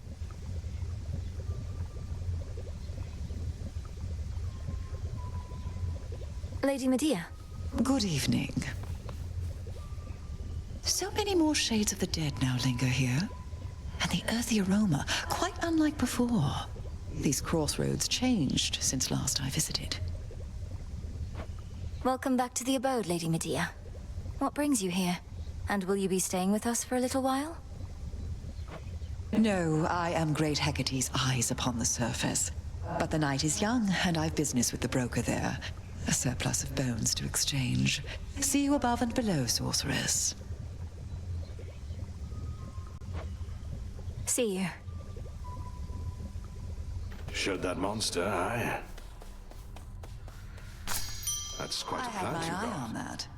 Lady Medea. Good evening. So many more shades of the dead now linger here. And the earthy aroma, quite unlike before. These crossroads changed since last I visited. Welcome back to the abode, Lady Medea. What brings you here? And will you be staying with us for a little while? No, I am Great Hecate's eyes upon the surface. But the night is young, and I've business with the broker there. A surplus of bones to exchange. See you above and below, sorceress. See you. Showed that monster, aye? That's quite I a had plant my you eye got. on that.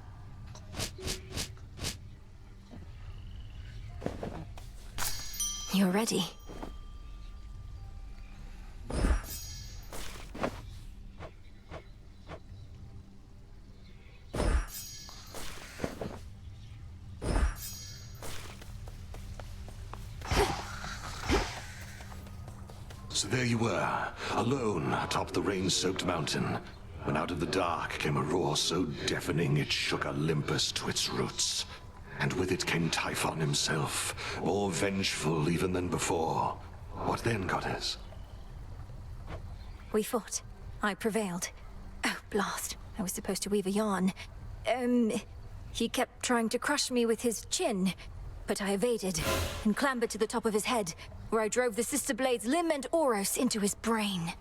You're ready. So there you were, alone atop the rain-soaked mountain, when out of the dark came a roar so deafening it shook Olympus to its roots. And with it came Typhon himself, more vengeful even than before. What then, goddess? We fought. I prevailed. Oh, blast. I was supposed to weave a yarn. He kept trying to crush me with his chin, but I evaded and clambered to the top of his head, where I drove the Sister Blade's limb and Oros into his brain.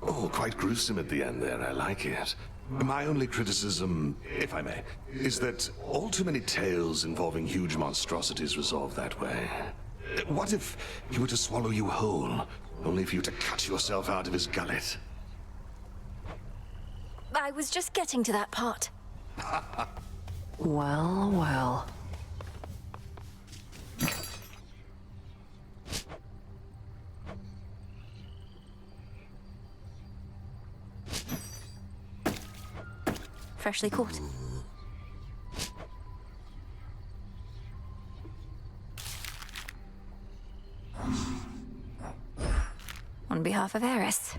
Oh, quite gruesome at the end there, I like it. My only criticism, if I may, is that all too many tales involving huge monstrosities resolve that way. What if he were to swallow you whole, only for you to cut yourself out of his gullet? I was just getting to that part. Well, well. Freshly caught. On behalf of Eris.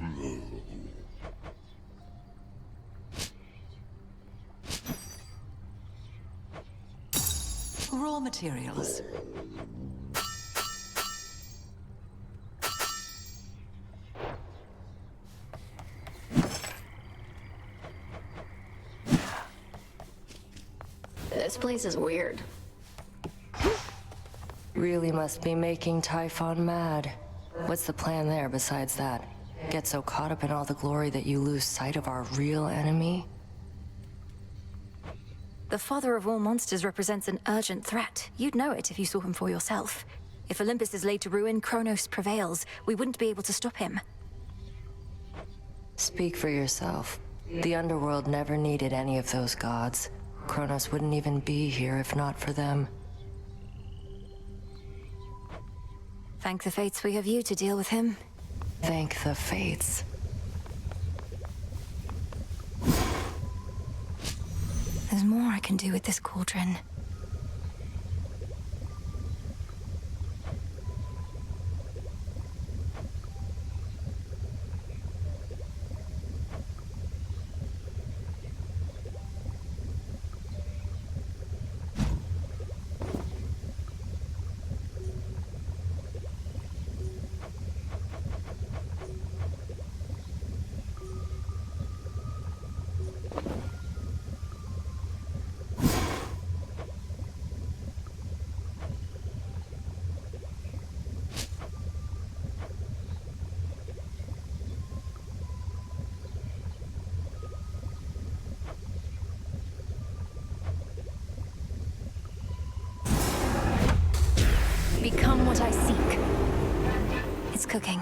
Raw materials. This place is weird. Really must be making Typhon mad. What's the plan there besides that? Get so caught up in all the glory that you lose sight of our real enemy? The father of all monsters represents an urgent threat. You'd know it if you saw him for yourself. If Olympus is laid to ruin, Kronos prevails. We wouldn't be able to stop him. Speak for yourself. The underworld never needed any of those gods. Kronos wouldn't even be here if not for them. Thank the fates we have you to deal with him. Thank the fates. There's more I can do with this cauldron. Become what I seek. It's cooking.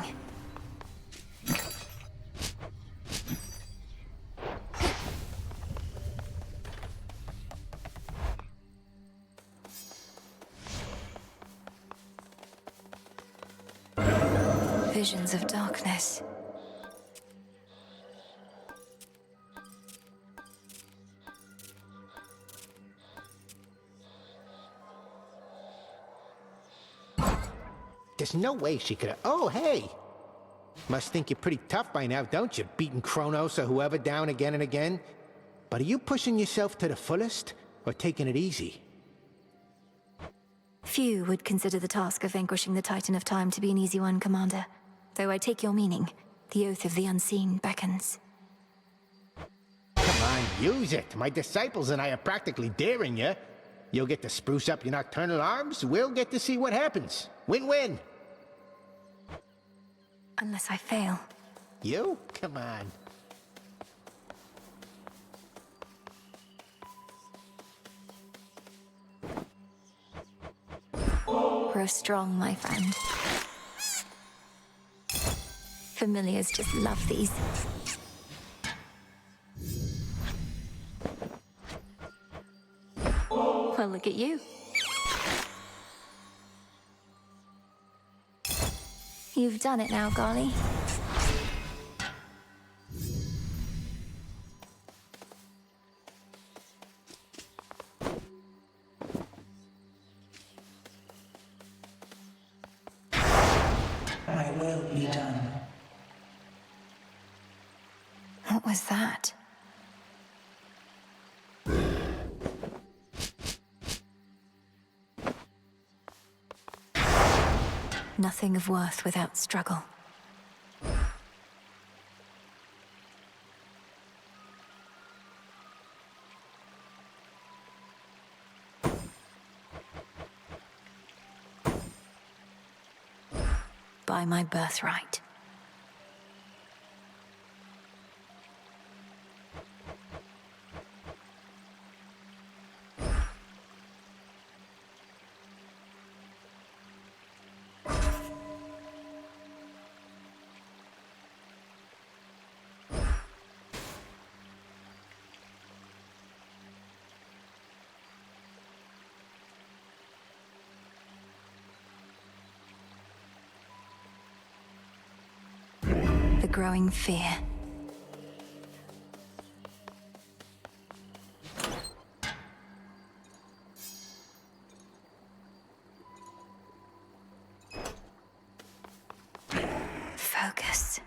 Visions of darkness. There's no way she could have... Oh, hey! Must think you're pretty tough by now, don't you? Beating Kronos or whoever down again and again. But are you pushing yourself to the fullest, or taking it easy? Few would consider the task of vanquishing the Titan of Time to be an easy one, Commander. Though I take your meaning. The oath of the unseen beckons. Come on, use it. My disciples and I are practically daring you. You'll get to spruce up your nocturnal arms. We'll get to see what happens. Win-win. Unless I fail. You? Come on. Grow strong, my friend. Familiars just love these. Well, look at you. You've done it now, Golly. My will be done. What was that? Nothing of worth without struggle. By my birthright. The growing fear. Focus.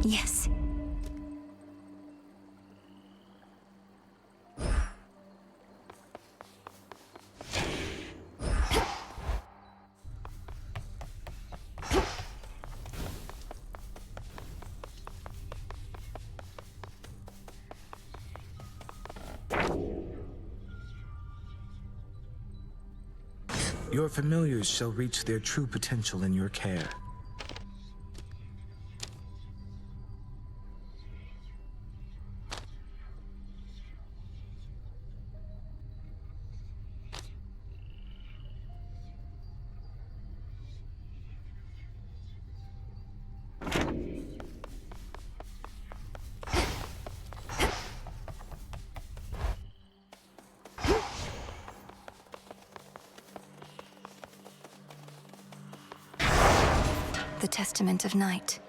Yes. Your familiars shall reach their true potential in your care. The Testament of Night.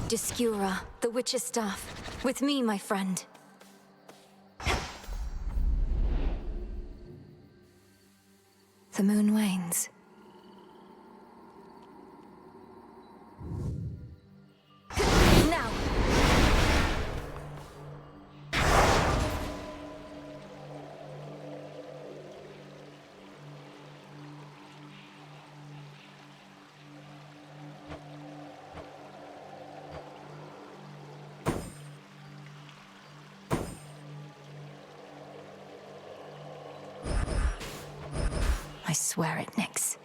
Discura, the witch's staff. With me, my friend. The moon wanes. Now! I swear it, Nyx.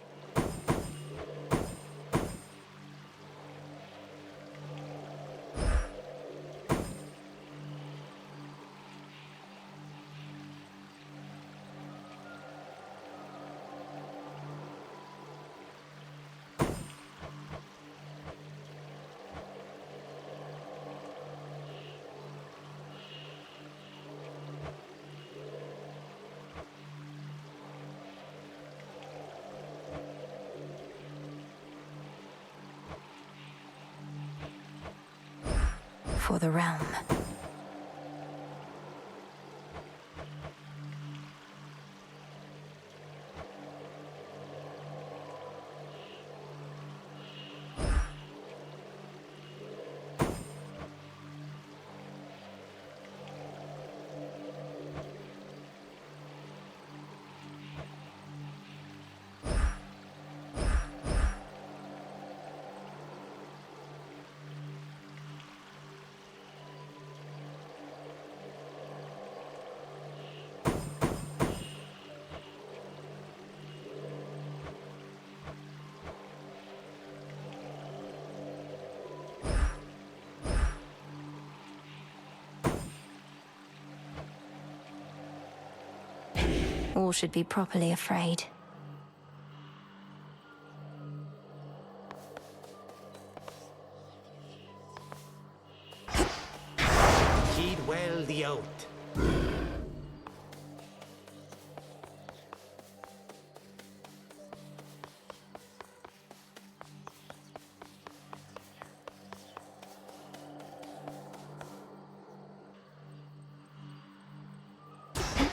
for the realm. All should be properly afraid. Heed well the oath.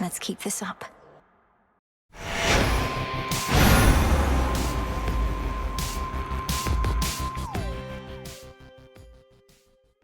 Let's keep this up.